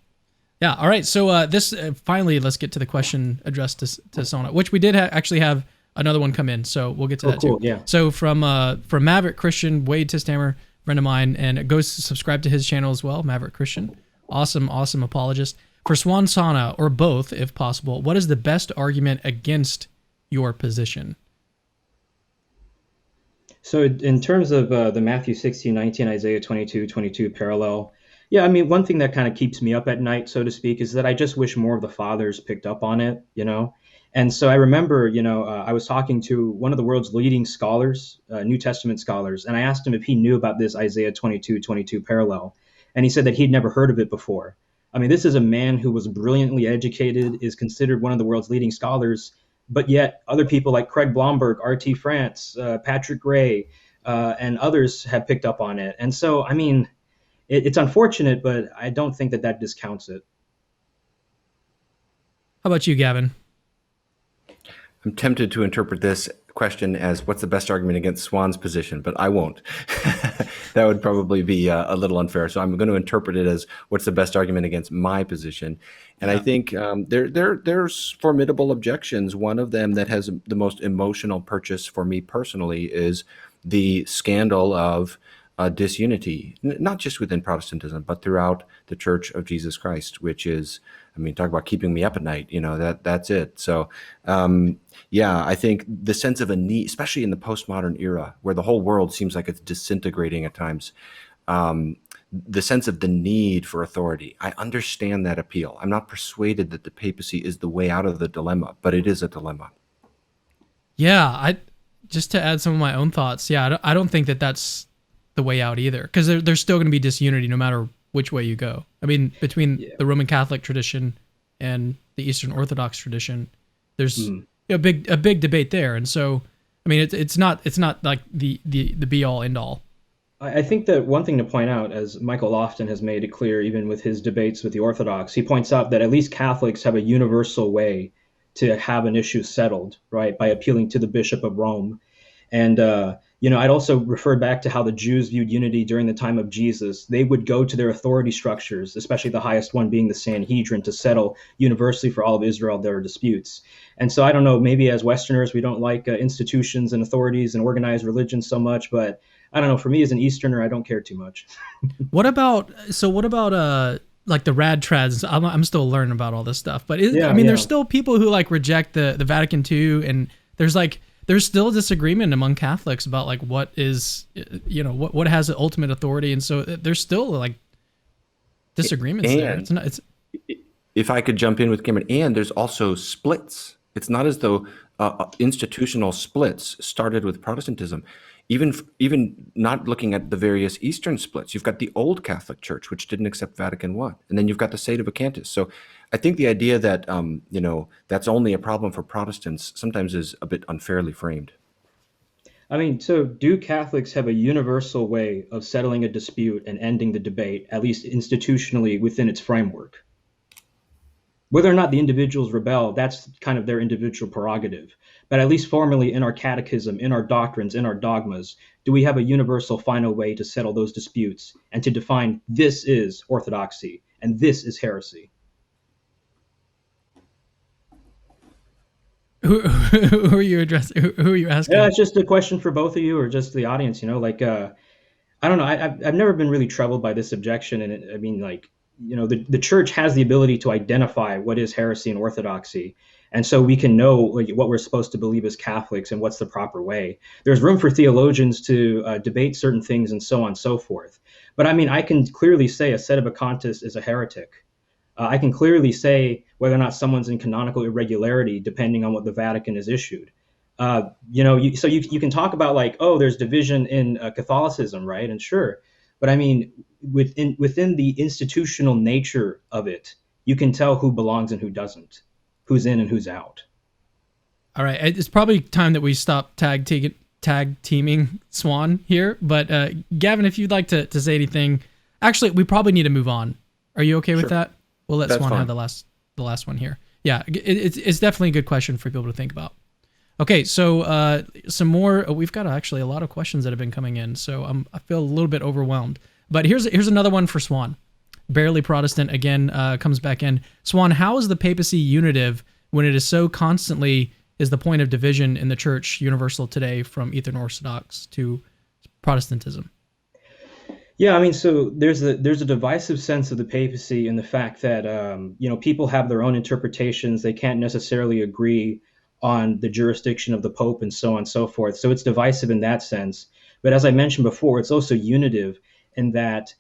Yeah. All right. So this finally, let's get to the question addressed to Sonna, which we did actually have another one come in. So we'll get to that cool. too. Yeah. So from Maverick Christian, Wade Tistammer, friend of mine, and it goes to subscribe to his channel as well, Maverick Christian. Awesome apologist. For Suan Sonna, or both if possible, what is the best argument against your position? So in terms of the Matthew 16:19, Isaiah 22:22 parallel, yeah, I mean, one thing that kind of keeps me up at night, so to speak, is that I just wish more of the fathers picked up on it, And so I remember, I was talking to one of the world's leading scholars, New Testament scholars, and I asked him if he knew about this Isaiah 22:22 parallel. And he said that he'd never heard of it before. I mean, this is a man who was brilliantly educated, is considered one of the world's leading scholars, but yet other people like Craig Blomberg, R.T. France, Patrick Gray, and others have picked up on it. And so, I mean, it's unfortunate, but I don't think that discounts it. How about you, Gavin? I'm tempted to interpret this question as what's the best argument against Suan's position, but I won't. That would probably be a little unfair. So I'm going to interpret it as what's the best argument against my position. And I think there's formidable objections. One of them that has the most emotional purchase for me personally is the scandal of disunity, not just within Protestantism, but throughout the Church of Jesus Christ, which is, I mean, talk about keeping me up at night, that's it. So, I think the sense of a need, especially in the postmodern era where the whole world seems like it's disintegrating at times, the sense of the need for authority, I understand that appeal. I'm not persuaded that the papacy is the way out of the dilemma, but it is a dilemma. Yeah, just to add some of my own thoughts, I don't think that's the way out either, because there's still going to be disunity no matter which way you go. I mean, between the Roman Catholic tradition and the Eastern Orthodox tradition, there's a big debate there, and so I mean, it's not like the be all end all. I think that one thing to point out, as Michael Lofton has made it clear, even with his debates with the Orthodox, he points out that at least Catholics have a universal way to have an issue settled, right, by appealing to the Bishop of Rome. And I'd also refer back to how the Jews viewed unity during the time of Jesus. They would go to their authority structures, especially the highest one being the Sanhedrin, to settle universally for all of Israel their disputes. And so I don't know, maybe as Westerners, we don't like institutions and authorities and organized religion so much, but I don't know, for me as an Easterner, I don't care too much. What about like the rad trads? I'm still learning about all this stuff, but there's still people who like reject the Vatican II, and there's still disagreement among Catholics about like what is, what has the ultimate authority. And so there's still like disagreements there. If I could jump in with Cameron, and there's also splits. It's not as though institutional splits started with Protestantism. Even not looking at the various Eastern splits, you've got the old Catholic Church, which didn't accept Vatican I, and then you've got the Sedevacantists. So I think the idea that, that's only a problem for Protestants sometimes is a bit unfairly framed. I mean, so do Catholics have a universal way of settling a dispute and ending the debate, at least institutionally within its framework? Whether or not the individuals rebel, that's kind of their individual prerogative. But at least formally in our catechism, in our doctrines, in our dogmas, do we have a universal final way to settle those disputes and to define this is orthodoxy and this is heresy? Who are you addressing? Who are you asking? Yeah, it's just a question for both of you or just the audience, I don't know. I've never been really troubled by this objection. And the church has the ability to identify what is heresy and orthodoxy. And so we can know like, what we're supposed to believe as Catholics and what's the proper way. There's room for theologians to debate certain things and so on and so forth. But I mean, I can clearly say a sedevacantist is a heretic. I can clearly say whether or not someone's in canonical irregularity depending on what the Vatican has issued. So you can talk about like, oh, there's division in Catholicism, right? And sure, but I mean, within the institutional nature of it, you can tell who belongs and who doesn't, who's in and who's out. All right, it's probably time that we stop tag teaming Suan here. But Gavin, if you'd like to say anything, actually, we probably need to move on. Are you okay with Sure. that? We'll let That's Suan fine. have the last one here. Yeah, it's definitely a good question for people to think about. Okay, so some more. We've got actually a lot of questions that have been coming in, so I feel a little bit overwhelmed. But here's another one for Suan. Barely Protestant again comes back in. Suan, how is the papacy unitive when it is so constantly is the point of division in the Church universal today, from Eastern Orthodox to Protestantism? Yeah, I mean, so there's a divisive sense of the papacy in the fact that people have their own interpretations. They can't necessarily agree on the jurisdiction of the Pope and so on and so forth. So it's divisive in that sense. But as I mentioned before, it's also unitive in that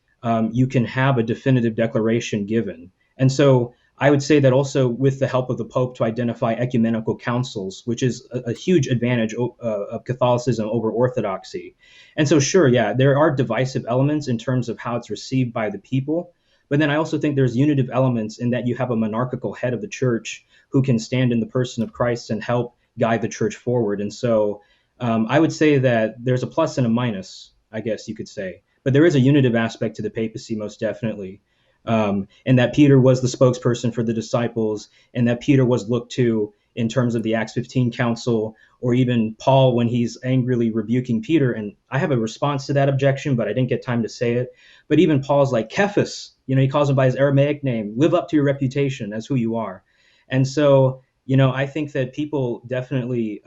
you can have a definitive declaration given. And so I would say that also with the help of the Pope to identify ecumenical councils, which is a huge advantage of Catholicism over Orthodoxy. And so, sure, yeah, there are divisive elements in terms of how it's received by the people. But then I also think there's unitive elements in that you have a monarchical head of the church who can stand in the person of Christ and help guide the church forward. And so I would say that there's a plus and a minus, I guess you could say. But there is a unitive aspect to the papacy, most definitely. And that Peter was the spokesperson for the disciples, and that Peter was looked to in terms of the Acts 15 council, or even Paul when he's angrily rebuking Peter. And I have a response to that objection, but I didn't get time to say it. But even Paul's like, Cephas, he calls him by his Aramaic name, live up to your reputation as who you are. And so, I think that people definitely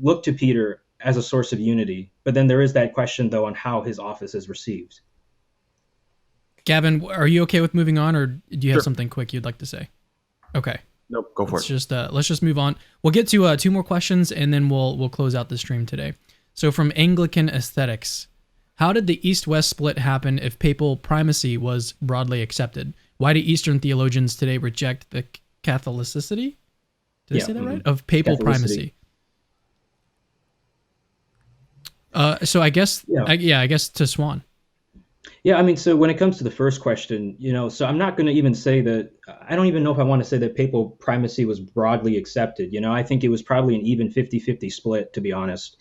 look to Peter as a source of unity. But then there is that question, though, on how his office is received. Gavin, are you okay with moving on, or do you have Sure. something quick you'd like to say? Okay. Nope, go for Let's it. just move on. We'll get to two more questions, and then we'll close out the stream today. So from Anglican Aesthetics, how did the East-West split happen if papal primacy was broadly accepted? Why do Eastern theologians today reject the Catholicity? Did I say that right? Of papal Catholicity. primacy. So I guess, Yeah. I guess to Suan. Yeah, I mean, so when it comes to the first question, so I'm not going to even say that, I don't even know if I want to say that papal primacy was broadly accepted. I think it was probably an even 50-50 split, to be honest.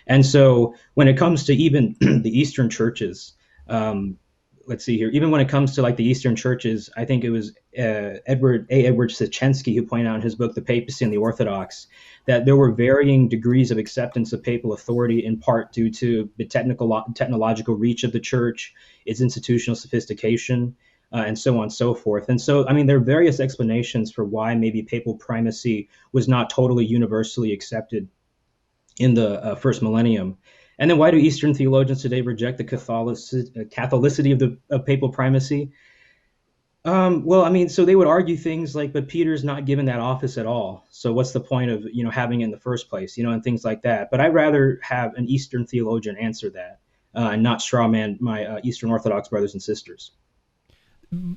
And so when it comes to even the Eastern churches, let's see here, even when it comes to like the Eastern churches, I think it was Edward Sachensky who pointed out in his book, The Papacy and the Orthodox, that there were varying degrees of acceptance of papal authority, in part due to the technological reach of the church, its institutional sophistication, and so on and so forth. And so, I mean, there are various explanations for why maybe papal primacy was not totally universally accepted in the first millennium. And then why do Eastern theologians today reject the Catholicity of papal primacy? Well, I mean, so they would argue things like, but Peter's not given that office at all. So what's the point of, having it in the first place, and things like that. But I'd rather have an Eastern theologian answer that and not strawman my Eastern Orthodox brothers and sisters.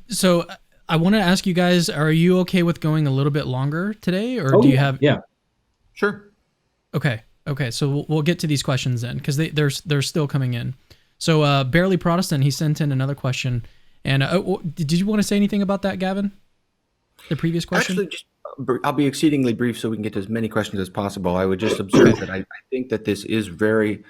So I want to ask you guys, are you okay with going a little bit longer today, or do you have? Yeah. Sure. Okay. So we'll get to these questions then, because they're still coming in. So Barely Protestant, he sent in another question. And did you want to say anything about that, Gavin? The previous question? Actually, I'll be exceedingly brief so we can get to as many questions as possible. I would just observe that I think that this is very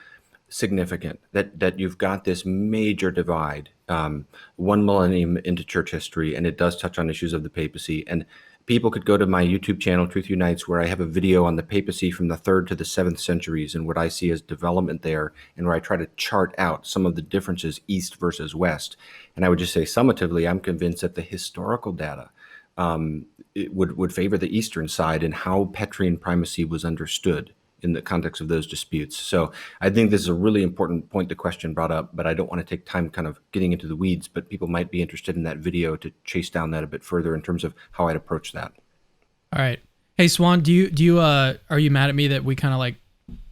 significant, that you've got this major divide, one millennium into church history, and it does touch on issues of the papacy. And people could go to my YouTube channel, Truth Unites, where I have a video on the papacy from the 3rd to the 7th centuries and what I see as development there, and where I try to chart out some of the differences East versus West. And I would just say summatively, I'm convinced that the historical data it would favor the Eastern side and how Petrine primacy was understood in the context of those disputes. So I think this is a really important point the question brought up, but I don't want to take time kind of getting into the weeds, but people might be interested in that video to chase down that a bit further in terms of how I'd approach that. All right. Hey, Suan, are you mad at me that we kind of like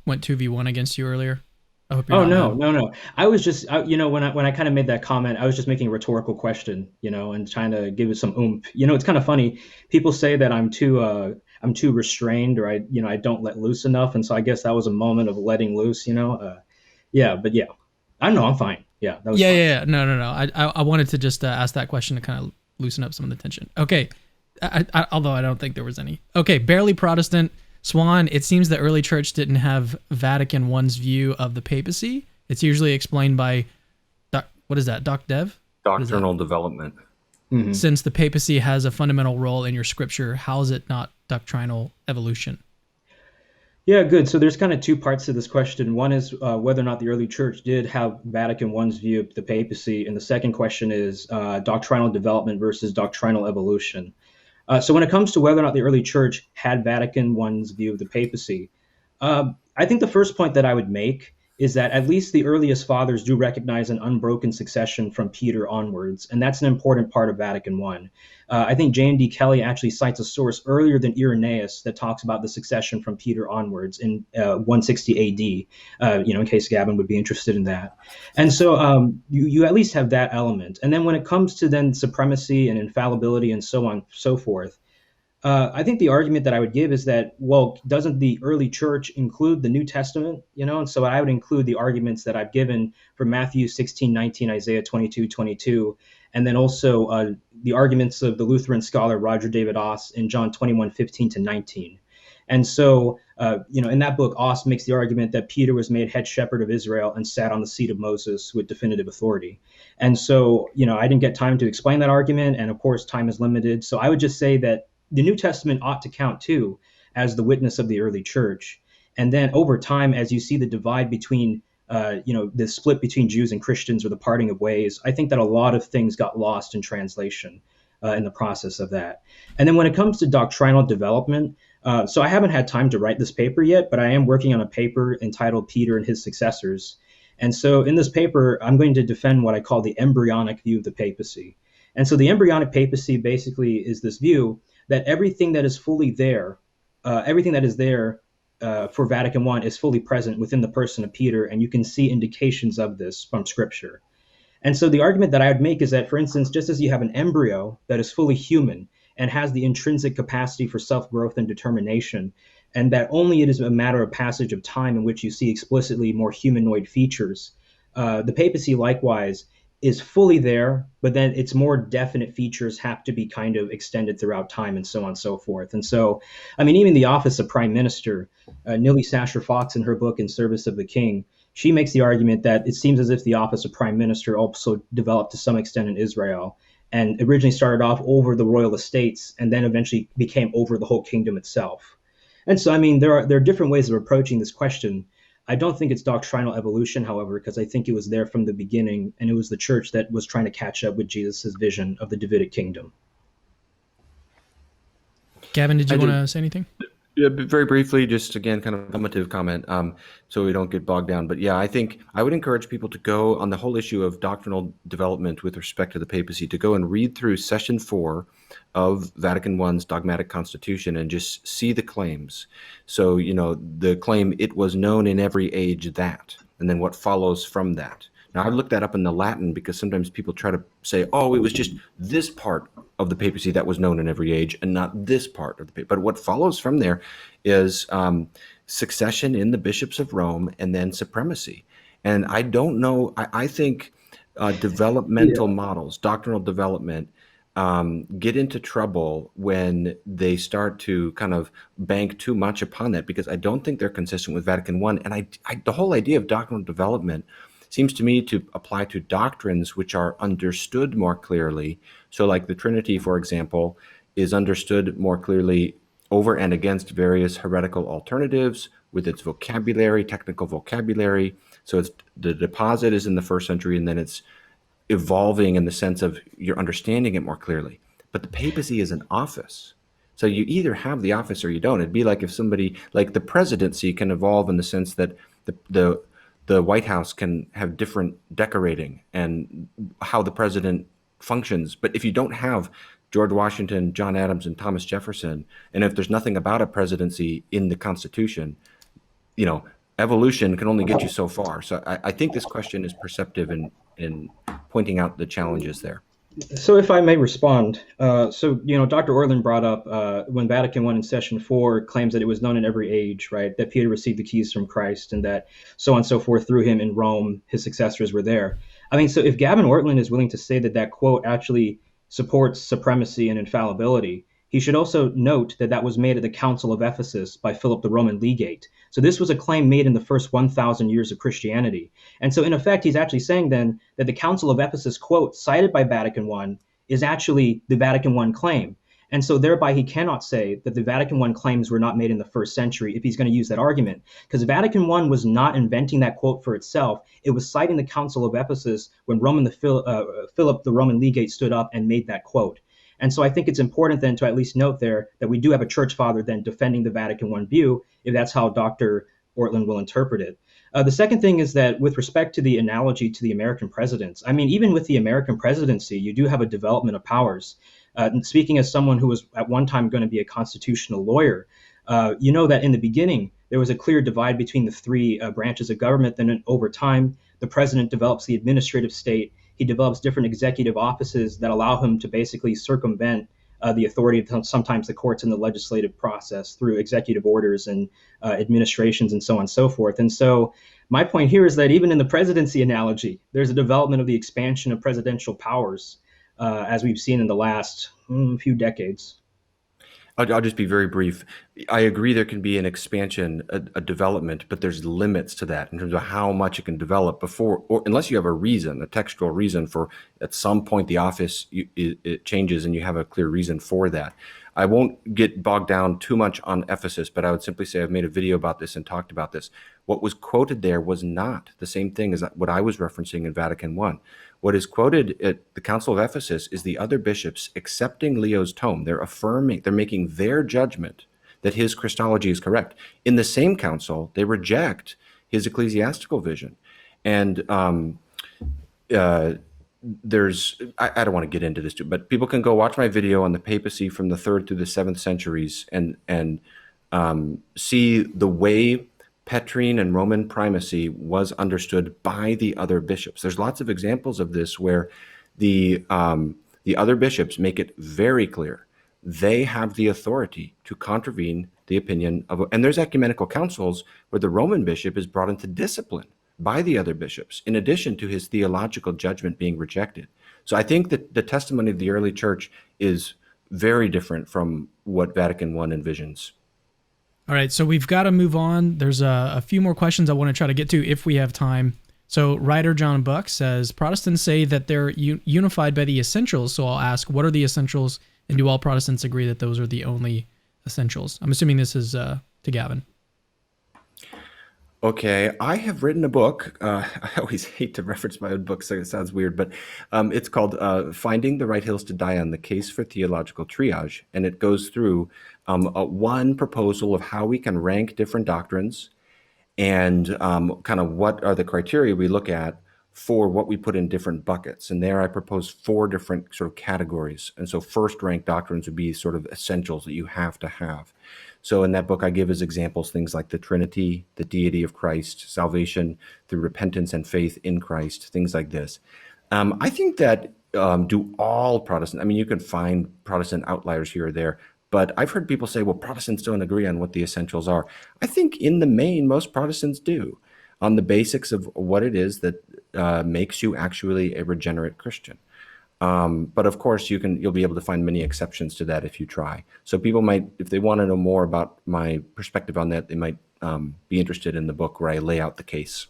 went 2v1 against you earlier? I hope you're Oh, not no, mad. no, no. I was just, when I kind of made that comment, I was just making a rhetorical question, and trying to give it some oomph. It's kind of funny. People say that I'm too restrained, or I don't let loose enough, and so I guess that was a moment of letting loose. Yeah, but yeah, I don't know. I'm fine. Yeah, that was Yeah, fine. yeah, yeah. No, no, no. I wanted to just ask that question to kind of loosen up some of the tension. Okay. Although I don't think there was any. Okay, barely Protestant. Suan, it seems the early church didn't have Vatican I's view of the papacy. It's usually explained by, what is that, Doc Dev? Doctrinal development. Mhm. Since the papacy has a fundamental role in your scripture, how is it not doctrinal evolution? Yeah, good. So there's kind of two parts to this question. One is whether or not the early church did have Vatican I's view of the papacy, and the second question is doctrinal development versus doctrinal evolution. So when it comes to whether or not the early church had Vatican I's view of the papacy, I think the first point that I would make is that at least the earliest fathers do recognize an unbroken succession from Peter onwards, and that's an important part of Vatican I. I think J.N.D. Kelly actually cites a source earlier than Irenaeus that talks about the succession from Peter onwards in 160 A.D. In case Gavin would be interested in that. And so you at least have that element. And then when it comes to then supremacy and infallibility and so on, so forth, I think the argument that I would give is that, well, doesn't the early church include the New Testament? And so I would include the arguments that I've given for Matthew 16:19, Isaiah 22:22, and then also the arguments of the Lutheran scholar Roger David Oss in John 21:15-19. And so, in that book, Oss makes the argument that Peter was made head shepherd of Israel and sat on the seat of Moses with definitive authority. And so, I didn't get time to explain that argument. And of course, time is limited. So I would just say that the New Testament ought to count too as the witness of the early church. And then over time, as you see the divide between, the split between Jews and Christians or the parting of ways, I think that a lot of things got lost in translation in the process of that. And then when it comes to doctrinal development, so I haven't had time to write this paper yet, but I am working on a paper entitled Peter and His Successors. And so in this paper, I'm going to defend what I call the embryonic view of the papacy. And so the embryonic papacy basically is this view that everything that is fully there, everything that is there for Vatican I is fully present within the person of Peter, and you can see indications of this from Scripture. And so the argument that I would make is that, for instance, just as you have an embryo that is fully human and has the intrinsic capacity for self-growth and determination, and that only it is a matter of passage of time in which you see explicitly more humanoid features, the papacy likewise is fully there, but then its more definite features have to be kind of extended throughout time and so on and so forth. And so, I mean, even the office of prime minister, Nilly Sasher Fox in her book In Service of the King, she makes the argument that it seems as if the office of prime minister also developed to some extent in Israel and originally started off over the royal estates and then eventually became over the whole kingdom itself. And so, I mean, there are different ways of approaching this question. I don't think it's doctrinal evolution, however, because I think it was there from the beginning, and it was the church that was trying to catch up with Jesus' vision of the Davidic kingdom. Gavin, did you want to say anything? Yeah, but very briefly, just again, kind of a summative comment, so we don't get bogged down. But yeah, I think I would encourage people to go on the whole issue of doctrinal development with respect to the papacy, to go and read through session 4 of Vatican I's dogmatic constitution and just see the claims. So, the claim, it was known in every age that, and then what follows from that. Now, I looked that up in the Latin because sometimes people try to say, oh, it was just this part of the papacy that was known in every age and not this part of the papacy. But what follows from there is succession in the bishops of Rome and then supremacy. And I don't know, I think developmental models, doctrinal development, get into trouble when they start to kind of bank too much upon that, because I don't think they're consistent with Vatican I. And the whole idea of doctrinal development seems to me to apply to doctrines which are understood more clearly. So like the Trinity, for example, is understood more clearly over and against various heretical alternatives with its vocabulary, technical vocabulary. So it's the deposit is in the first century, and then it's evolving in the sense of you're understanding it more clearly. But the papacy is an office. So you either have the office or you don't. It'd be like if somebody, like the presidency can evolve in the sense that the White House can have different decorating and how the president functions. But if you don't have George Washington, John Adams, and Thomas Jefferson, and if there's nothing about a presidency in the Constitution, evolution can only get you so far. So I think this question is perceptive in pointing out the challenges there. So if I may respond, Dr. Ortlund brought up when Vatican I in Session 4 claims that it was known in every age, right, that Peter received the keys from Christ and that so on and so forth through him in Rome, his successors were there. I mean, so if Gavin Ortlund is willing to say that quote actually supports supremacy and infallibility, he should also note that that was made at the Council of Ephesus by Philip the Roman Legate. So this was a claim made in the first 1,000 years of Christianity. And so in effect, he's actually saying then that the Council of Ephesus quote cited by Vatican I is actually the Vatican I claim. And so thereby he cannot say that the Vatican I claims were not made in the first century if he's going to use that argument. Because Vatican I was not inventing that quote for itself. It was citing the Council of Ephesus when Philip the Roman Legate stood up and made that quote. And so I think it's important then to at least note there that we do have a church father then defending the Vatican I view, if that's how Dr. Ortlund will interpret it. The second thing is that with respect to the analogy to the American presidents, I mean, even with the American presidency, you do have a development of powers. And speaking as someone who was at one time going to be a constitutional lawyer, you know that in the beginning, there was a clear divide between the three branches of government. Then over time, the president develops the administrative state. He develops different executive offices that allow him to basically circumvent the authority of sometimes the courts and the legislative process through executive orders and administrations and so on and so forth. And so my point here is that even in the presidency analogy, there's a development of the expansion of presidential powers as we've seen in the last few decades. I'll just be very brief. I agree there can be an expansion, a development, but there's limits to that in terms of how much it can develop before, or unless you have a reason, a textual reason for at some point the office it changes and you have a clear reason for that. I won't get bogged down too much on Ephesus, but I would simply say I've made a video about this and talked about this. What was quoted there was not the same thing as what I was referencing in Vatican I. What is quoted at the Council of Ephesus is the other bishops accepting Leo's tome. They're affirming, they're making their judgment that his Christology is correct. In the same council, they reject his ecclesiastical vision. And there's, I don't want to get into this too, but people can go watch my video on the papacy from the 3rd through the 7th centuries and see the way Petrine and Roman primacy was understood by the other bishops. There's lots of examples of this where the other bishops make it very clear they have the authority to contravene the opinion of, and there's ecumenical councils where the Roman bishop is brought into discipline by the other bishops, in addition to his theological judgment being rejected. So I think that the testimony of the early church is very different from what Vatican I envisions. All right, so we've got to move on. There's a few more questions I want to try to get to if we have time. So writer John Buck says, Protestants say that they're unified by the essentials, so I'll ask, what are the essentials, and do all Protestants agree that those are the only essentials? I'm assuming this is to Gavin. Okay, I have written a book. I always hate to reference my own book, so it sounds weird, but it's called Finding the Right Hills to Die On, the Case for Theological Triage. And it goes through one proposal of how we can rank different doctrines and kind of what are the criteria we look at for what we put in different buckets. And there I propose 4 different sort of categories. And so first ranked doctrines would be sort of essentials that you have to have. So in that book, I give as examples things like the Trinity, the deity of Christ, salvation through repentance and faith in Christ, things like this. I think that do all Protestant, I mean, you can find Protestant outliers here or there, but I've heard people say, well, Protestants don't agree on what the essentials are. I think in the main, most Protestants do, on the basics of what it is that makes you actually a regenerate Christian. But of course, you'll be able to find many exceptions to that if you try. So people might, if they want to know more about my perspective on that, they might be interested in the book where I lay out the case.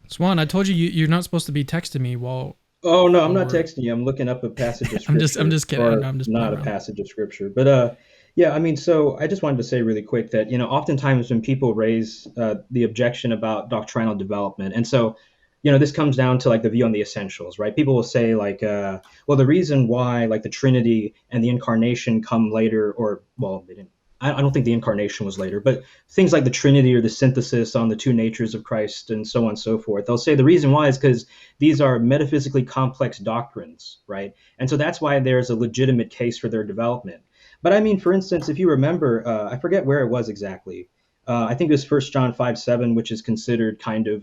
Swan, I told you you're not supposed to be texting me while. Oh no, I'm not texting you. I'm looking up a passage of scripture. I'm just kidding. I'm just not a passage of scripture, but yeah, I mean, so I just wanted to say really quick that oftentimes when people raise the objection about doctrinal development, and so this comes down to like the view on the essentials, right? People will say like, well, the reason why like the Trinity and the incarnation come later, or well, they didn't. I don't think the incarnation was later, but things like the Trinity or the synthesis on the two natures of Christ and so on and so forth. They'll say the reason why is because these are metaphysically complex doctrines, right? And so that's why there's a legitimate case for their development. But I mean, for instance, if you remember, I forget where it was exactly. I think it was 1 John 5:7, which is considered kind of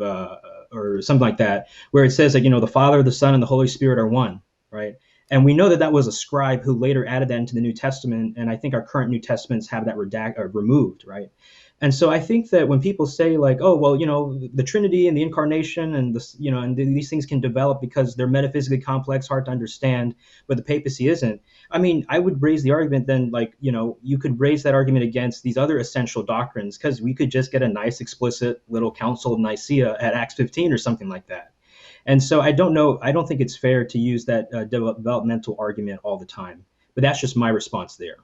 or something like that, where it says that the Father, the Son, and the Holy Spirit are one, right? And we know that that was a scribe who later added that into the New Testament, and I think our current New Testaments have that removed, right? And so I think that when people say like, oh well, the Trinity and the Incarnation and these things can develop because they're metaphysically complex, hard to understand, but the papacy isn't. I mean, I would raise the argument then, like, you could raise that argument against these other essential doctrines because we could just get a nice explicit little Council of Nicaea at Acts 15 or something like that. And so I don't know. I don't think it's fair to use that developmental argument all the time. But that's just my response there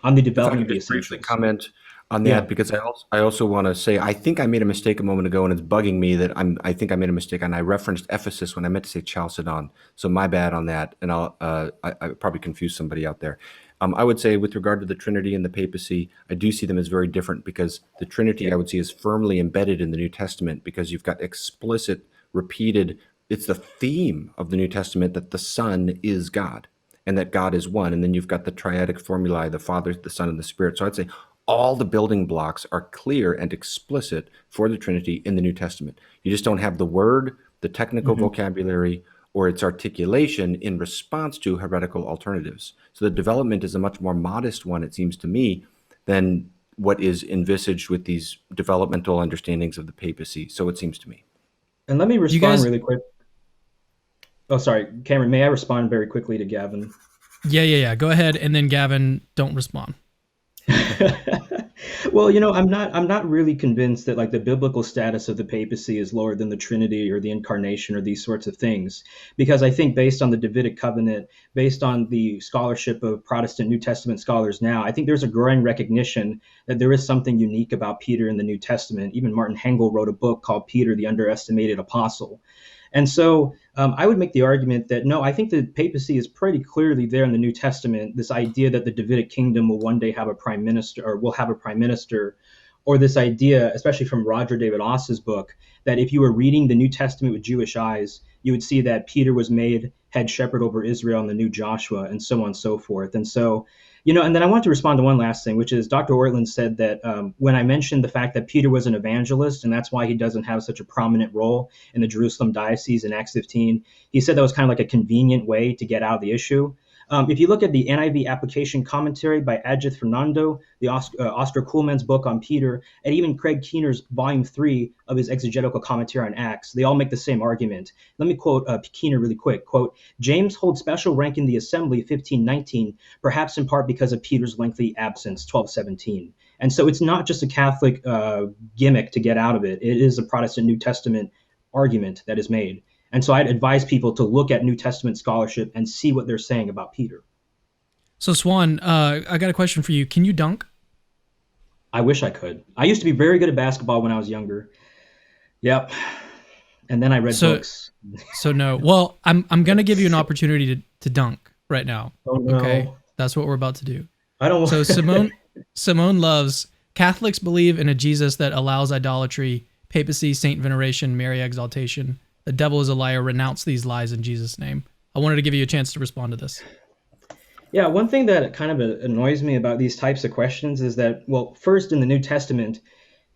on the If I development of could the just briefly essentials. comment on Yeah. that, because I also want to say I think I made a mistake a moment ago, and it's bugging me that I think I made a mistake, and I referenced Ephesus when I meant to say Chalcedon. So my bad on that, and I probably confused somebody out there. I would say with regard to the Trinity and the papacy, I do see them as very different because the Trinity I would see is firmly embedded in the New Testament because you've got explicit, repeated. It's the theme of the New Testament that the Son is God and that God is one. And then you've got the triadic formulae, the Father, the Son, and the Spirit. So I'd say all the building blocks are clear and explicit for the Trinity in the New Testament. You just don't have the word, the technical vocabulary, or its articulation in response to heretical alternatives. So the development is a much more modest one, it seems to me, than what is envisaged with these developmental understandings of the papacy. So it seems to me. And let me You respond guys, really quick. Oh, sorry, Cameron. May I respond very quickly to Gavin? yeah. Go ahead, and then Gavin, don't respond. Well, I'm not really convinced that like the biblical status of the papacy is lower than the Trinity or the Incarnation or these sorts of things, because I think based on the Davidic covenant, based on the scholarship of Protestant New Testament scholars now, I think there's a growing recognition that there is something unique about Peter in the New Testament. Even Martin Hengel wrote a book called Peter, the Underestimated Apostle. And so I would make the argument that no, I think the papacy is pretty clearly there in the New Testament. This idea that the Davidic kingdom will one day have a prime minister, or will have a prime minister, or this idea, especially from Roger David Oss's book, that if you were reading the New Testament with Jewish eyes, you would see that Peter was made head shepherd over Israel in the new Joshua, and so on and so forth. And so, and then I want to respond to one last thing, which is Dr. Ortlund said that when I mentioned the fact that Peter was an evangelist, and that's why he doesn't have such a prominent role in the Jerusalem diocese in Acts 15, he said that was kind of like a convenient way to get out of the issue. If you look at the NIV application commentary by Adjith Fernando, the Oscar Kuhlman's book on Peter, and even Craig Keener's volume 3 of his exegetical commentary on Acts, they all make the same argument. Let me quote Keener really quick. Quote, James holds special rank in the assembly 1519, perhaps in part because of Peter's lengthy absence, 1217. And so it's not just a Catholic gimmick to get out of it. It is a Protestant New Testament argument that is made. And so I'd advise people to look at New Testament scholarship and see what they're saying about Peter. So Suan, I got a question for you. Can you dunk? I wish I could. I used to be very good at basketball when I was younger. Yep. And then I read books. So no. Well, I'm gonna give you an opportunity to dunk right now. Oh no. Okay, that's what we're about to do. I don't. So Simone loves Catholics believe in a Jesus that allows idolatry, papacy, saint veneration, Mary exaltation. The devil is a liar. Renounce these lies in Jesus' name. I wanted to give you a chance to respond to this. Yeah, one thing that kind of annoys me about these types of questions is that, well, first in the New Testament,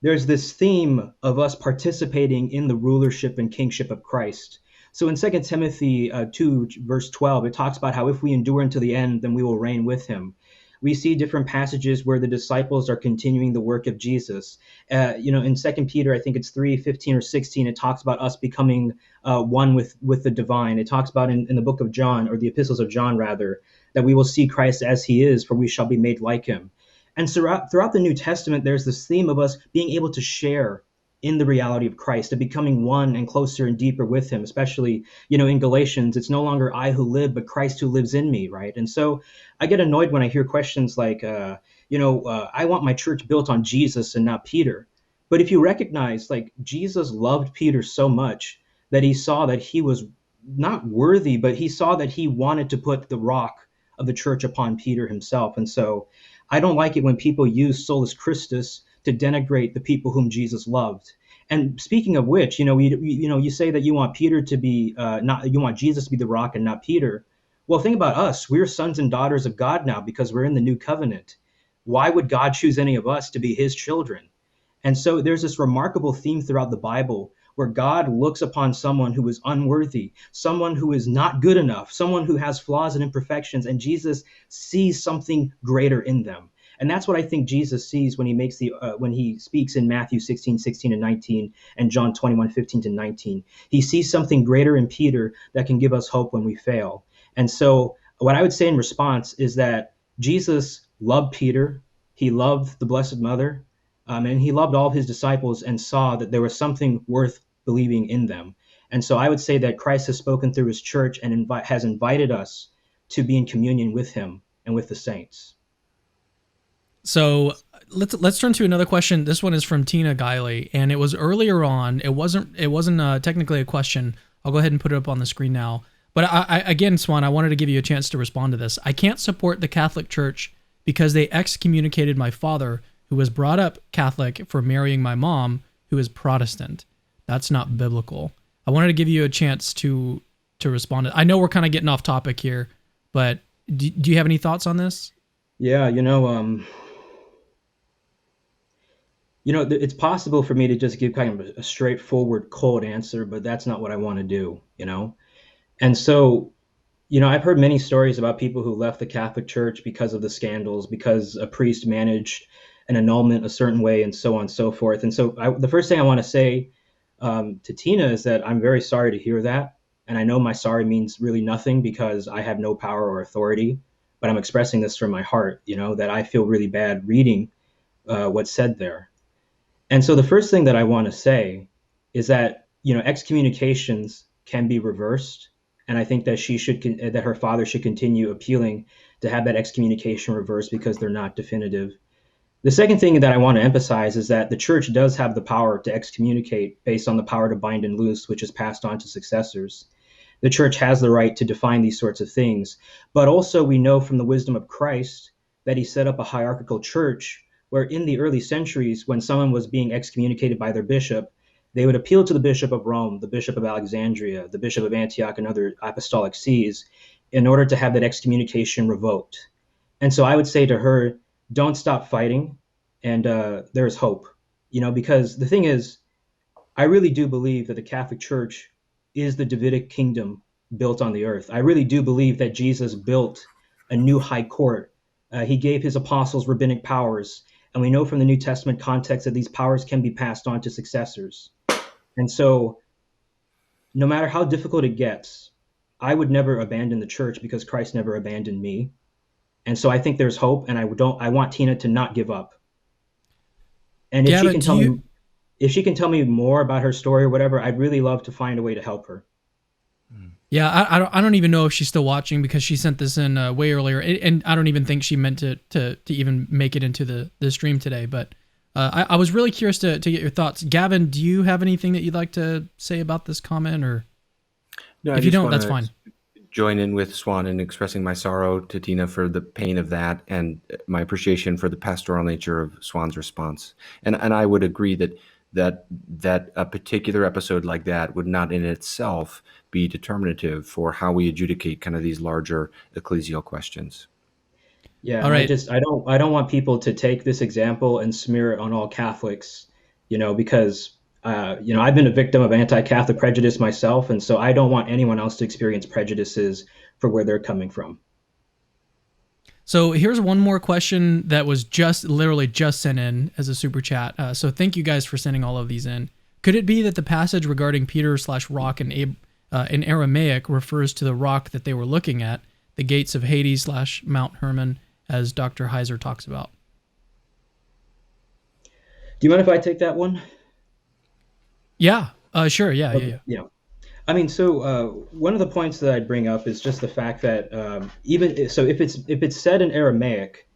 there's this theme of us participating in the rulership and kingship of Christ. So in 2 Timothy 2, verse 12, it talks about how if we endure until the end, then we will reign with him. We see different passages where the disciples are continuing the work of Jesus. In 2 Peter, I think it's 3:15 or 16, it talks about us becoming one with the divine. It talks about in the book of John, or the epistles of John, rather, that we will see Christ as he is, for we shall be made like him. And so throughout the New Testament, there's this theme of us being able to share in the reality of Christ, of becoming one and closer and deeper with him, especially, in Galatians, it's no longer I who live, but Christ who lives in me, right? And so I get annoyed when I hear questions like, I want my church built on Jesus and not Peter. But if you recognize, like, Jesus loved Peter so much that he saw that he was not worthy, but he saw that he wanted to put the rock of the church upon Peter himself. And so I don't like it when people use solus Christus to denigrate the people whom Jesus loved. And speaking of which, you say that you want Peter to be not, you want Jesus to be the rock and not Peter. Well, think about us. We're sons and daughters of God now because we're in the new covenant. Why would God choose any of us to be his children? And so there's this remarkable theme throughout the Bible where God looks upon someone who is unworthy, someone who is not good enough, someone who has flaws and imperfections, and Jesus sees something greater in them. And that's what I think Jesus sees when he speaks in Matthew 16 and 19, and John 21, 15 to 19. He sees something greater in Peter that can give us hope when we fail. And so what I would say in response is that Jesus loved Peter, he loved the Blessed Mother, and he loved all of his disciples and saw that there was something worth believing in them. And so I would say that Christ has spoken through his church and has invited us to be in communion with him and with the saints. So let's turn to another question. This one is from Tina Guiley, and it was earlier on. It wasn't technically a question. I'll go ahead and put it up on the screen now. But I again, Suan, I wanted to give you a chance to respond to this. I can't support the Catholic Church because they excommunicated my father, who was brought up Catholic, for marrying my mom, who is Protestant. That's not biblical. I wanted to give you a chance to respond. I know we're kind of getting off topic here, but do you have any thoughts on this? Yeah, it's possible for me to just give kind of a straightforward, cold answer, but that's not what I want to do, And so, I've heard many stories about people who left the Catholic Church because of the scandals, because a priest managed an annulment a certain way, and so on and so forth. And so the first thing I want to say to Tina is that I'm very sorry to hear that. And I know my sorry means really nothing because I have no power or authority, but I'm expressing this from my heart, that I feel really bad reading what's said there. And so the first thing that I want to say is that, excommunications can be reversed. And I think that that her father should continue appealing to have that excommunication reversed because they're not definitive. The second thing that I want to emphasize is that the church does have the power to excommunicate based on the power to bind and loose, which is passed on to successors. The church has the right to define these sorts of things. But also we know from the wisdom of Christ that he set up a hierarchical church where in the early centuries, when someone was being excommunicated by their bishop, they would appeal to the Bishop of Rome, the Bishop of Alexandria, the Bishop of Antioch, and other apostolic sees in order to have that excommunication revoked. And so I would say to her, don't stop fighting, and there's hope, because the thing is, I really do believe that the Catholic Church is the Davidic kingdom built on the earth. I really do believe that Jesus built a new high court. He gave his apostles rabbinic powers, and we know from the New Testament context that these powers can be passed on to successors. And so no matter how difficult it gets, I would never abandon the church because Christ never abandoned me. And so I think there's hope, and I want Tina to not give up. And if she can tell me more about her story or whatever, I'd really love to find a way to help her. Yeah, I don't even know if she's still watching because she sent this in way earlier, and I don't even think she meant to even make it into the stream today. But I was really curious to get your thoughts. Gavin, do you have anything that you'd like to say about this comment, or no, if you don't, that's fine. Join in with Suan in expressing my sorrow to Tina for the pain of that, and my appreciation for the pastoral nature of Suan's response. And I would agree that a particular episode like that would not in itself be determinative for how we adjudicate kind of these larger ecclesial questions. Yeah, all right. I don't want people to take this example and smear it on all Catholics, because I've been a victim of anti-Catholic prejudice myself, and so I don't want anyone else to experience prejudices for where they're coming from. So here's one more question that was literally just sent in as a super chat. So thank you guys for sending all of these in. Could it be that the passage regarding Peter/rock in Aramaic refers to the rock that they were looking at, the gates of Hades/Mount Hermon, as Dr. Heiser talks about? Do you mind if I take that one? Yeah, sure. Yeah. I mean, so one of the points that I'd bring up is just the fact that if it's said in Aramaic,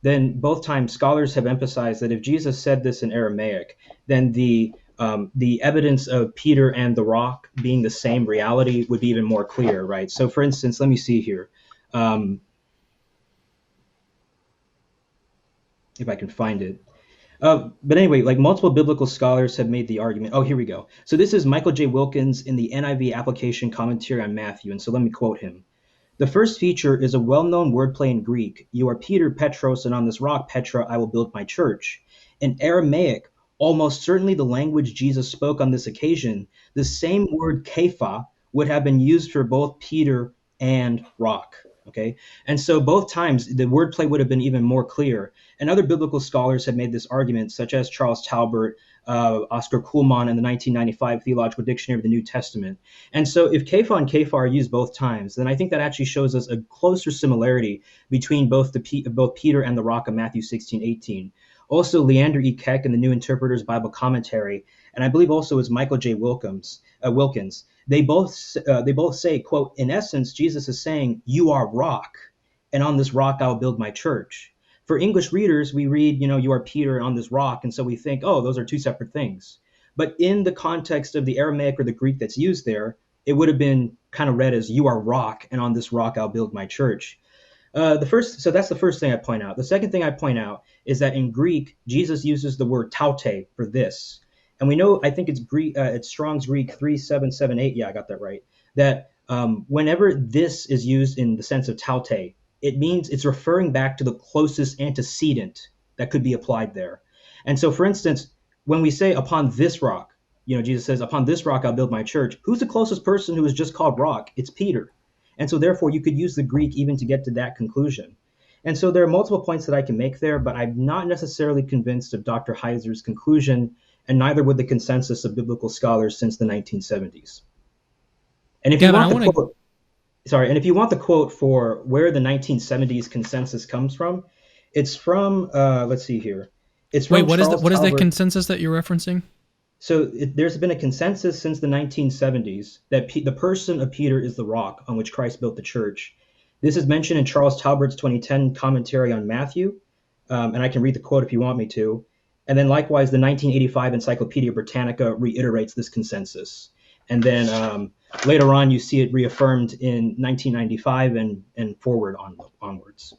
then both times scholars have emphasized that if Jesus said this in Aramaic, then the evidence of Peter and the rock being the same reality would be even more clear, right? So, for instance, let me see here. If I can find it. But anyway, like multiple biblical scholars have made the argument. Oh, here we go. So this is Michael J. Wilkins in the NIV application commentary on Matthew. And so let me quote him. The first feature is a well-known wordplay in Greek. You are Peter, Petros, and on this rock, Petra, I will build my church. In Aramaic, almost certainly the language Jesus spoke on this occasion, the same word kepha would have been used for both Peter and rock. Okay, and so both times the wordplay would have been even more clear. And other biblical scholars have made this argument, such as Charles Talbert, Oscar Kuhlmann, and the 1995 Theological Dictionary of the New Testament. And so if kepha and kepha are used both times, then I think that actually shows us a closer similarity between both Peter and the rock of Matthew 16:18. Also, Leander E. Keck in the New Interpreter's Bible Commentary, and I believe also is Michael J. Wilkins, they both say, quote, in essence, Jesus is saying, you are rock, and on this rock I'll build my church. For English readers, we read, you are Peter on this rock, and so we think, oh, those are two separate things. But in the context of the Aramaic or the Greek that's used there, it would have been kind of read as, you are rock, and on this rock I'll build my church. So that's the first thing I point out. The second thing I point out is that in Greek, Jesus uses the word taute for this. And we know, I think it's Greek, it's Strong's Greek 3778. Yeah, I got that right. That whenever this is used in the sense of taute, it means it's referring back to the closest antecedent that could be applied there. And so, for instance, when we say upon this rock, Jesus says, upon this rock I'll build my church. Who's the closest person who is just called rock? It's Peter. And so therefore you could use the Greek even to get to that conclusion. And so there are multiple points that I can make there, but I'm not necessarily convinced of Dr. Heiser's conclusion, and neither would the consensus of biblical scholars since the 1970s. And if Gavin, if you want the quote for where the 1970s consensus comes from, it's from let's see here. It's from what is the consensus that you're referencing? So there's been a consensus since the 1970s that the person of Peter is the rock on which Christ built the church. This is mentioned in Charles Talbert's 2010 commentary on Matthew, and I can read the quote if you want me to. And then likewise, the 1985 Encyclopedia Britannica reiterates this consensus. And then later on, you see it reaffirmed in 1995 and onwards.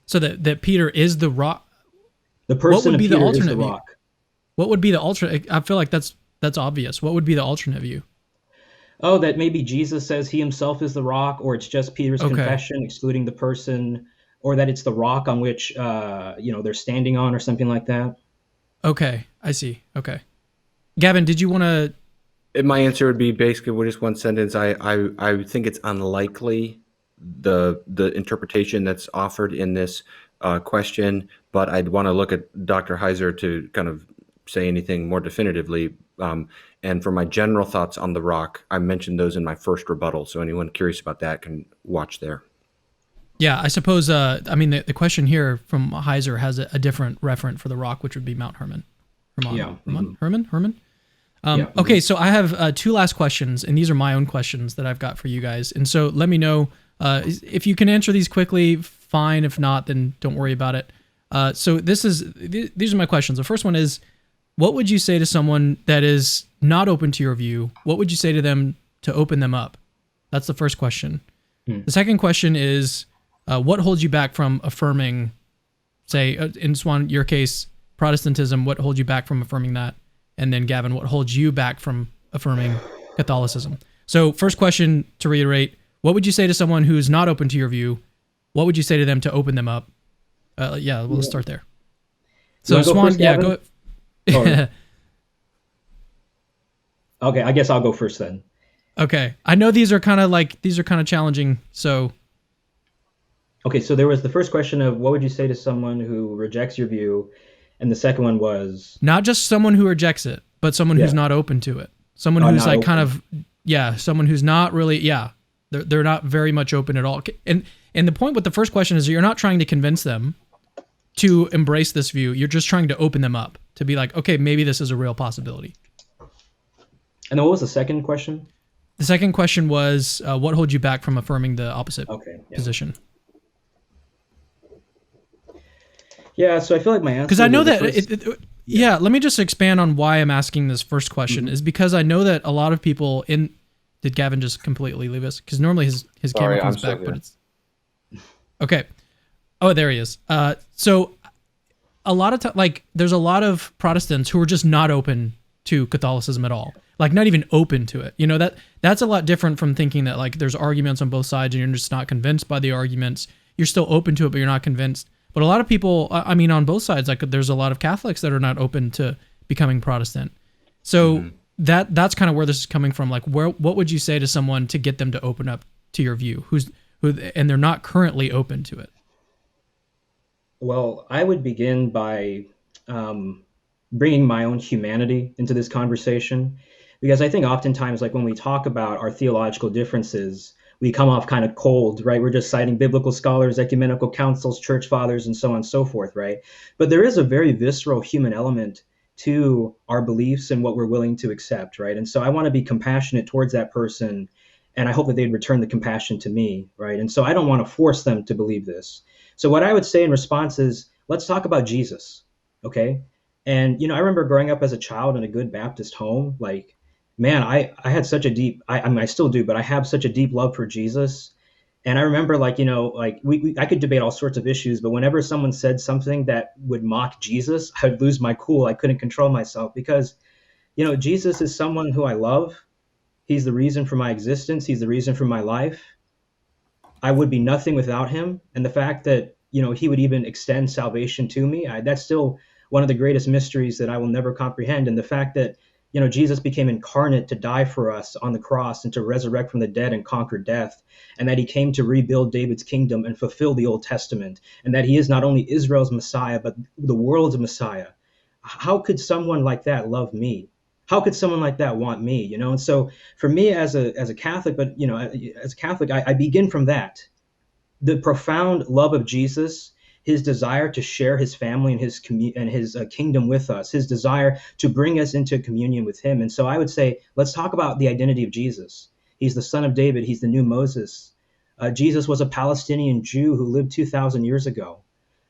So that Peter is the rock. The person of Peter is the rock. What would be the alternate? I feel like that's obvious. What would be the alternate view? Oh, that maybe Jesus says he himself is the rock, or it's just Peter's confession excluding the person, or that it's the rock on which they're standing on, or something like that. Okay, I see. Okay, Gavin, did you want to? My answer would be basically just one sentence. I think it's unlikely the interpretation that's offered in this question, but I'd want to look at Dr. Heiser to kind of say anything more definitively. And for my general thoughts on the rock, I mentioned those in my first rebuttal. So anyone curious about that can watch there. Yeah, I suppose, the question here from Heiser has a different referent for the rock, which would be Mount Hermon. Hermon? Okay, so I have two last questions, and these are my own questions that I've got for you guys. And so let me know if you can answer these quickly, fine. If not, then don't worry about it. So these are my questions. The first one is, what would you say to someone that is not open to your view? What would you say to them to open them up? That's the first question. The second question is, what holds you back from affirming, say, in Suan, your case, Protestantism? What holds you back from affirming that? And then Gavin, what holds you back from affirming Catholicism? So first question, to reiterate, what would you say to someone who's not open to your view? What would you say to them to open them up? Let's start there. So Suan, go. Okay, I guess I'll go first then. Okay, I know these are kind of challenging. So, okay, so there was the first question of what would you say to someone who rejects your view, and the second one was not just someone who rejects it, but someone who's not open to it. Someone who's like someone who's not really they're not very much open at all. And the point with the first question is you're not trying to convince them to embrace this view. You're just trying to open them up to be like, okay, maybe this is a real possibility. And then what was the second question? The second question was, what holds you back from affirming the opposite position? Yeah, so I feel like my answer. Because I know the that first- yeah, let me just expand on why I'm asking this first question is because I know that a lot of people in. Did Gavin just completely leave us? Because normally his Sorry, camera comes I'm still back, here. but it's okay. Oh, there he is. So a lot of like there's a lot of Protestants who are just not open to Catholicism at all. Like not even open to it. You know, that's a lot different from thinking that like there's arguments on both sides and you're just not convinced by the arguments. You're still open to it, but you're not convinced. But a lot of people, I mean, on both sides, like there's a lot of Catholics that are not open to becoming Protestant. So that's kind of where this is coming from. Like, what would you say to someone to get them to open up to your view, and they're not currently open to it? Well, I would begin by bringing my own humanity into this conversation, because I think oftentimes, like when we talk about our theological differences, we come off kind of cold, right? We're just citing biblical scholars, ecumenical councils, church fathers, and so on and so forth, right? But there is a very visceral human element to our beliefs and what we're willing to accept, right? And so I want to be compassionate towards that person, and I hope that they'd return the compassion to me, right? And so I don't want to force them to believe this. So what I would say in response is, let's talk about Jesus, okay? And I remember growing up as a child in a good Baptist home. Like, man, I had such a deep, I mean, I still do, but I have such a deep love for Jesus. And I remember, like, like I could debate all sorts of issues, but whenever someone said something that would mock Jesus, I would lose my cool. I couldn't control myself because, Jesus is someone who I love. He's the reason for my existence. He's the reason for my life. I would be nothing without him. And the fact that, he would even extend salvation to me, that's still one of the greatest mysteries that I will never comprehend. And the fact that, Jesus became incarnate to die for us on the cross and to resurrect from the dead and conquer death, and that he came to rebuild David's kingdom and fulfill the Old Testament, and that he is not only Israel's Messiah, but the world's Messiah. How could someone like that love me? How could someone like that want me? And so for me as a Catholic, but as a Catholic, I begin from that, the profound love of Jesus, his desire to share his family and his kingdom with us, his desire to bring us into communion with him. And so I would say, let's talk about the identity of Jesus. He's the son of David. He's the new Moses. Jesus was a Palestinian Jew who lived 2,000 years ago.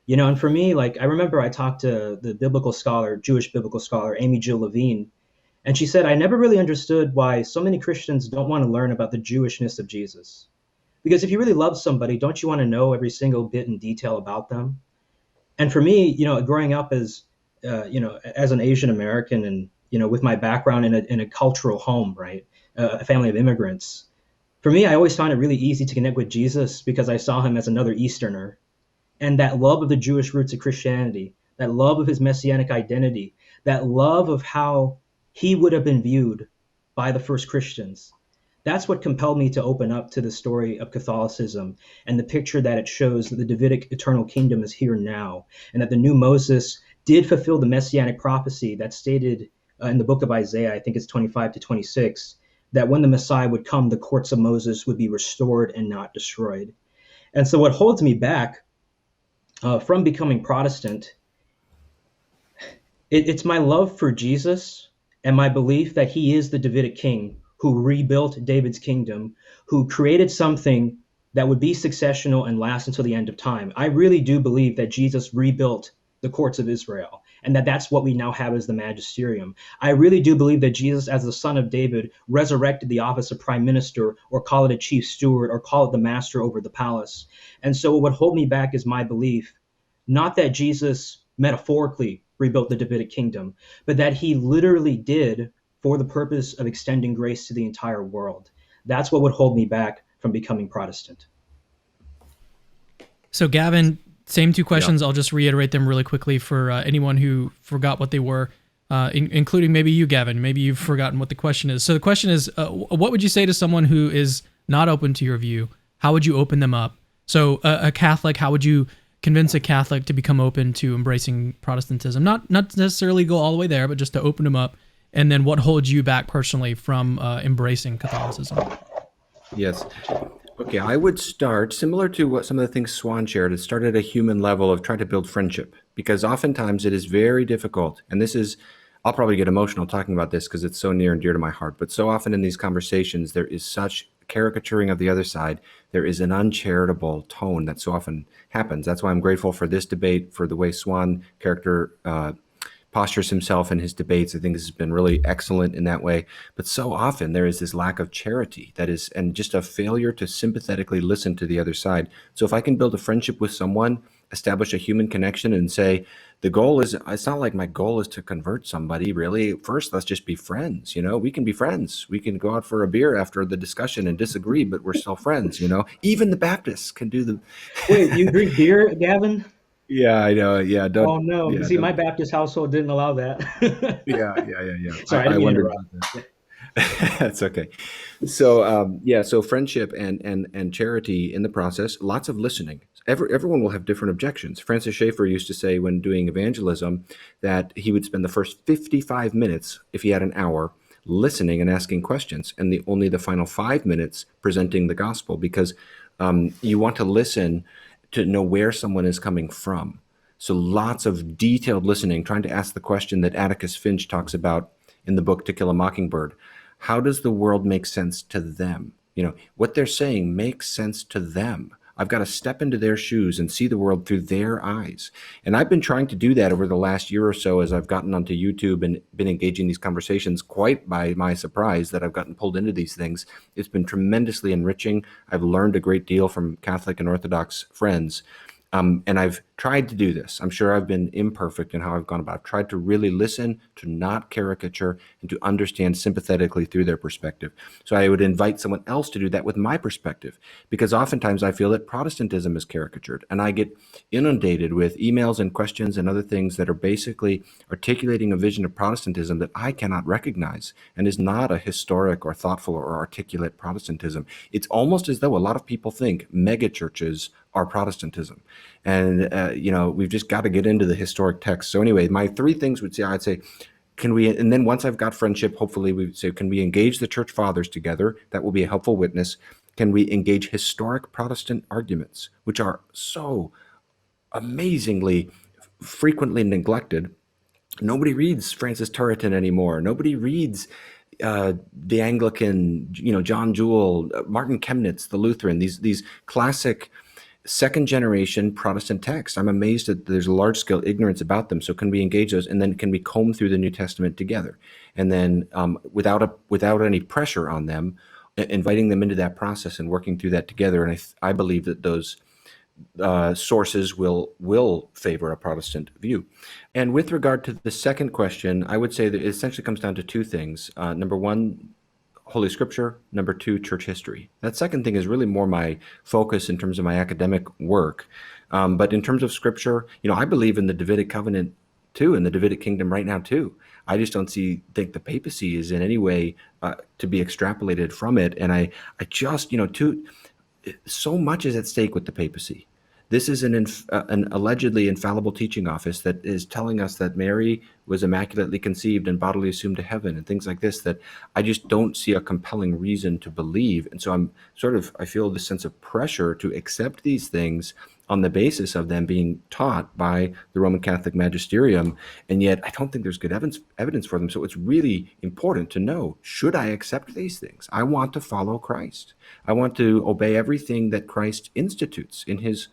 And for me, like, I remember I talked to the Jewish biblical scholar, Amy Jill Levine, and she said, I never really understood why so many Christians don't want to learn about the Jewishness of Jesus. Because if you really love somebody, don't you want to know every single bit and detail about them? And for me, growing up as, as an Asian American and, with my background in a cultural home, right, a family of immigrants, for me, I always found it really easy to connect with Jesus because I saw him as another Easterner. And that love of the Jewish roots of Christianity, that love of his messianic identity, that love of how he would have been viewed by the first Christians. That's what compelled me to open up to the story of Catholicism and the picture that it shows that the Davidic eternal kingdom is here now, and that the new Moses did fulfill the messianic prophecy that's stated in the book of Isaiah, I think it's 25 to 26, that when the Messiah would come, the courts of Moses would be restored and not destroyed. And so what holds me back from becoming Protestant, it's my love for Jesus and my belief that he is the Davidic king who rebuilt David's kingdom, who created something that would be successional and last until the end of time. I really do believe that Jesus rebuilt the courts of Israel, and that that's what we now have as the magisterium. I really do believe that Jesus, as the son of David, resurrected the office of prime minister, or call it a chief steward, or call it the master over the palace. And so what would hold me back is my belief, not that Jesus metaphorically rebuilt the Davidic kingdom, but that he literally did for the purpose of extending grace to the entire world. That's what would hold me back from becoming Protestant. So Gavin, same two questions. Yeah. I'll just reiterate them really quickly for anyone who forgot what they were, including maybe you, Gavin. Maybe you've forgotten what the question is. So the question is, what would you say to someone who is not open to your view? How would you open them up? So a Catholic, how would you convince a Catholic to become open to embracing Protestantism? Not necessarily go all the way there, but just to open them up. And then what holds you back personally from embracing Catholicism? Yes. Okay, I would start similar to what some of the things Suan shared. It started at a human level of trying to build friendship, because oftentimes it is very difficult. And this is, I'll probably get emotional talking about this because it's so near and dear to my heart. But so often in these conversations, there is such caricaturing of the other side, there is an uncharitable tone that so often happens. That's why I'm grateful for this debate, for the way Suan character postures himself in his debates. I think this has been really excellent in that way. But so often there is this lack of charity that is, and just a failure to sympathetically listen to the other side. So if I can build a friendship with someone, establish a human connection, and say, the goal is, it's not like my goal is to convert somebody, really. First, let's just be friends. We can be friends. We can go out for a beer after the discussion and disagree, but we're still friends. Even the Baptists can do the. Wait, you drink beer, Gavin? Yeah, I know. Yeah, don't. Oh no! Yeah, See, my Baptist household didn't allow that. yeah. Sorry, I didn't mean to wondered interrupt. about that. That's okay. So so friendship and charity in the process, lots of listening. Everyone will have different objections. Francis Schaeffer used to say when doing evangelism that he would spend the first 55 minutes, if he had an hour, listening and asking questions, and only the final 5 minutes presenting the gospel, because you want to listen to know where someone is coming from. So lots of detailed listening, trying to ask the question that Atticus Finch talks about in the book To Kill a Mockingbird. How does the world make sense to them? What they're saying makes sense to them. I've got to step into their shoes and see the world through their eyes. And I've been trying to do that over the last year or so as I've gotten onto YouTube and been engaging these conversations, quite by my surprise that I've gotten pulled into these things. It's been tremendously enriching. I've learned a great deal from Catholic and Orthodox friends. And I've tried to do this. I'm sure I've been imperfect in how I've gone about it. I've tried to really listen, to not caricature, and to understand sympathetically through their perspective. So I would invite someone else to do that with my perspective, because oftentimes I feel that Protestantism is caricatured, and I get inundated with emails and questions and other things that are basically articulating a vision of Protestantism that I cannot recognize and is not a historic or thoughtful or articulate Protestantism. It's almost as though a lot of people think megachurches are Protestantism. And, we've just got to get into the historic text. So anyway, my 3 things I'd say, can we, and then once I've got friendship, hopefully we would say, can we engage the church fathers together? That will be a helpful witness. Can we engage historic Protestant arguments, which are so amazingly frequently neglected? Nobody reads Francis Turretin anymore. Nobody reads the Anglican, John Jewel, Martin Chemnitz, the Lutheran, these classic second generation Protestant texts. I'm amazed that there's a large scale ignorance about them. So can we engage those, and then can we comb through the New Testament together, and then without any pressure on them, inviting them into that process and working through that together. And I believe that those sources will favor a Protestant view. And with regard to the second question, I would say that it essentially comes down to 2 things. Number 1, Holy Scripture. Number 2, church history. That second thing is really more my focus in terms of my academic work. But in terms of Scripture, I believe in the Davidic covenant too, in the Davidic kingdom right now too. I just don't think the papacy is in any way to be extrapolated from it. And I just, so much is at stake with the papacy. This is an allegedly infallible teaching office that is telling us that Mary was immaculately conceived and bodily assumed to heaven and things like this, that I just don't see a compelling reason to believe. And so I feel this sense of pressure to accept these things on the basis of them being taught by the Roman Catholic magisterium. And yet I don't think there's good evidence for them. So it's really important to know, should I accept these things? I want to follow Christ. I want to obey everything that Christ institutes in his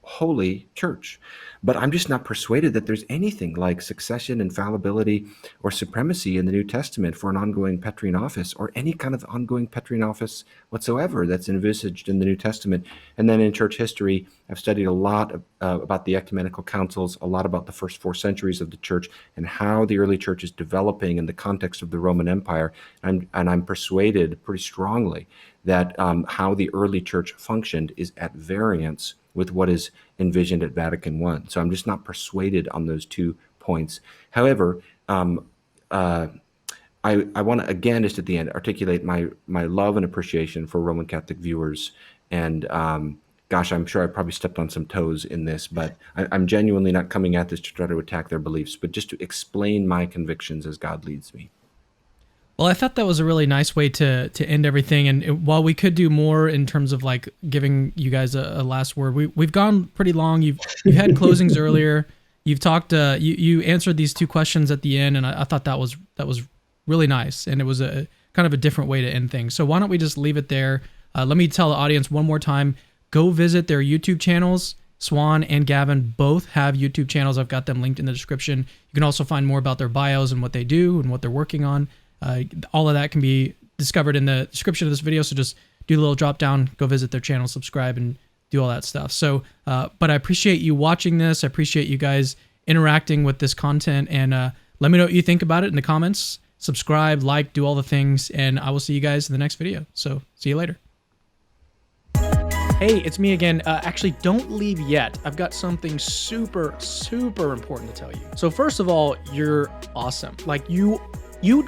holy church. But I'm just not persuaded that there's anything like succession, infallibility, or supremacy in the New Testament for an ongoing Petrine office, or any kind of ongoing Petrine office whatsoever that's envisaged in the New Testament. And then in church history, I've studied a lot about the ecumenical councils, a lot about the first 4 centuries of the church, and how the early church is developing in the context of the Roman Empire. And I'm persuaded pretty strongly that how the early church functioned is at variance with what is envisioned at Vatican I. So I'm just not persuaded on those 2 points. However, I want to, again, just at the end, articulate my love and appreciation for Roman Catholic viewers. And gosh, I'm sure I probably stepped on some toes in this, but I'm genuinely not coming at this to try to attack their beliefs, but just to explain my convictions as God leads me. Well, I thought that was a really nice way to end everything. And while we could do more in terms of like giving you guys a last word, we've gone pretty long. You've had closings earlier. You've talked. You answered these 2 questions at the end, and I thought that was really nice. And it was kind of a different way to end things. So why don't we just leave it there? Let me tell the audience one more time, go visit their YouTube channels. Suan and Gavin both have YouTube channels. I've got them linked in the description. You can also find more about their bios and what they do and what they're working on. All of that can be discovered in the description of this video. So just do the little drop down, go visit their channel, subscribe, and do all that stuff. So, but I appreciate you watching this. I appreciate you guys interacting with this content, and let me know what you think about it in the comments. Subscribe, like, do all the things, and I will see you guys in the next video. So see you later. Hey, it's me again. Actually, don't leave yet. I've got something super, super important to tell you. So first of all, you're awesome. Like you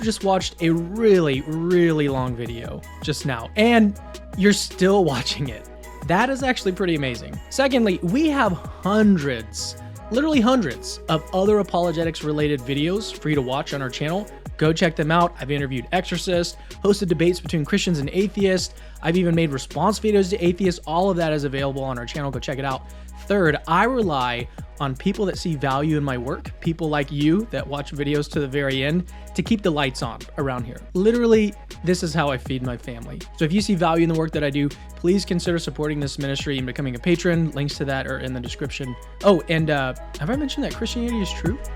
just watched a really, really long video just now, and you're still watching it. That is actually pretty amazing. Secondly, we have hundreds, literally hundreds of other apologetics related videos for you to watch on our channel. Go check them out. I've interviewed exorcists, hosted debates between Christians and atheists. I've even made response videos to atheists. All of that is available on our channel. Go check it out. Third, I rely on people that see value in my work, people like you that watch videos to the very end, to keep the lights on around here. Literally, this is how I feed my family. So if you see value in the work that I do, please consider supporting this ministry and becoming a patron. Links to that are in the description. Oh, and have I mentioned that Christianity is true?